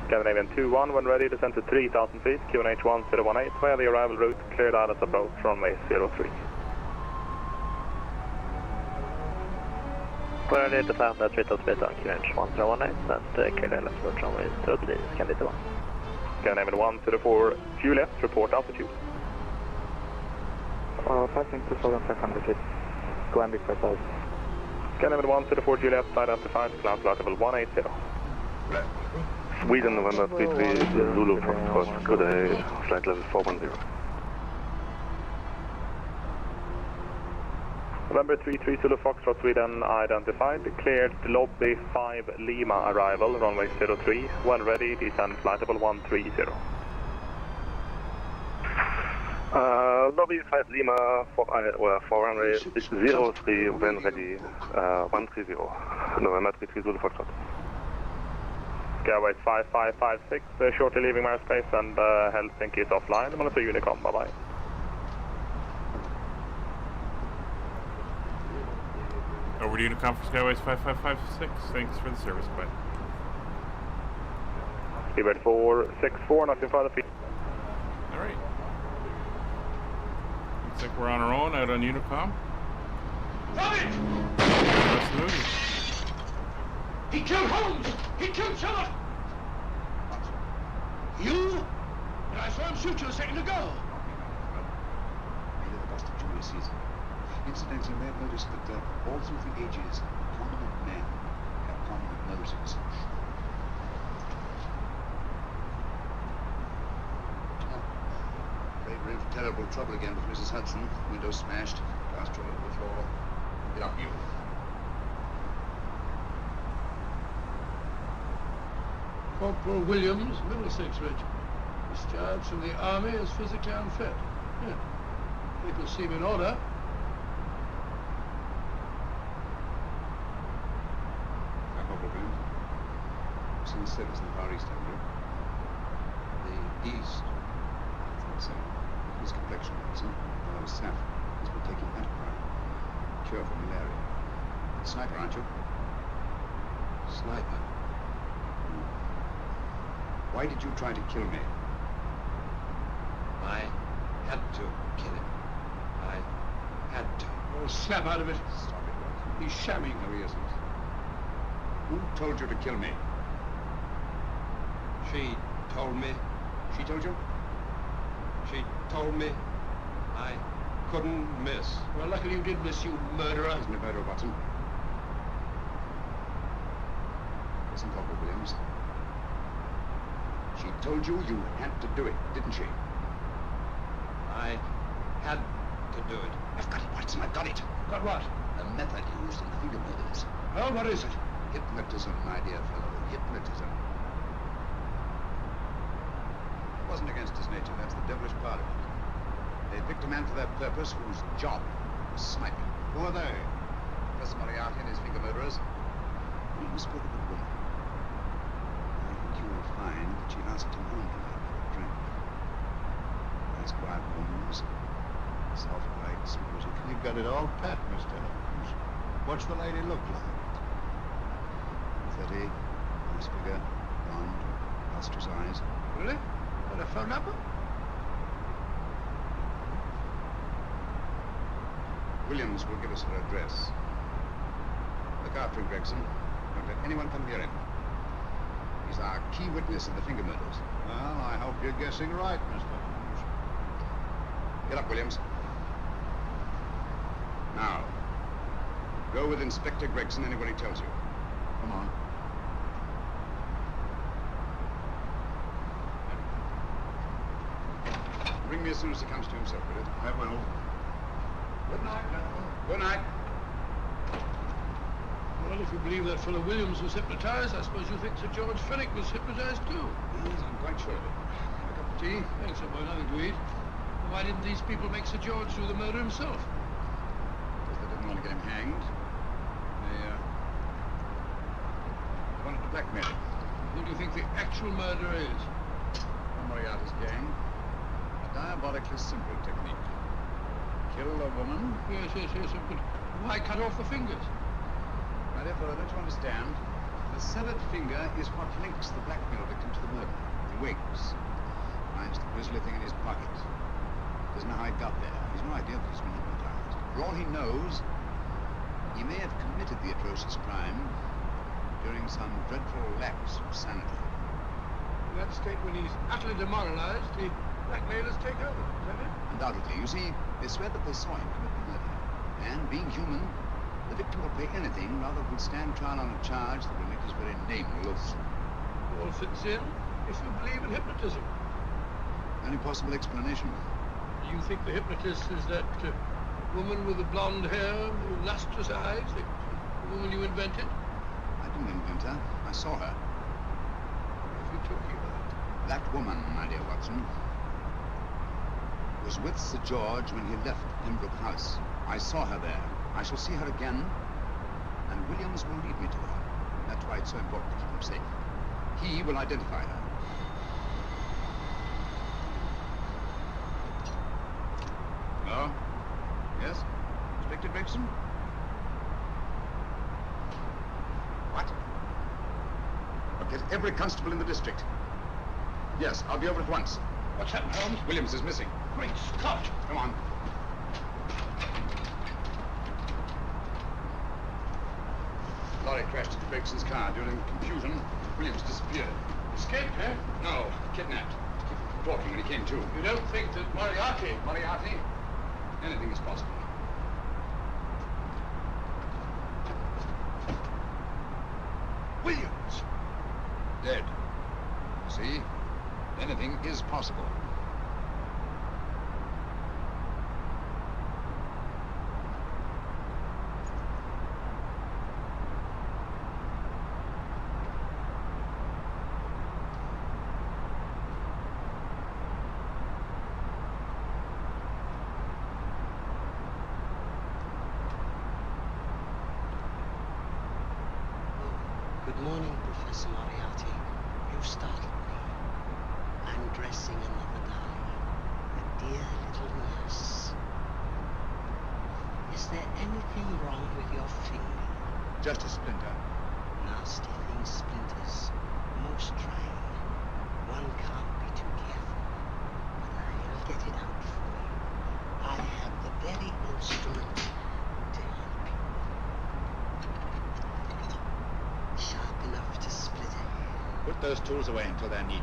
Scandinavian 21, when ready, descend to 3,000 feet, QNH 1018, via the arrival route, cleared Dallas approach, runway 03. Well, it defend that rate of speed on QNH 1018 and clear left approach runway 03, Canada 1. Canada 104, Juliet, report altitude. Passing 2,500 feet. Go and be precise. Canada 104, Juliet, identified, cloud flight level 180. Sweden, November 33, Zulu, Foxtrot, good day, flight level 410. November 33, Zulu, Foxtrot, Sweden, identified, cleared lobby 5 Lima arrival, runway 03, when ready, descend flight level 130. Lobby 5 Lima, for runway 03, when ready, 130, November 33, Zulu, Foxtrot. Skyway 5556, shortly leaving airspace and Helsinki is offline. Monitor Unicom, bye-bye. Over to Unicom for Skyways 5556. Thanks for the service, bye. Speedbird 464, nothing further feet. Alright. Looks like we're on our own out on Unicom. That's the movie. He killed Holmes! He killed Sherlock! You? I saw him shoot you a second ago. Maybe the dust of Julius Caesar. Incidentally, you may have noticed that all through the ages, prominent men have prominent noses. We're in for terrible trouble again with Mrs. Hudson. Window smashed, glass drawn over the floor. Get up, you. Corporal Williams, Middlesex Regiment. Discharged from the army as physically unfit. Yeah. People seem in order. Seen service in the Far East, haven't you? The East? I think so. Look at his complexion, Watson. I was sapphic. He's been taking atropine. Cure for malaria. Sniper, aren't you? Sniper? Why did you try to kill me? I had to kill him. I had to. Oh, snap out of it. Stop it, Watson. He's shamming. No, he isn't. Who told you to kill me? She told me. She told you? She told me I couldn't miss. Well, luckily you did miss, you murderer. Isn't it murder, Watson? Listen, Corporal Williams. She told you you had to do it, didn't she? I had to do it. I've got it, Watson, I've got it. Got what? The method used in the finger murders. Oh, what is it? Hypnotism, my dear fellow. Hypnotism. It wasn't against his nature, that's the devilish part of it. They picked a man for their purpose whose job was sniping. Who are they? Professor Moriarty and his finger murderers. You must be the good woman. I think you will find that she asked him home tonight for a drink. Nice quiet rooms, soft lights, music. You've got it all pat, Mr. Holmes. What's the lady look like? 30, nice figure, blonde, lustrous eyes. Really? Got a phone number? Williams will give us her address. Look after him, Gregson. Don't let anyone come near him. He's our key witness in the finger murders. Well, I hope you're guessing right, Mr. Holmes. Get up, Williams. Now, go with Inspector Gregson anywhere he tells you. Come on. Ring me as soon as he comes to himself, will it? I will. Good night, gentlemen. Good night. Well, if you believe that fellow Williams was hypnotized, I suppose you think Sir George Fenwick was hypnotized too. Yes, I'm quite sure of it. A cup of tea? Thanks, I boy, nothing to eat. Why didn't these people make Sir George do the murder himself? Because they didn't want to get him hanged. They wanted to blackmail him. Who do you think the actual murderer is? Moriarty's gang. A diabolically simple technique. Kill a woman. Yes, but why cut off the fingers? My dear fellow, don't you understand? The severed finger is what links the blackmail victim to the murder. He wakes, finds the grisly thing in his pocket. Doesn't know how it got there. He's no idea that he's been hypnotized. For all he knows, He may have committed the atrocious crime during some dreadful lapse of sanity. In that state, when he's utterly demoralized, the blackmailers take over, is that it? Undoubtedly. You see, they swear that they saw him commit the murder. And being human, the victim will pay anything rather than stand trial on a charge that will make his very name loathsome. All fits in if you believe in hypnotism. Any possible explanation? Do you think the hypnotist is that woman with the blonde hair, the lustrous eyes, the woman you invented? I didn't invent her. I saw her. What are you talking about? That woman, my dear Watson, was with Sir George when he left Pembroke House. I saw her there. I shall see her again, and Williams will lead me to her. That's why it's so important to keep him safe. He will identify her. Hello? Yes? Inspector Gregson? What? I'll get every constable in the district. Yes, I'll be over at once. What's happened, Holmes? Williams is missing. Great Scott! Come on. Lorry crashed into Gregson's car. During confusion, Williams disappeared. Escaped, eh? No, kidnapped. Talking when he came to. You don't think that Moriarty... Moriarty? Anything is possible. Williams! Dead. See? Anything is possible. Good morning, Professor Moriarty. You startled me. I'm dressing another darling, a dear little nurse. Is there anything wrong with your finger? Just a splinter. Nasty thing, splinters. Most trying. One can't be too careful. But I'll get it out for you. I have the very instrument to help you. Sharp enough to split a hair. Put those tools away until they're needed.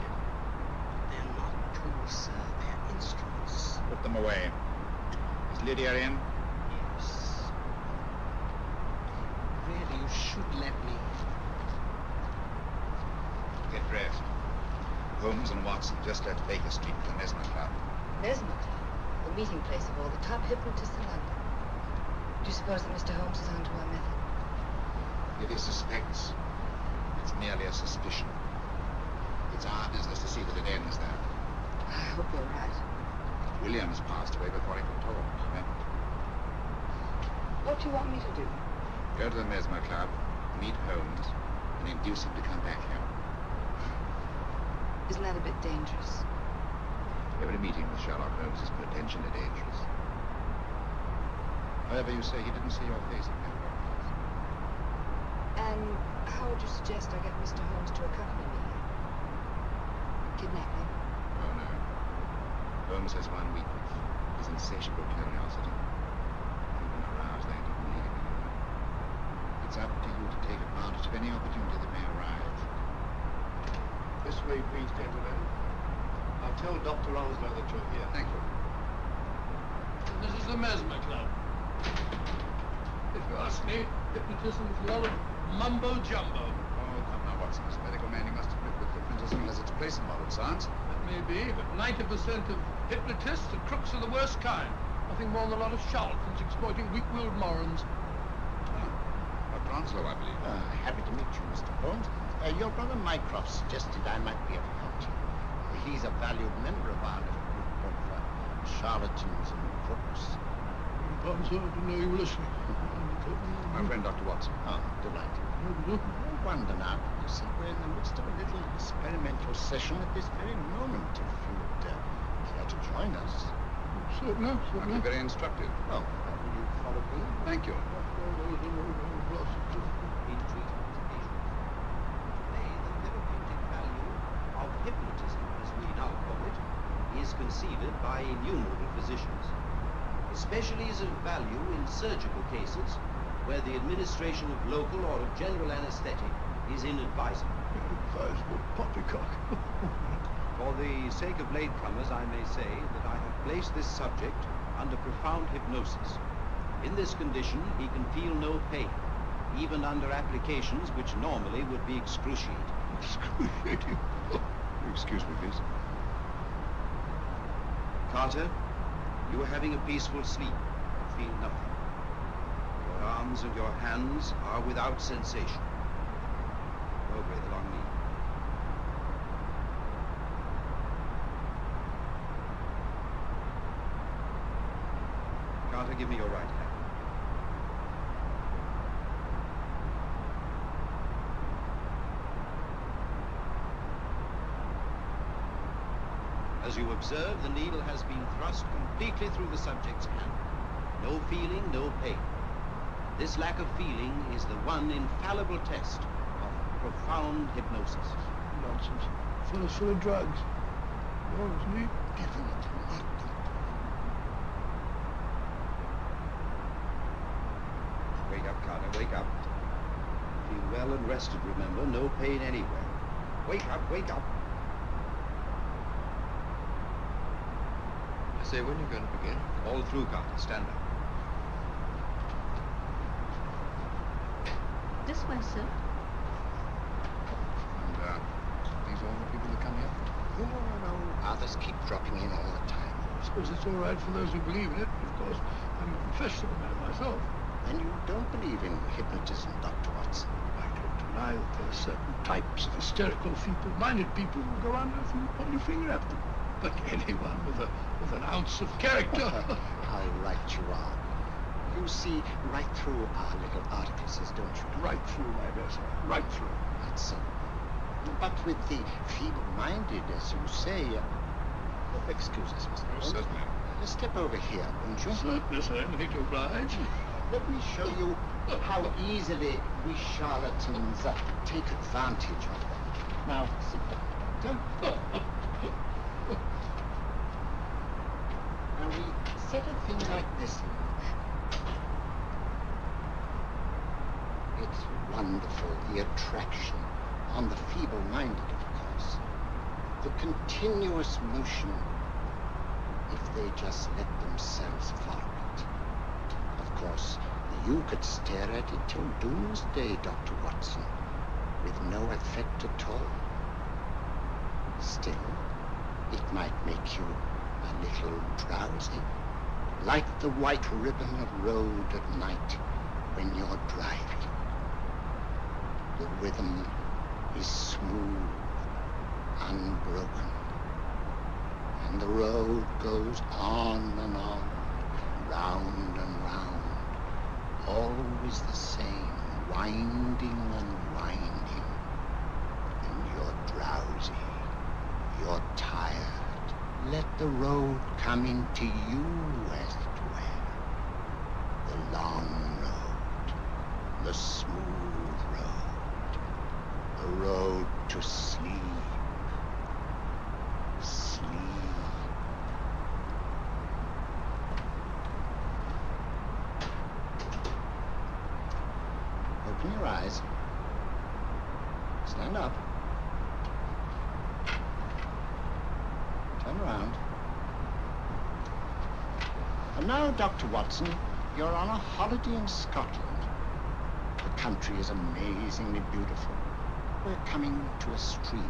They're not tools, sir. They're instruments. Put them away. Is Lydia in? Yes. Really, you should let me. Get dressed. Holmes and Watson just left Baker Street for the Mesmer Club. Mesmer Club? The meeting place of all the top hypnotists in London. Do you suppose that Mr. Holmes is onto our method? If he suspects, it's merely a suspicion. It's our business to see that it ends there. I hope you're right. Williams passed away before he could talk. What do you want me to do? Go to the Mesmer Club, meet Holmes, and induce him to come back here. Isn't that a bit dangerous? Every meeting with Sherlock Holmes is potentially dangerous. However, you say he didn't see your face again. And how would you suggest I get Mr. Holmes to accompany me here? Kidnap him? Oh, no. Holmes has one weakness, his insatiable curiosity. You can arouse that and leave him alone. It's up to you to take advantage of any opportunity that may arise. This way, please, gentlemen. I'll tell Dr. Onslow that you're here. Thank you. This is the Mesmer Club. If you ask me, hypnotism is a lot of mumbo-jumbo. Oh, come now, Watson. As a medical man, you must admit that hypnotism has its place in modern science. That may be, but 90% of hypnotists are crooks of the worst kind. Nothing more than a lot of charlatans exploiting weak-willed morons. Dr. Onslow, I believe. Happy to meet you, Mr. Holmes. Your brother Mycroft suggested I might be able to help you. He's a valued member of our little group of charlatans and crooks. Pardon, sir, I didn't know you were listening. My friend, Dr. Watson. Oh, delighted. No wonder now. You see, we're in the midst of a little experimental session at this very moment. If you'd care to join us. Certainly. I'll be very instructive. Oh, will you follow me? Thank you. Of hypnotism, as we now call it, is conceived by innumerable physicians. Especially is of value in surgical cases where the administration of local or of general anesthetic is inadvisable. Inadvisable poppycock. For the sake of latecomers, I may say that I have placed this subject under profound hypnosis. In this condition, he can feel no pain, even under applications which normally would be excruciating. Excruciating? Excuse me, please. Carter, you are having a peaceful sleep. You feel nothing. Your arms and your hands are without sensation. Go breathe along me. Carter, give me your right hand. As you observe, the needle has been thrust completely through the subject's hand. No feeling, no pain. This lack of feeling is the one infallible test of profound hypnosis. Nonsense. Full of drugs. Oh, isn't he? Definitely not. Wake up, Carter, wake up. Feel well and rested, remember. No pain anywhere. Wake up, wake up. I say, when you're going to begin? All through, Carter. Stand up. This way, sir. And, these all the people that come here? No. Others keep dropping in all the time. I suppose it's all right for those who believe in it. Of course, I'm a professional man myself. And you don't believe in hypnotism, Dr. Watson? I don't deny that there are certain types of hysterical, feeble-minded people who go under if you point your finger at them. But anyone with an ounce of character. How right you are. You see right through our little artifices, don't you? Right through, my dear sir. Right through. That's so. But with the feeble-minded, as you say... excuse us, Mr. Holmes. Certainly. Step over here, won't you? Certainly, sir. Anything to oblige. Let me show you how easily we charlatans take advantage of them. Now, sit down. Now, we set a thing like this. It's wonderful, the attraction on the feeble-minded, of course. The continuous motion, if they just let themselves follow it. Of course, you could stare at it till doomsday, Dr. Watson, with no effect at all. Still, it might make you a little drowsy, like the white ribbon of road at night when you're driving. The rhythm is smooth, unbroken, and the road goes on and on, round and round, always the same, winding and winding. And you're drowsy, you're tired. Let the road come into you, as it were. The long road, the smooth road, the road to sleep. Sleep. Open your eyes. Stand up. Turn around. And now, Dr. Watson, you're on a holiday in Scotland. The country is amazingly beautiful. We're coming to a stream.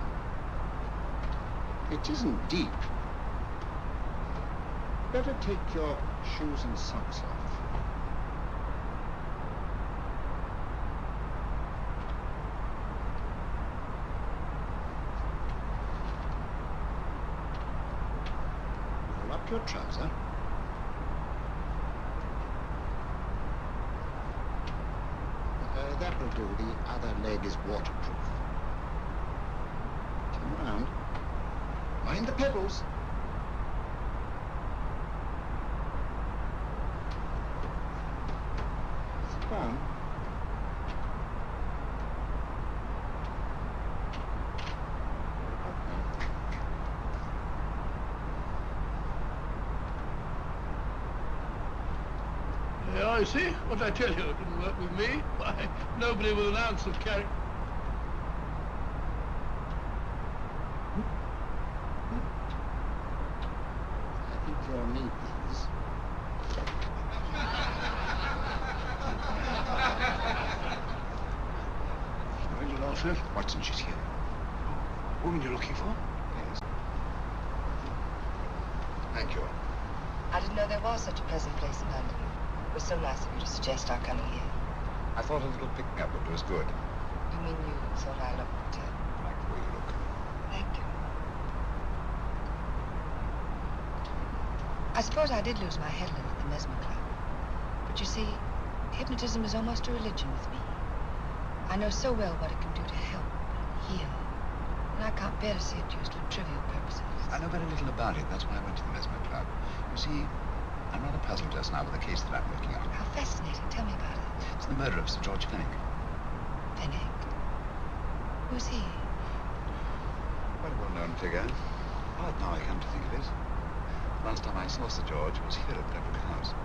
It isn't deep. Better take your shoes and socks off. Roll up your trouser. That will do. The other leg is waterproof. Turn around. Mind the pedals. Sit down. I see. What I tell you, it didn't work with me. Why, nobody with an ounce of character. I think you'll need these. Going to Lawson? Watson, she's here. Woman you're looking for? Yes. Thank you. I didn't know there was such a pleasant place in London. It was so nice of you to suggest our coming here. I thought a little pick-me-up would do us good. You mean you thought I looked... Like the way you look. Thank you. I suppose I did lose my head a little at the Mesmer Club. But you see, hypnotism is almost a religion with me. I know so well what it can do to help, heal. And I can't bear to see it used for trivial purposes. I know very little about it. That's why I went to the Mesmer Club. You see, I'm rather puzzled just now with the case that I'm working on. How fascinating. Tell me about it. It's the murder of Sir George Fenwick. Fenwick? Who's he? Quite a well-known figure. Odd now I come to think of it. Last time I saw Sir George was here at Pembroke House.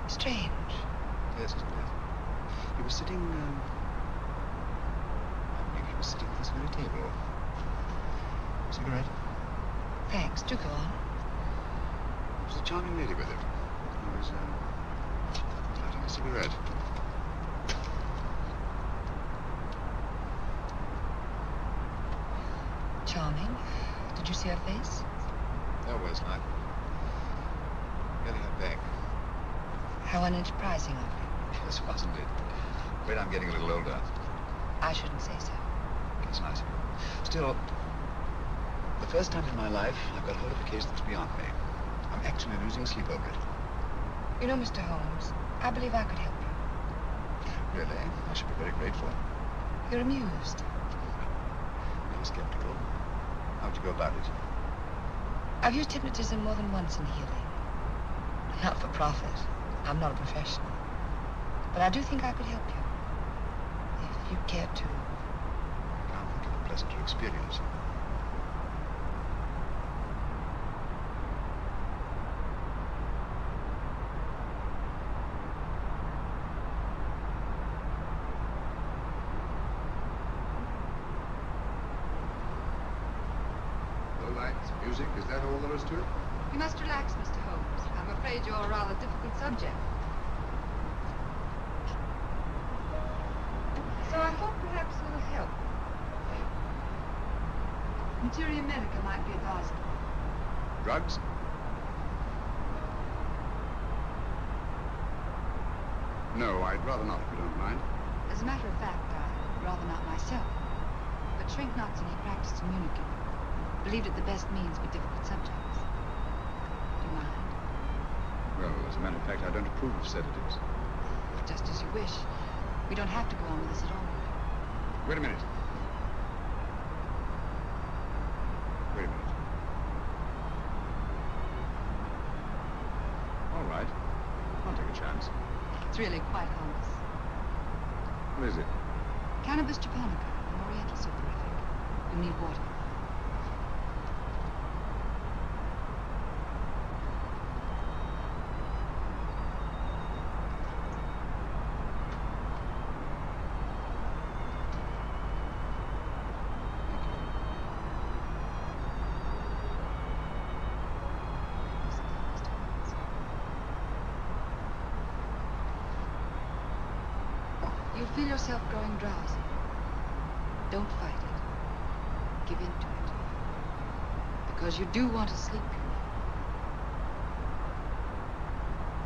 Strange. Yes, isn't it? He was sitting, I believe he was sitting at this very table. Cigarette? Thanks. Do go on. There was a charming lady with him. He was, lighting a cigarette. Charming. Did you see her face? Always like. Getting her back. How unenterprising of you. Yes, wasn't it? Afraid I'm getting a little older. I shouldn't say so. It's nice of you. Still, the first time in my life, I've got hold of a case that's beyond me. I'm actually losing sleep over it. You know, Mr. Holmes, I believe I could help you. Really? I should be very grateful. You're amused. You're skeptical. How'd you go about it? I've used hypnotism more than once in healing. Not for profit. I'm not a professional. But I do think I could help you. If you care to. I can't think of a pleasanter experience. Music, is that all there is to it? You must relax, Mr. Holmes. I'm afraid you're a rather difficult subject. So I thought perhaps a little help. Materia medica might be advisable. Drugs? No, I'd rather not, if you don't mind. As a matter of fact, I'd rather not myself. But Schrenk-Knudsen, he practiced in Munich. Believed it the best means with difficult subjects. Do you mind? Well, as a matter of fact, I don't approve of sedatives. Just as you wish. We don't have to go on with this at all. Wait a minute. Wait a minute. All right. I'll take a chance. It's really quite harmless. What is it? Cannabis japonica, an oriental soporific. You need water. You feel yourself growing drowsy. Don't fight it. Give in to it. Because you do want to sleep, you know.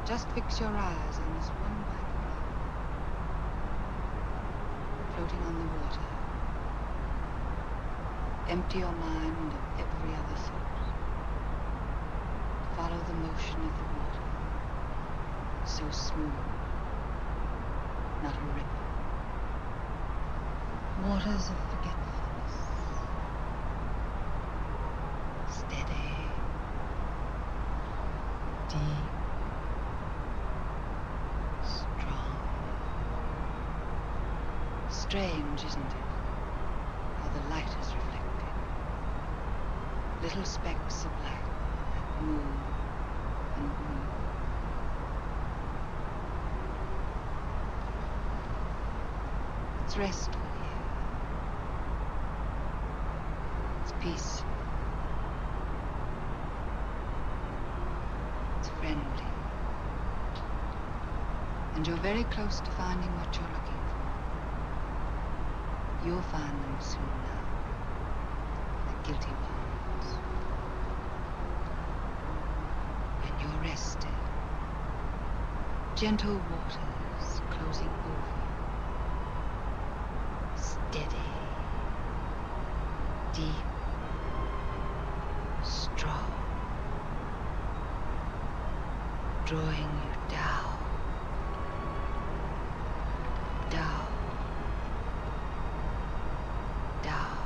Just fix your eyes on this one white cloud floating on the water. Empty your mind of every other thought. Follow the motion of the water. So smooth. Not a ripple. Waters of forgetfulness. Steady. Deep. Strong. Strange, isn't it? How the light is reflected. Little specks of light that move and move. It's restful here. It's peaceful. It's friendly. And you're very close to finding what you're looking for. You'll find them soon now. The guilty ones. When you're rested, gentle waters closing over you. Steady, deep, strong, drawing you down, down, down.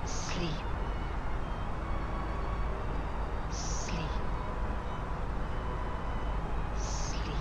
Sleep. Sleep. Sleep.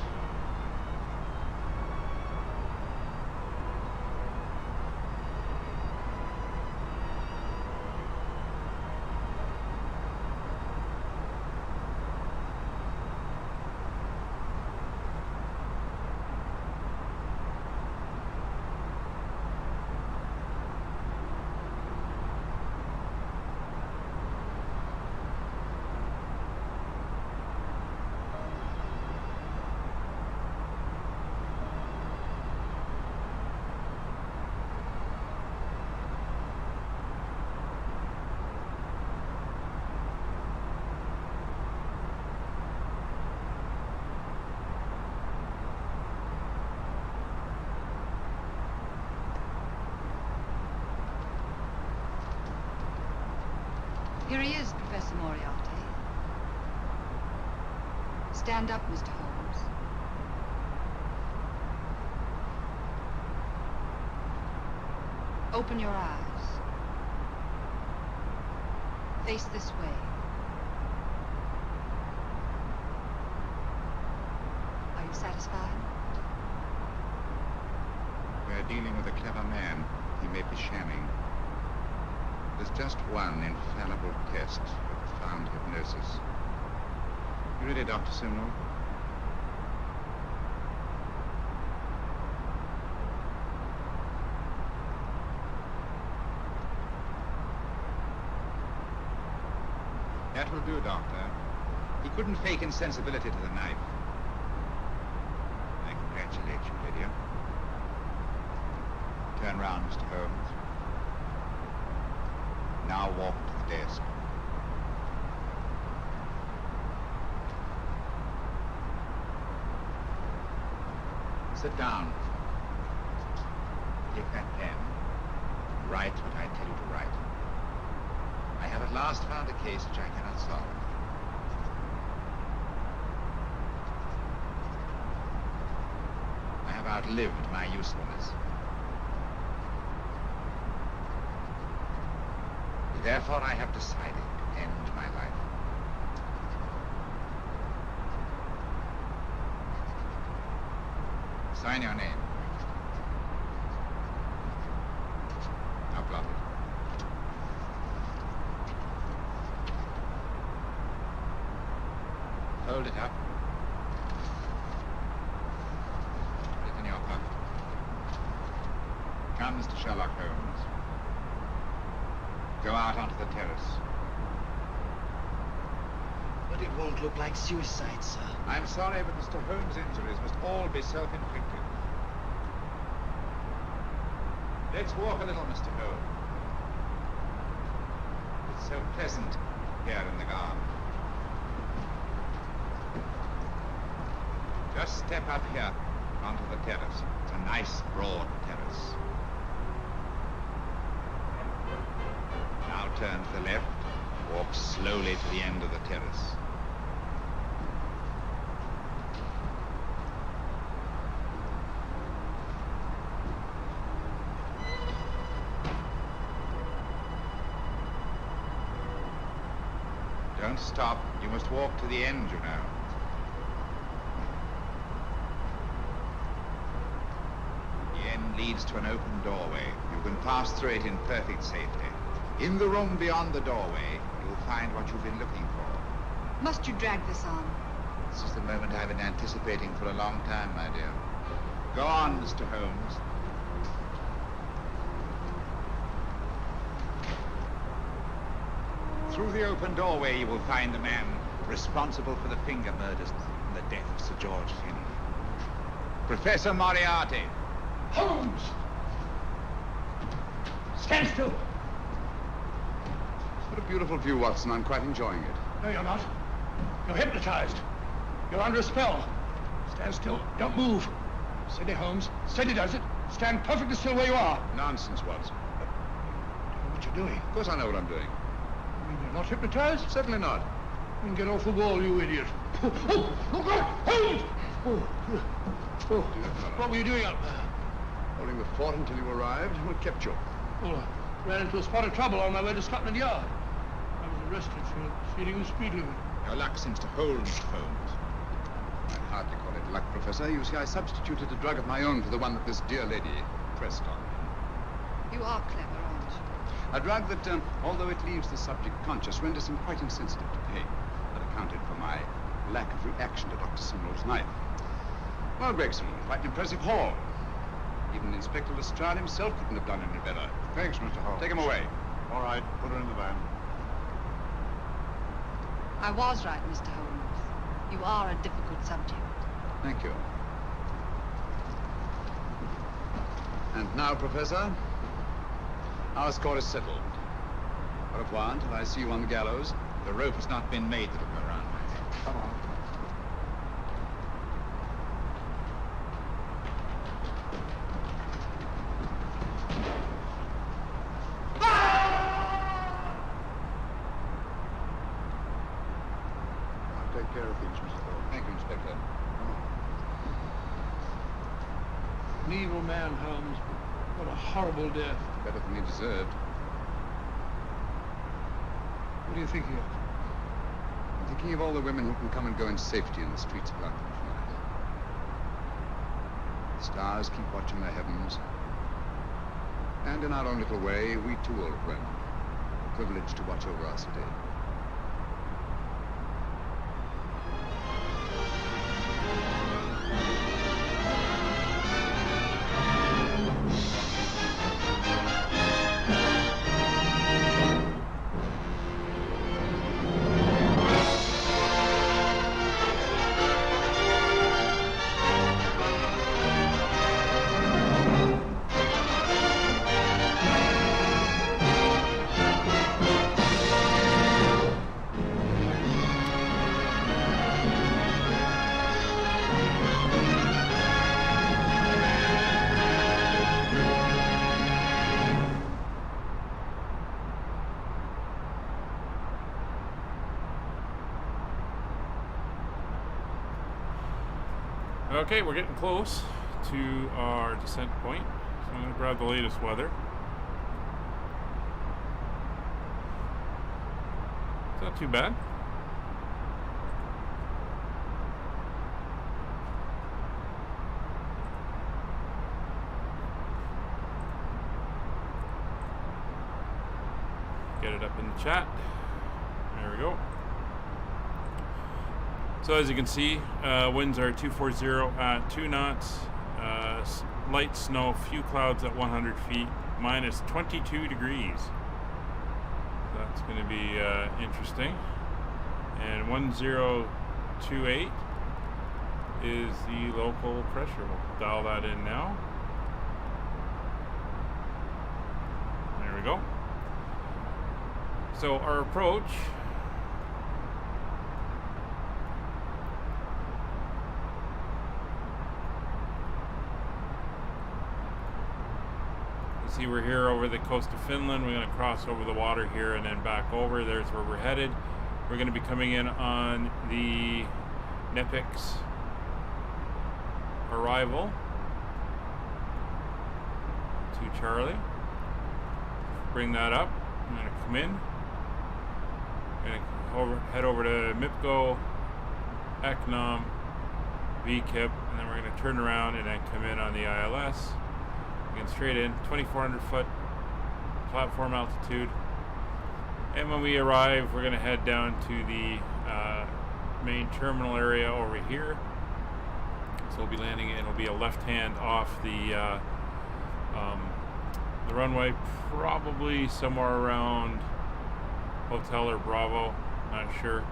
Here he is, Professor Moriarty. Stand up, Mr. Holmes. Open your eyes. Face this way. Are you satisfied? We're dealing with a clever man. He may be shamming. There's just one infallible test for profound hypnosis. You ready, Dr. Simnel? That will do, Doctor. He couldn't fake insensibility to the knife. I congratulate you, Lydia. Turn round, Mr. Holmes. Now walk to the desk. Sit down. Take that pen. Write what I tell you to write. I have at last found a case which I cannot solve. I have outlived my usefulness. Therefore, I have decided to end my life. Sign your name. Now blot it. Hold it up. Put it in your pocket. Come, Mr. Sherlock Holmes. Go out onto the terrace. But it won't look like suicide, sir. I'm sorry, but Mr. Holmes' injuries must all be self-inflicted. Let's walk a little, Mr. Holmes. It's so pleasant here in the garden. Just step up here onto the terrace. It's a nice, broad terrace. Now turn to the left, walk slowly to the end of the terrace. Don't stop. You must walk to the end, you know. The end leads to an open doorway. You can pass through it in perfect safety. In the room beyond the doorway, you'll find what you've been looking for. Must you drag this on? This is the moment I've been anticipating for a long time, my dear. Go on, Mr. Holmes. Through the open doorway, you will find the man responsible for the finger murders and the death of Sir George Finney. Professor Moriarty. Holmes! Stand still! What a beautiful view, Watson. I'm quite enjoying it. No, you're not. You're hypnotized. You're under a spell. Stand still. Don't move. Steady, Holmes. Steady does it. Stand perfectly still where you are. Nonsense, Watson. Do you know what you're doing? Of course I know what I'm doing. You mean you're not hypnotized? Certainly not. Then get off the wall, you idiot. Oh, look out! Holmes! Oh, what were you doing up there? Holding the fort until you arrived. What kept you? Oh, I ran into a spot of trouble on my way to Scotland Yard. I was arrested for speeding the speed limit. Your luck seems to hold, Mr. Holmes. I'd hardly call it luck, Professor. You see, I substituted a drug of my own for the one that this dear lady pressed on me. You are clever, aren't you? A drug that, although it leaves the subject conscious, renders him quite insensitive to pain. That accounted for my lack of reaction to Dr. Simrall's knife. Well, Gregson, quite an impressive haul. Even Inspector Lestrade himself couldn't have done any better. Thanks, Mr. Holmes. Take him away. All right, put her in the van. I was right, Mr. Holmes. You are a difficult subject. Thank you. And now, Professor, our score is settled. Au revoir until I see you on the gallows. The rope has not been made that'll go around my neck. Come on. I'll take care of things, Mr. Holmes. Thank you, Inspector. Come on. An evil man, Holmes. What a horrible death. Better than he deserved. What are you thinking of? I'm thinking of all the women who can come and go in safety in the streets of London tonight. The stars keep watching the heavens. And in our own little way, we too, old friend, are privileged to watch over our city. Okay, we're getting close to our descent point, so I'm going to grab the latest weather. It's not too bad. Get it up in the chat. There we go. So as you can see, winds are 240 at 2 knots, light snow, few clouds at 100 feet, minus 22 degrees. That's going to be interesting. And 1028 is the local pressure. We'll dial that in now. There we go. So our approach, see, we're here over the coast of Finland. We're going to cross over the water here and then back over. There's where we're headed. We're going to be coming in on the Nepix arrival to Charlie. Bring that up. I'm going to come in. I'm going to head over to MIPCO, ECNOM, VKIP, and then we're going to turn around and then come in on the ILS. Again, straight in, 2,400 foot platform altitude, And when we arrive, we're going to head down to the main terminal area over here. So we'll be landing in, it'll be a left hand off the runway, probably somewhere around Hotel or Bravo, not sure.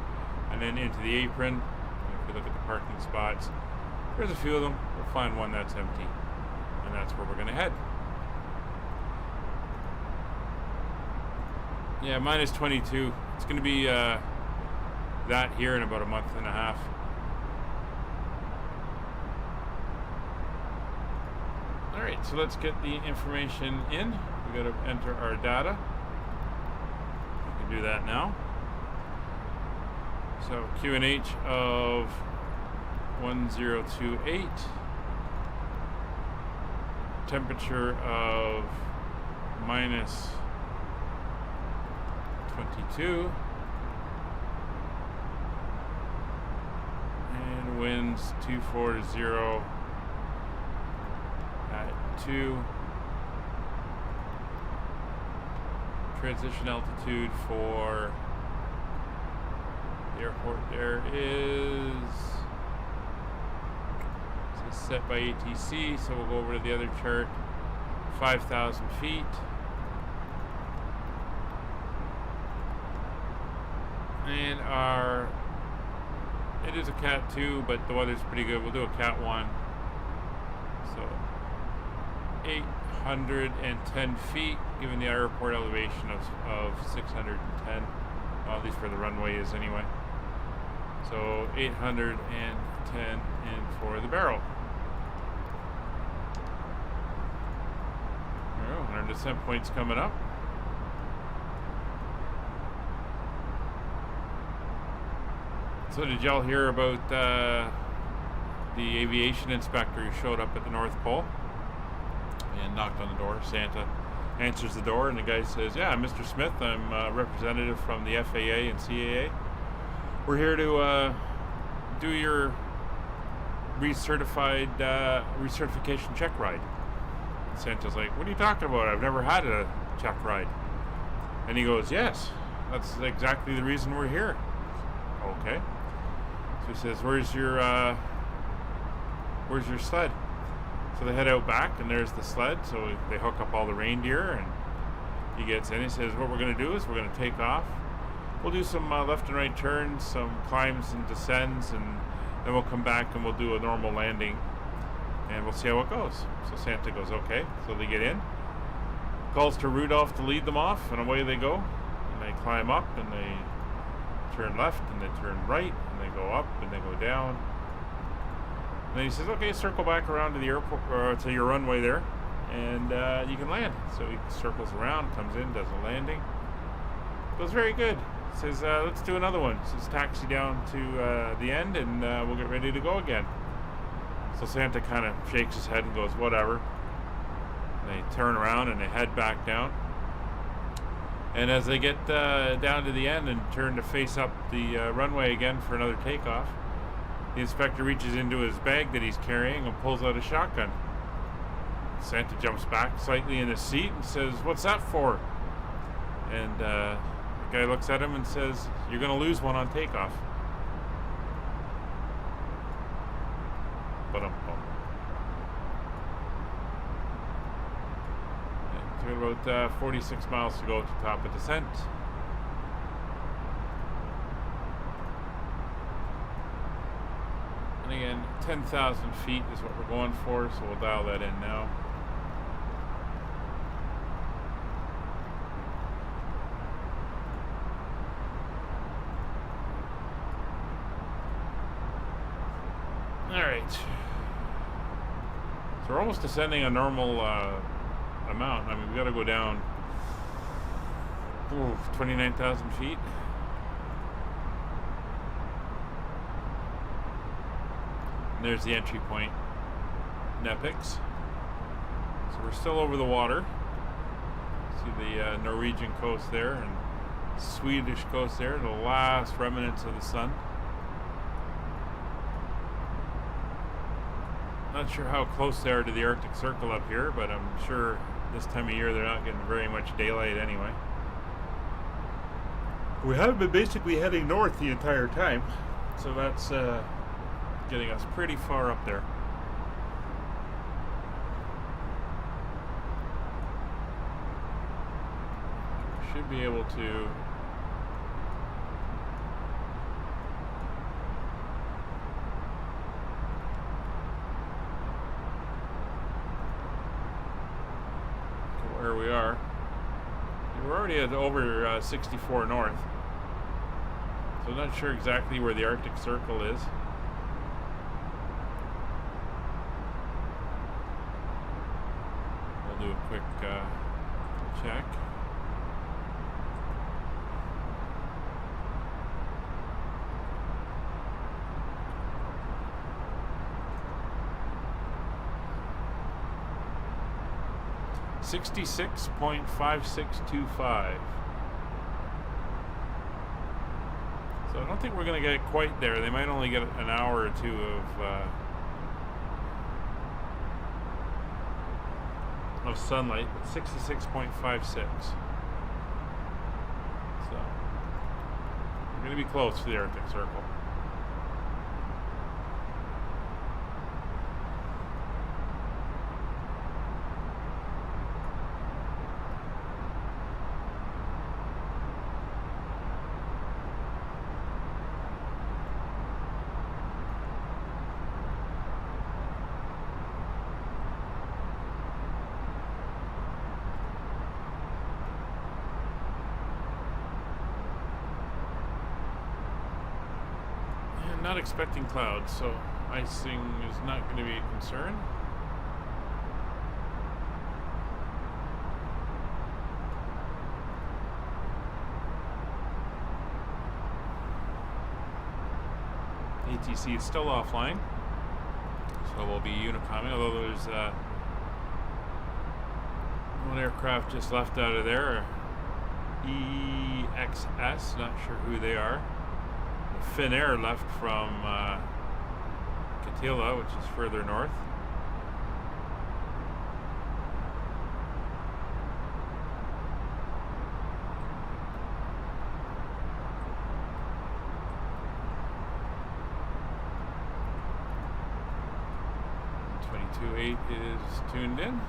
And then into the apron. If we look at the parking spots, there's a few of them. We'll find one that's empty, and that's where we're going to head. Yeah, minus 22. It's going to be that here in about a month and a half. Alright, so let's get the information in. We got to enter our data. We can do that now. So QNH of 1028. Temperature of minus 22. And winds 240 at 2. Transition altitude for the airport there is, it's set by ATC, so we'll go over to the other chart. 5,000 feet. And it is a Cat 2, but the weather's pretty good. We'll do a Cat 1. So 810 feet, given the airport elevation of 610. Well, at least where the runway is anyway. So 810 in for the barrel. There we go. Our descent point's coming up. So did y'all hear about the aviation inspector who showed up at the North Pole and knocked on the door? Santa answers the door, and the guy says, "Yeah, Mr. Smith, I'm a representative from the FAA and CAA. We're here to do your recertification check ride." And Santa's like, "What are you talking about? I've never had a check ride." And he goes, "Yes, that's exactly the reason we're here." Okay. So he says, where's your sled? So they head out back, and there's the sled. So they hook up all the reindeer, and he gets in. He says, what we're going to do is we're going to take off. We'll do some left and right turns, some climbs and descends, and then we'll come back and we'll do a normal landing, and we'll see how it goes. So Santa goes, okay. So they get in, calls to Rudolph to lead them off, and away they go. And they climb up, and they turn left, and they turn right, and they go up, and they go down. And then he says, okay, circle back around to the airport, or to your runway there, and you can land. So he circles around, comes in, does a landing. Goes very good. Says, let's do another one. Says, taxi down to the end, and we'll get ready to go again. So Santa kind of shakes his head and goes, whatever. And they turn around and they head back down. And as they get down to the end and turn to face up the runway again for another takeoff, the inspector reaches into his bag that he's carrying and pulls out a shotgun. Santa jumps back slightly in his seat and says, what's that for? And the guy looks at him and says, you're going to lose one on takeoff. But about 46 miles to go to top of descent. And again, 10,000 feet is what we're going for, so we'll dial that in now. Alright. So we're almost descending a normal amount. I mean, we got to go down 29,000 feet. And there's the entry point, Nepix. So we're still over the water. See the Norwegian coast there and Swedish coast there, the last remnants of the sun. Not sure how close they are to the Arctic Circle up here, but I'm sure this time of year they're not getting very much daylight anyway. We have been basically heading north the entire time, so that's getting us pretty far up there. Should be able to where we are. We're already at over 64 north, so I'm not sure exactly where the Arctic Circle is. We'll do a quick check. .5625. So I don't think we're going to get quite there. They might only get an hour or two of sunlight, but 66.56. So we're going to be close to the Arctic Circle. Not expecting clouds, so icing is not going to be a concern. ATC is still offline, so we'll be unicomming, although there's one aircraft just left out of there, EXS, not sure who they are. Finnair left from Katila, which is further north. .22.8 is tuned in.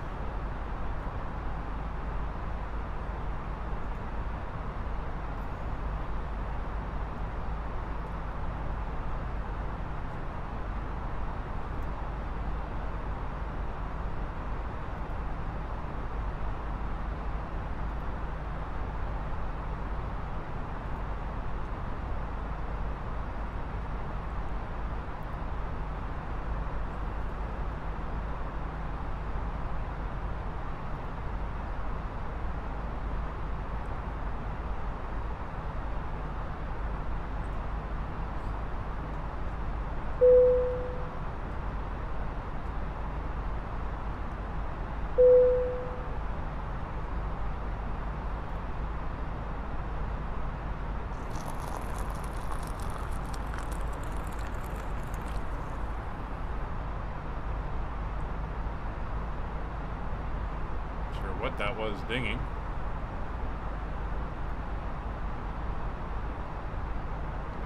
What that was dinging.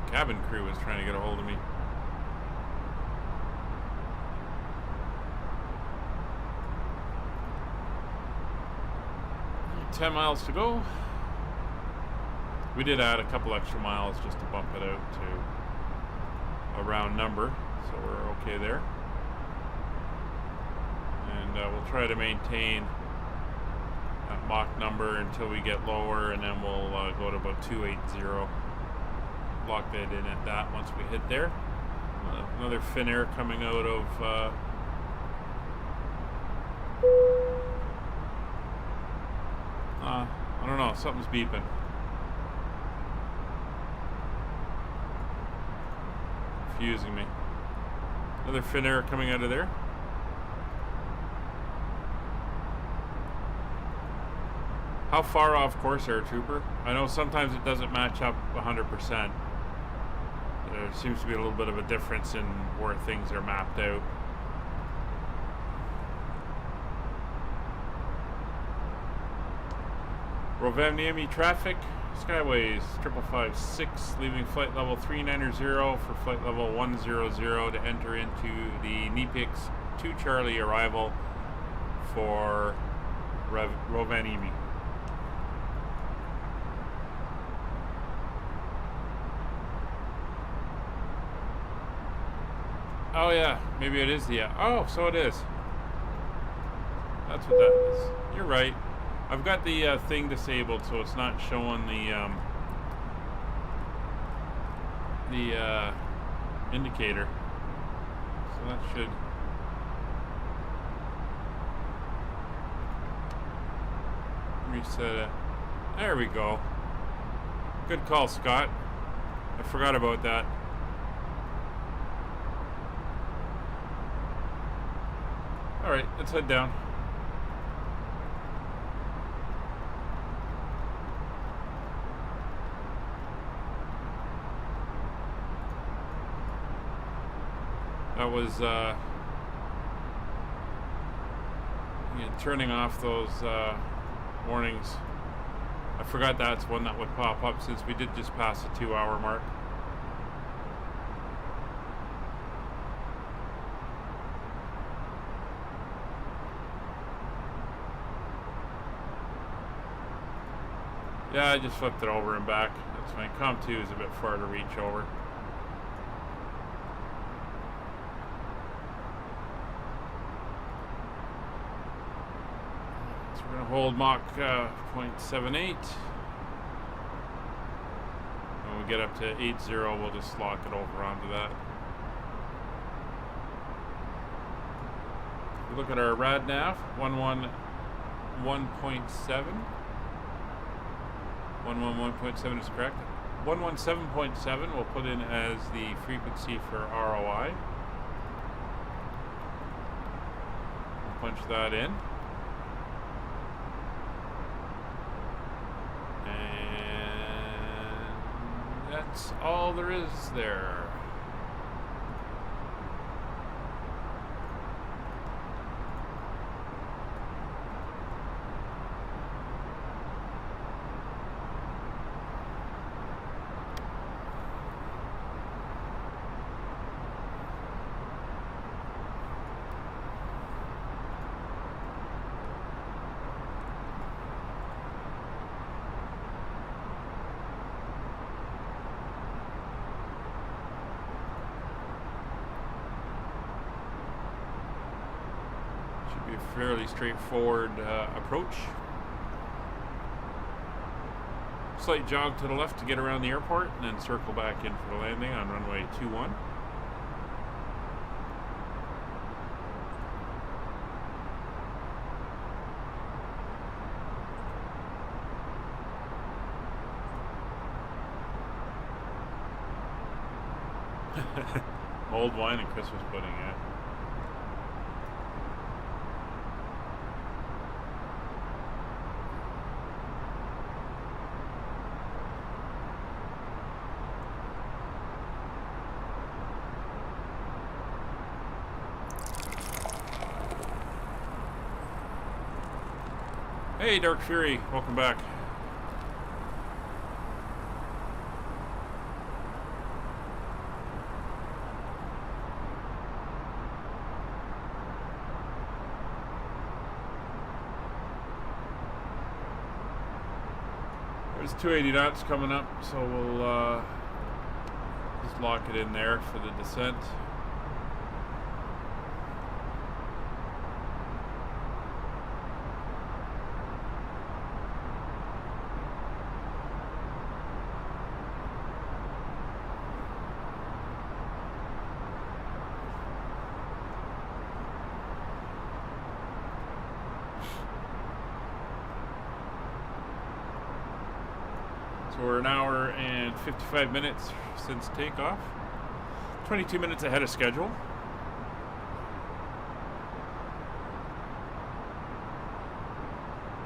The cabin crew was trying to get a hold of me. 10 miles to go. We did add a couple extra miles just to bump it out to a round number, so we're okay there. And we'll try to maintain that Mach number until we get lower, and then we'll go to about 280. Lock that in at that once we hit there. Another Finnair coming out of I don't know, something's beeping. Confusing me. Another Finnair coming out of there. How far off course, Air Trooper? I know sometimes it doesn't match up 100%. There seems to be a little bit of a difference in where things are mapped out. Rovaniemi traffic. Skyways 5556, leaving flight level 390 for flight level 100 to enter into the Nipix 2 Charlie arrival for Rovaniemi. Oh yeah, maybe it is the oh, so it is. That's what that is. You're right. I've got the thing disabled, so it's not showing the indicator. So that should. Reset it. There we go. Good call, Scott. I forgot about that. All right, let's head down. That was turning off those warnings. I forgot that's one that would pop up since we did just pass the 2-hour mark. Yeah, I just flipped it over and back. That's fine. Com 2 is a bit far to reach over. So we're going to hold Mach 0.78. When we get up to 80, we'll just lock it over onto that. We look at our rad nav, 111.7. 111.7 is correct. 117.7 we'll put in as the frequency for ROI. Punch that in. And that's all there is there. Fairly straightforward approach. Slight jog to the left to get around the airport and then circle back in for the landing on runway 21. Old wine and Christmas pudding, yeah. Hey, Dark Fury, welcome back. There's 280 knots coming up, so we'll just lock it in there for the descent. We're an hour and 55 minutes since takeoff. 22 minutes ahead of schedule.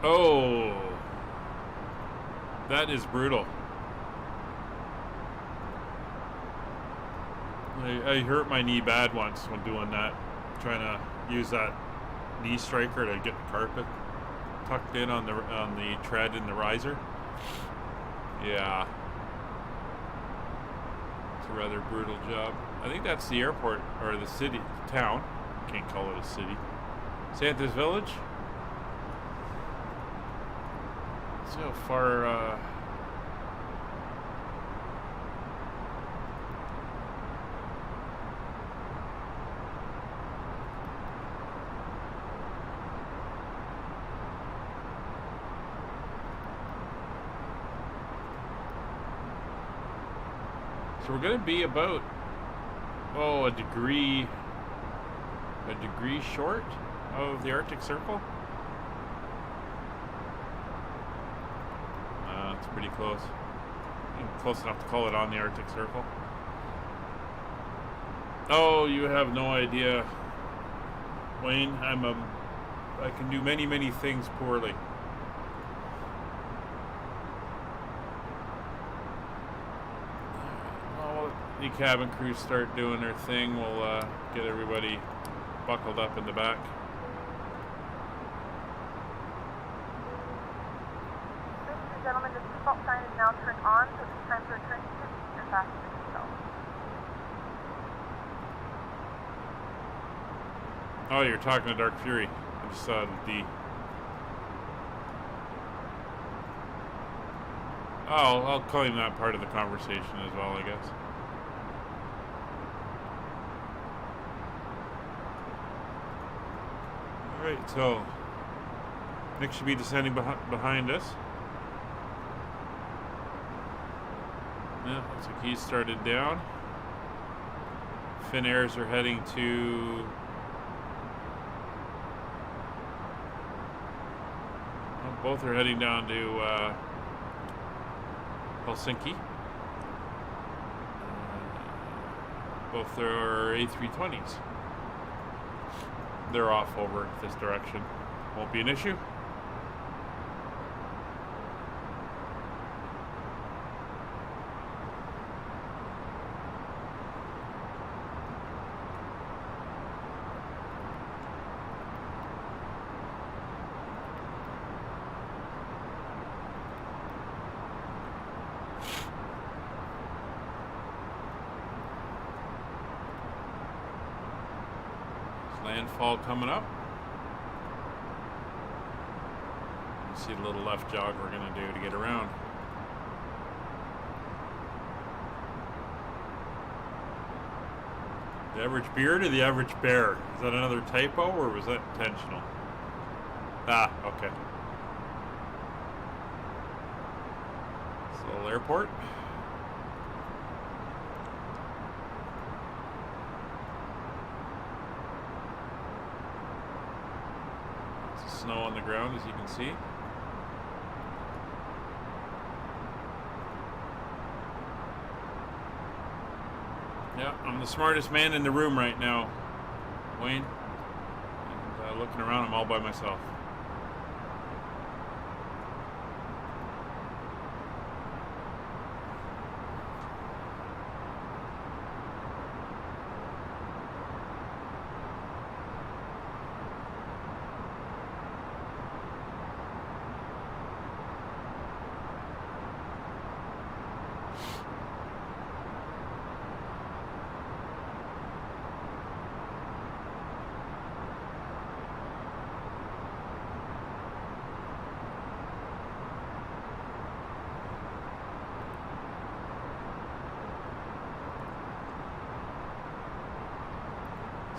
Oh, that is brutal. I hurt my knee bad once when doing that, trying to use that knee striker to get the carpet tucked in on the tread in the riser. Yeah. It's a rather brutal job. I think that's the airport, or the city, town. Can't call it a city. Santa's Village. See how far, so we're going to be about, a degree short of the Arctic Circle. It's pretty close. Close enough to call it on the Arctic Circle. Oh, you have no idea, Wayne. I can do many, many things poorly. The cabin crew start doing their thing. We'll get everybody buckled up in the back. Ladies and gentlemen, the default sign is now turned on, so it's time to return to your seats and fasten your seatbelt. Oh, you're talking to Dark Fury. I just saw the D. Oh, I'll claim that part of the conversation as well, I guess. Alright, so Nick should be descending behind us. Yeah, looks like he's started down. Finairs are heading to... well, both are heading down to Helsinki. Both are A320s. They're off over this direction. Won't be an issue. Landfall coming up. You see the little left jog we're going to do to get around. The average beard or the average bear? Is that another typo or was that intentional? Ah, okay. It's a little airport. Snow on the ground, as you can see. Yeah, I'm the smartest man in the room right now, Wayne. And looking around, I'm all by myself.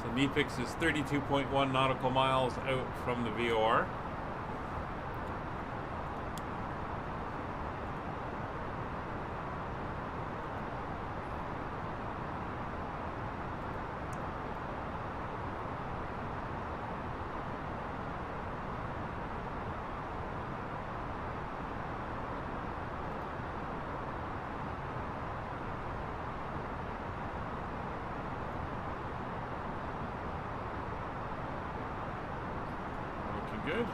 So NEPIX is 32.1 nautical miles out from the VOR. Good.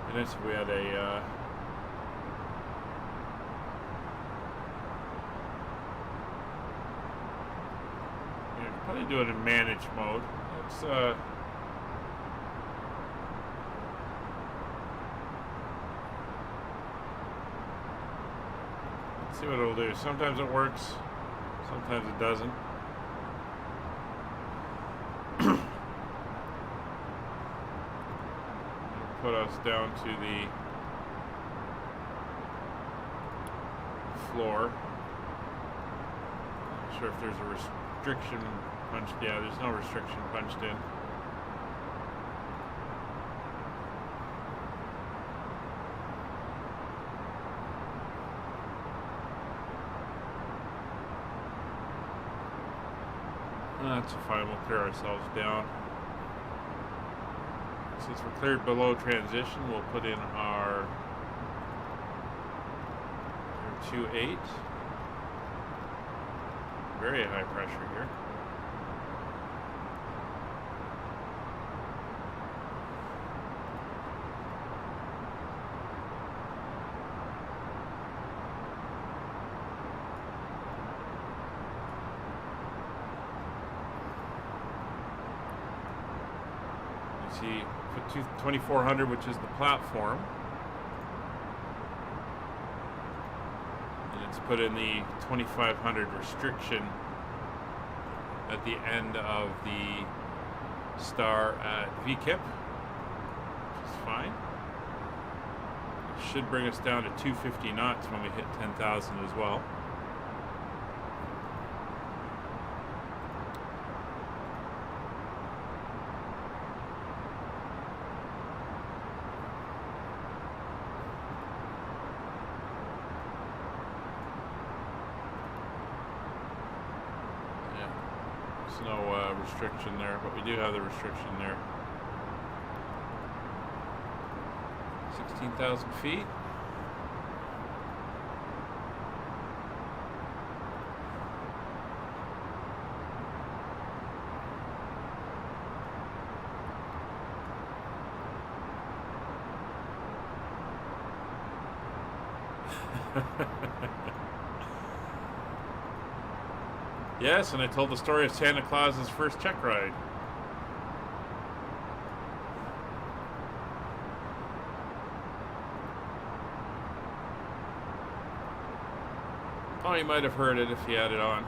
And if we had a yeah, probably do it in manage mode. Let's See what it'll do. Sometimes it works, sometimes it doesn't. Put us down to the floor. Not sure if there's a restriction punched. Yeah, there's no restriction punched in. That's fine, we'll clear ourselves down. Since we're cleared below transition, we'll put in our 2.8. Very high pressure here. See, put 2400, which is the platform, and it's put in the 2500 restriction at the end of the star at VKIP, which is fine. It should bring us down to 250 knots when we hit 10,000 as well. No restriction there, but we do have the restriction there. 16,000 feet. Yes, and I told the story of Santa Claus's first check ride. Oh, you might have heard it if you had it on.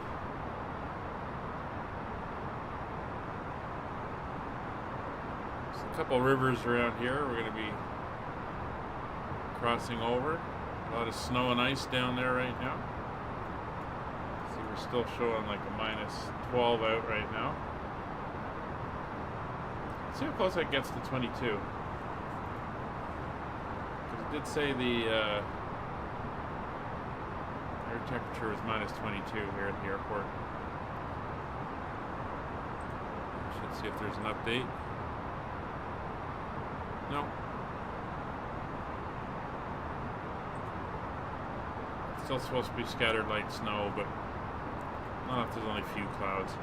There's a couple rivers around here we're going to be crossing over. A lot of snow and ice down there right now. Still showing like a -12 out right now. Let's see how close that gets to 22. Because it did say the air temperature is -22 here at the airport. Should see if there's an update. No. Still supposed to be scattered light snow, but not if there's only a few clouds.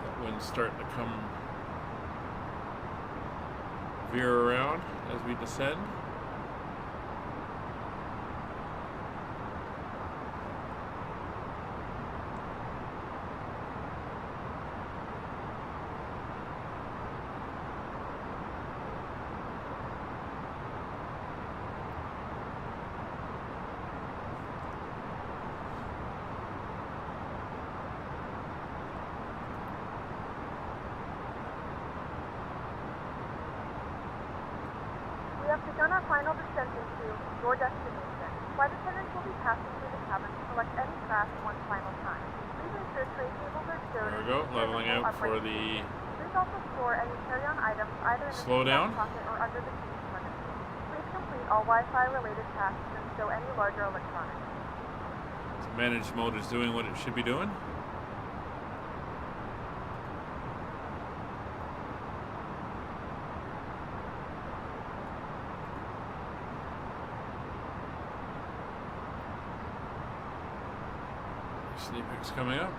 That wind's starting to come veer around as we descend. We have begun our final descent into your destination. Flight attendants will be passing through the cabin to select any craft one final time. Please ensure tray tables are stowed. There we go, leveling out for the Please also store any carry-on items either in the slow down pocket or under the seat when it's used. Please complete all Wi-Fi related tasks and stow any larger electronics. So managed mode is doing what it should be doing. Sleeping's coming up.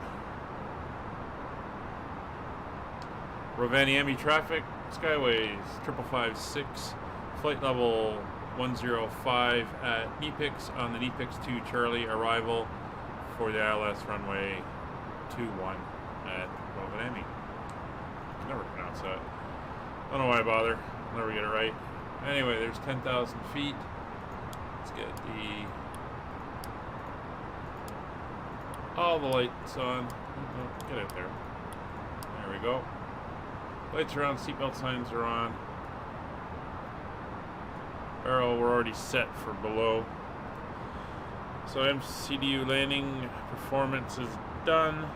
Rovaniemi traffic Skyways 5556, flight level 105 at NEPIX on the NEPIX 2 Charlie arrival for the ILS runway 21 at Copenhagen. I never pronounce that. Don't know why I bother. I'll never get it right. Anyway, there's 10,000 feet. Let's get all the lights on. Get out there. There we go. Lights are on, seatbelt signs are on. Barrel, we're already set for below. So MCDU landing performance is done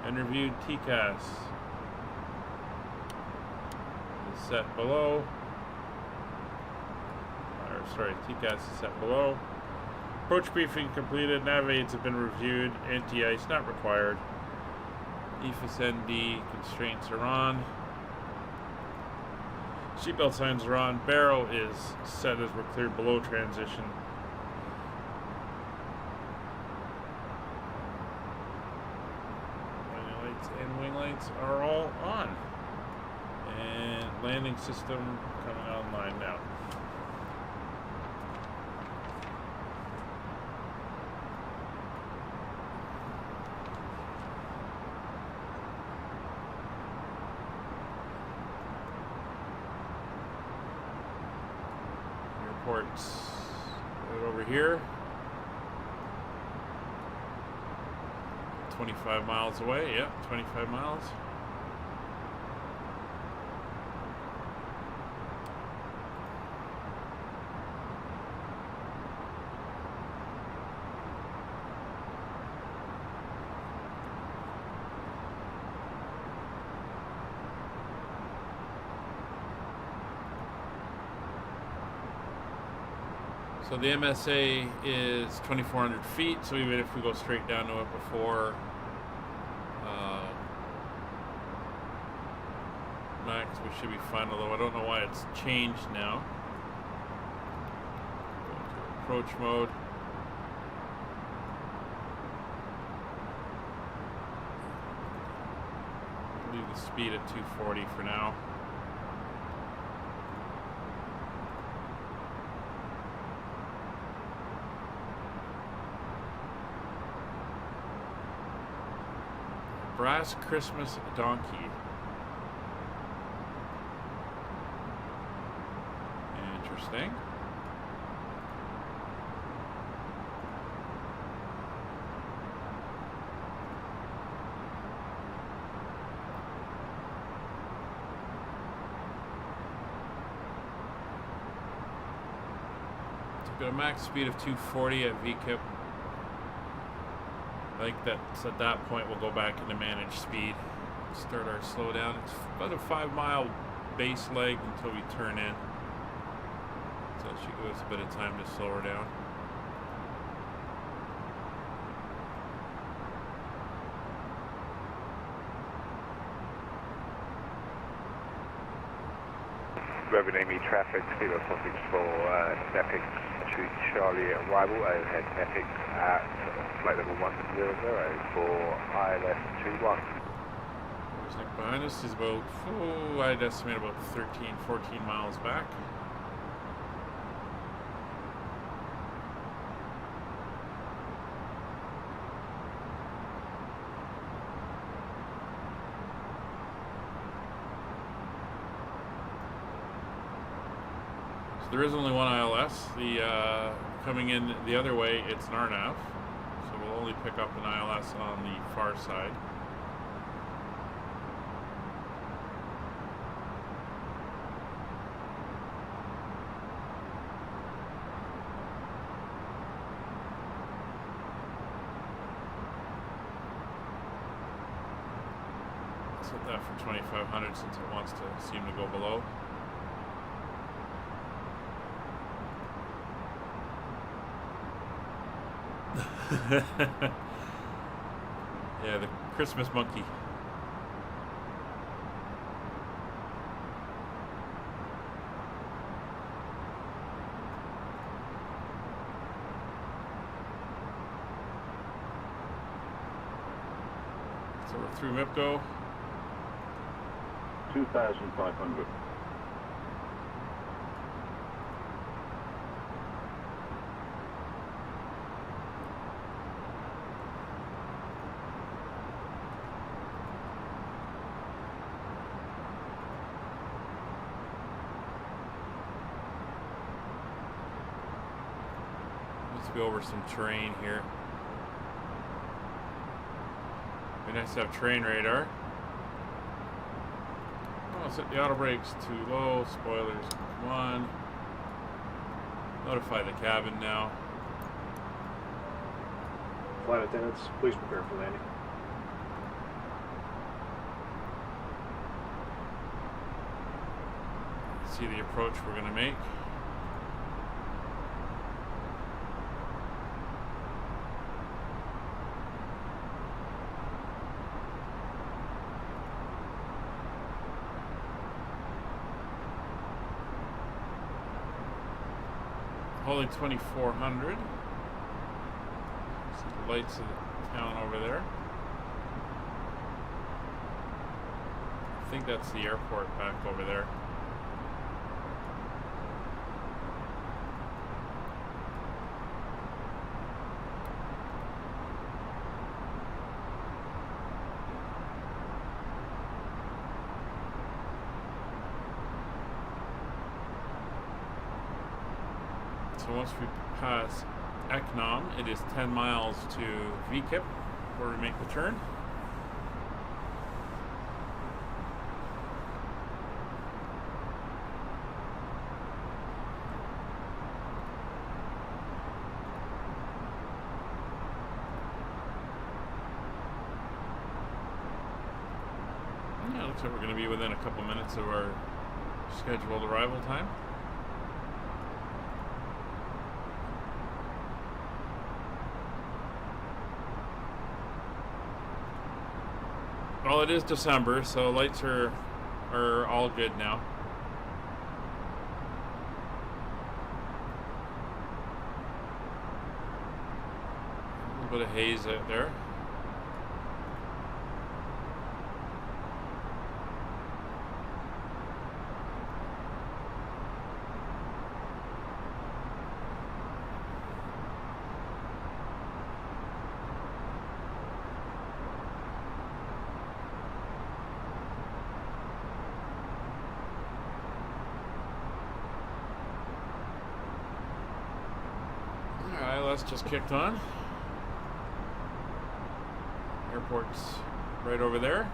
and reviewed. TCAS is set below. Sorry, TCAS is set below. Approach briefing completed. Nav aids have been reviewed. Anti-ice not required. EFSND constraints are on. Seatbelt signs are on. Barrel is set as we're cleared below transition. Landing lights and wing lights are all on. And landing system coming online now. Right over here, 25 miles away. Yeah, 25 miles. So the MSA is 2,400 feet, so even if we go straight down to it before max, we should be fine, although I don't know why it's changed now. Go into approach mode. Leave the speed at 240 for now. Brass Christmas donkey. Interesting. Took a max speed of 240 at VKIP. I think that's at that point we'll go back into managed speed. Start our slowdown. It's about a 5-mile base leg until we turn in. So it should give us a bit of time to slow her down. Reverend Amy traffic, Kilo Sausage for Epic to Charlie arrival, overhead Epic at flight level 100 for ILS 21. Everything behind us is about, I'd estimate about 13, 14 miles back. There is only one ILS. The coming in the other way, it's an RNAV, so we'll only pick up an ILS on the far side. Set that for 2,500 since it wants to seem to go below. Yeah, the Christmas monkey. So we're through MIPCO. 2,500. Let's go over some terrain here. Be nice to have terrain radar. Oh, set the auto brakes too low. Spoilers, come on. Notify the cabin now. Flight attendants, please prepare for landing. See the approach we're going to make. Holding 2400. See the lights of the town over there. I think that's the airport back over there. So once we pass Eknom, it is 10 miles to VKIP where we make the turn. Yeah, looks like we're going to be within a couple minutes of our scheduled arrival time. Well, it is December, so lights are all good now. A little bit of haze out there. Just kicked on. Airport's right over there.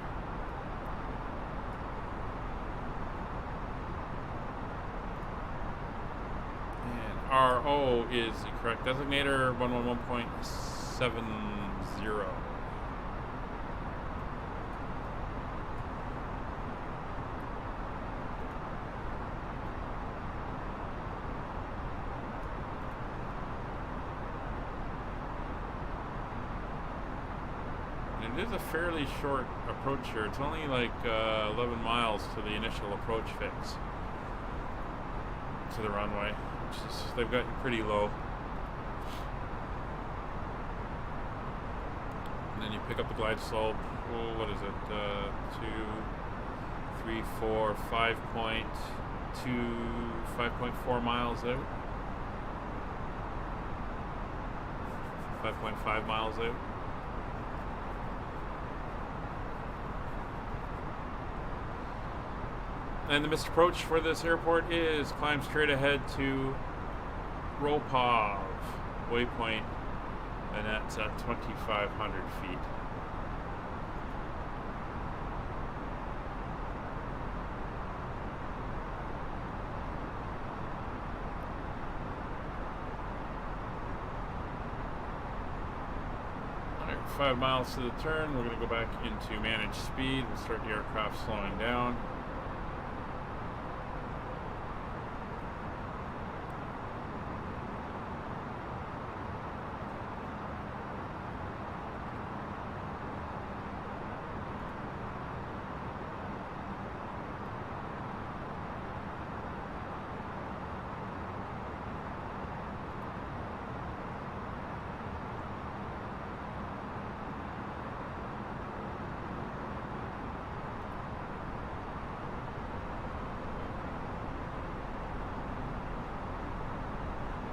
And RO is the correct designator, 111.70. It is a fairly short approach here. It's only like 11 miles to the initial approach fix to the runway, which is, they've got you pretty low. And then you pick up the glide slope. Oh, what is it? 2, 3, 4, 5.4 miles out. 5.5 miles out. And the missed approach for this airport is climb straight ahead to Ropov waypoint, and that's at 2,500 feet. All right, 5 miles to the turn. We're going to go back into managed speed. We'll start the aircraft slowing down.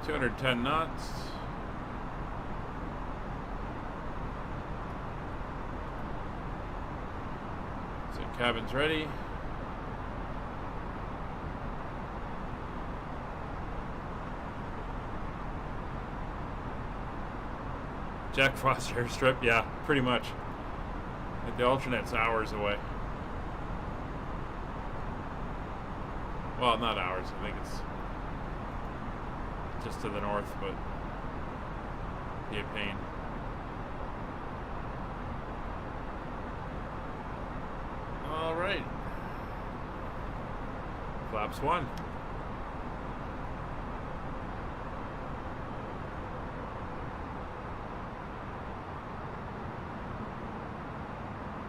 210 knots. So cabin's ready. Jack Frost airstrip, yeah, pretty much. Like the alternate's hours away. Well, not hours, I think it's just to the north, but be a pain. All right. Flaps 1.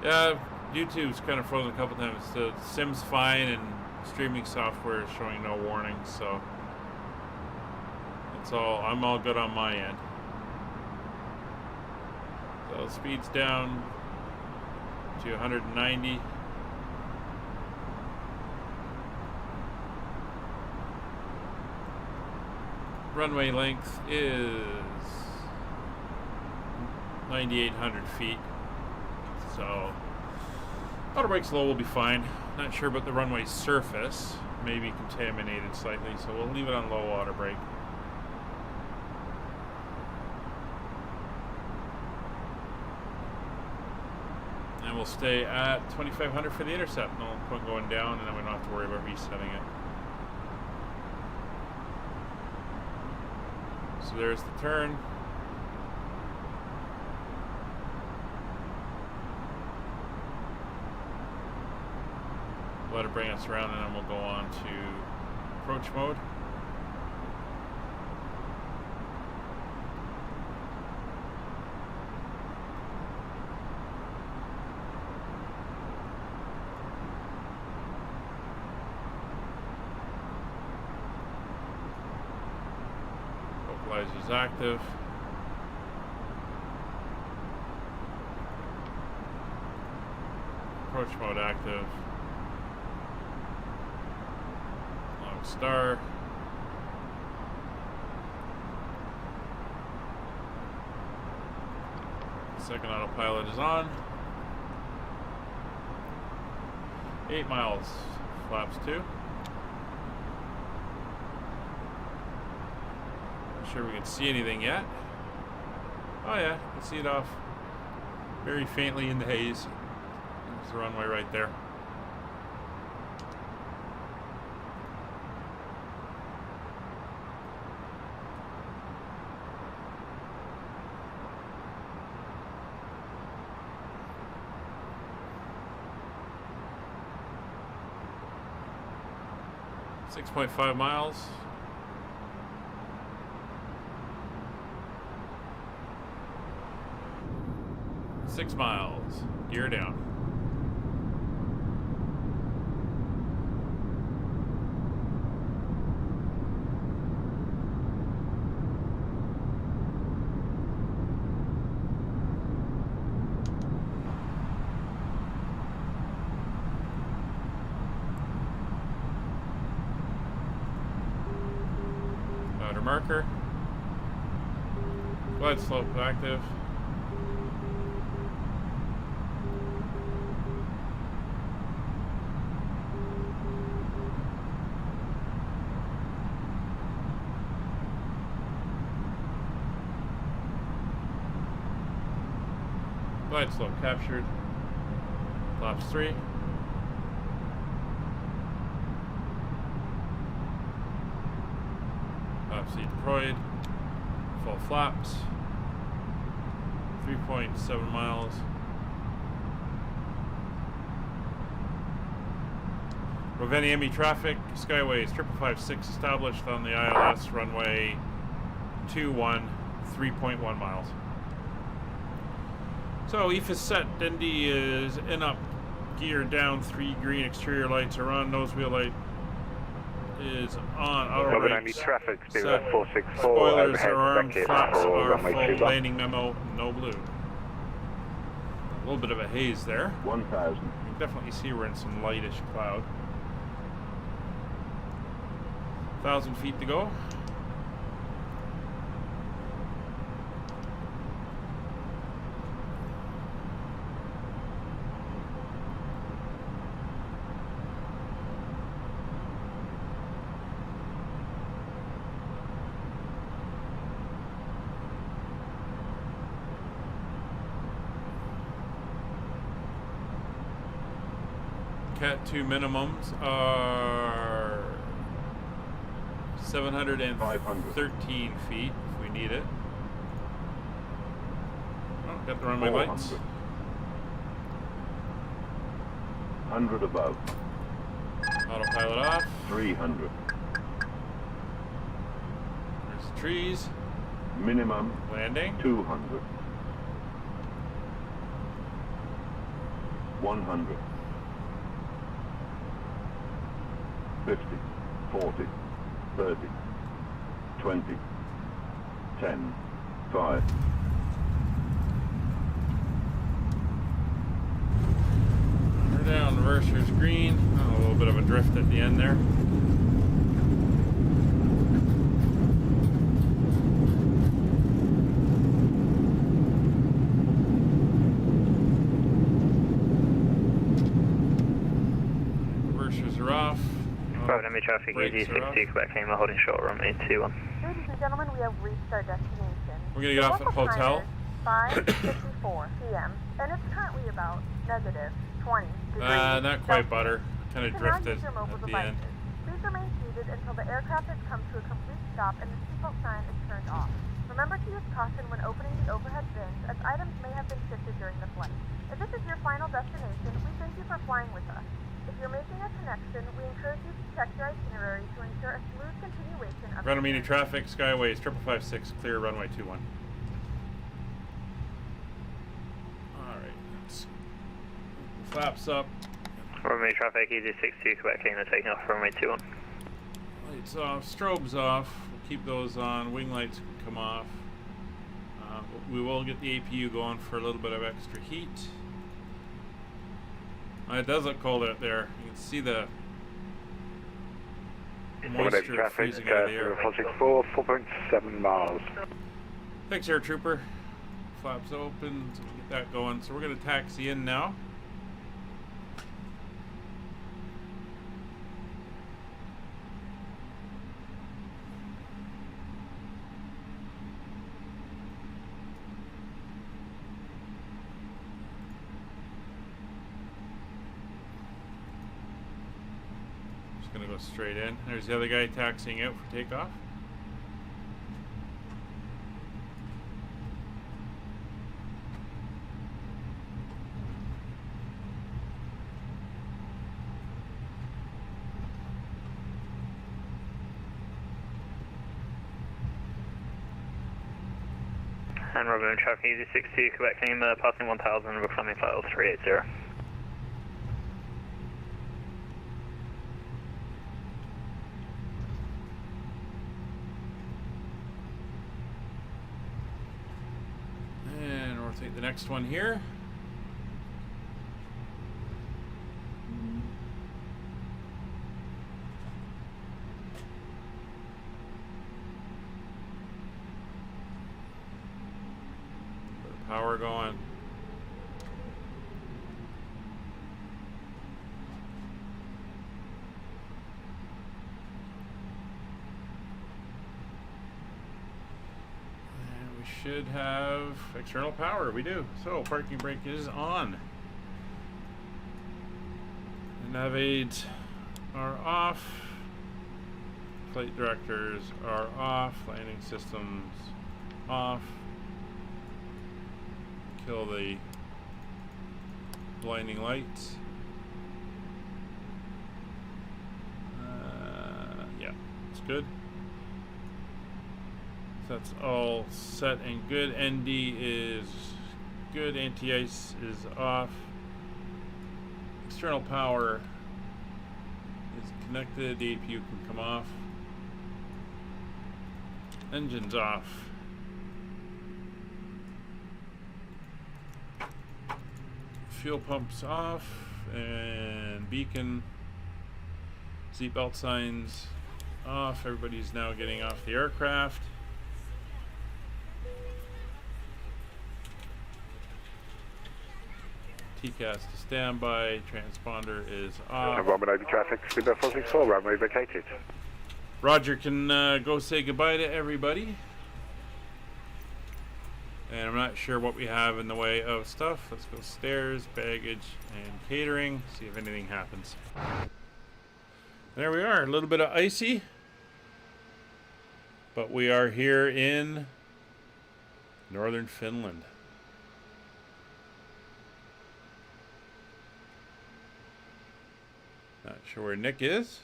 Yeah, YouTube's kind of frozen a couple times. The sim's fine and streaming software is showing no warnings, so that's all. I'm all good on my end. So speed's down to 190. Runway length is 9,800 feet. So outer brakes low will be fine. Not sure about the runway surface. Maybe contaminated slightly, so we'll leave it on low water brake. And we'll stay at 2,500 for the intercept. No point going down, and then we don't have to worry about resetting it. So there's the turn. Let it bring us around, and then we'll go on to approach mode. Vocalizer is active. Approach mode active. Star. Second autopilot is on. 8 miles. Flaps 2. Not sure we can see anything yet. Oh yeah, you can see it off very faintly in the haze. There's the runway right there. .5 miles. Six miles. Gear down. Marker. Glide slope active. Glide slope captured. Flaps 3. Seat deployed, full flaps, 3.7 miles. Rovaniemi traffic, Skyways 5556 established on the ILS runway 21, 3.1 miles. So EFIS set, ND is in up, gear down, 3 green exterior lights are on, nose wheel light is on, outer brakes traffic, set, 464, spoilers are armed, bracket flaps for are runway full, 21. landing memo, no blue. A little bit of a haze there. 1,000. You can definitely see we're in some lightish cloud. 1,000 feet to go. Cat 2 minimums are 713 feet if we need it. Oh, got the runway lights. 100 above. Autopilot off. 300. There's the trees. Minimum. Landing. 200. 100. 50. 40. 30. 20. 10. 5. We're down. Reverser's green. Oh, a little bit of a drift at the end there. Reversers are off. Enemy traffic, EDDH Quebec, Lima, holding short runway 21. Ladies and gentlemen, we have reached our destination. We're gonna get off at hotel. 5:54 p.m. and it's currently about negative 20 degrees. Not quite butter. Kind of You can now drifted use your mobile at the devices. end. Please remain seated until the aircraft has come to a complete stop and the seatbelt sign is turned off. Remember to use caution when opening the overhead bins, as items may have been shifted during the flight. If this is your final destination, we thank you for flying with us. If you're making a connection, we encourage you to check your itinerary to ensure a smooth continuation of Ground meeting traffic, Skyways 5556, clear runway 21. Alright, let's flaps up. Runway traffic, EDDH Quebec, Lima, taking off runway 21. Lights off, strobes off. We'll keep those on. Wing lights can come off. We will get the APU going for a little bit of extra heat. It does look cold out there. You can see the moisture freezing out of the air. 4.7 miles. Thanks, Air Trooper. Flaps open, so we get that going. So we're going to taxi in now. Gonna go straight in. There's the other guy taxiing out for takeoff. And Robin traffic, EDDH Quebec, Lima, passing 1000, we're climbing file 380. Take the next one here. Bit of power going. Should have external power. We do. So parking brake is on. The nav aids are off. Flight directors are off. Landing systems off. Kill the blinding lights. Yeah, it's good. That's all set and good. ND is good. Anti-ice is off. External power is connected. The APU can come off. Engines off. Fuel pumps off. And beacon. Seatbelt signs off. Everybody's now getting off the aircraft. TCAS to standby, transponder is off. Runway traffic, speed 464, runway vacated. Roger can go say goodbye to everybody. And I'm not sure what we have in the way of stuff. Let's go stairs, baggage, and catering. See if anything happens. There we are. A little bit of icy. But we are here in northern Finland. Not sure where Nick is.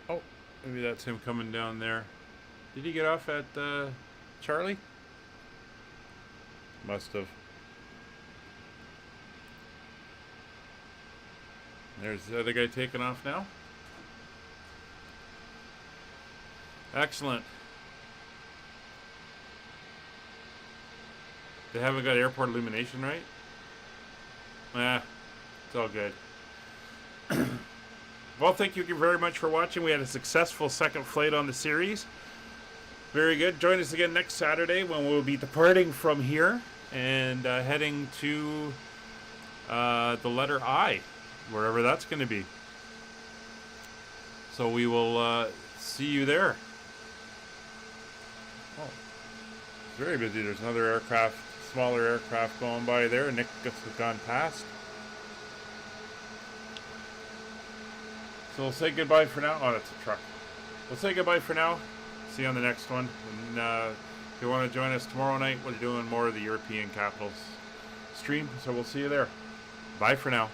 Oh, maybe that's him coming down there. Did he get off at Charlie? Must have. There's the other guy taking off now. Excellent. They haven't got airport illumination right? It's all good. Well, thank you very much for watching. We had a successful second flight on the series. Very good. Join us again next Saturday when we'll be departing from here and heading to the letter I, wherever that's going to be. So we will see you there. Oh, it's very busy. There's another aircraft, smaller aircraft going by there. Nick has gone past. So we'll say goodbye for now. Oh, that's a truck. We'll say goodbye for now. See you on the next one. And if you want to join us tomorrow night, we're doing more of the European capitals stream. So we'll see you there. Bye for now.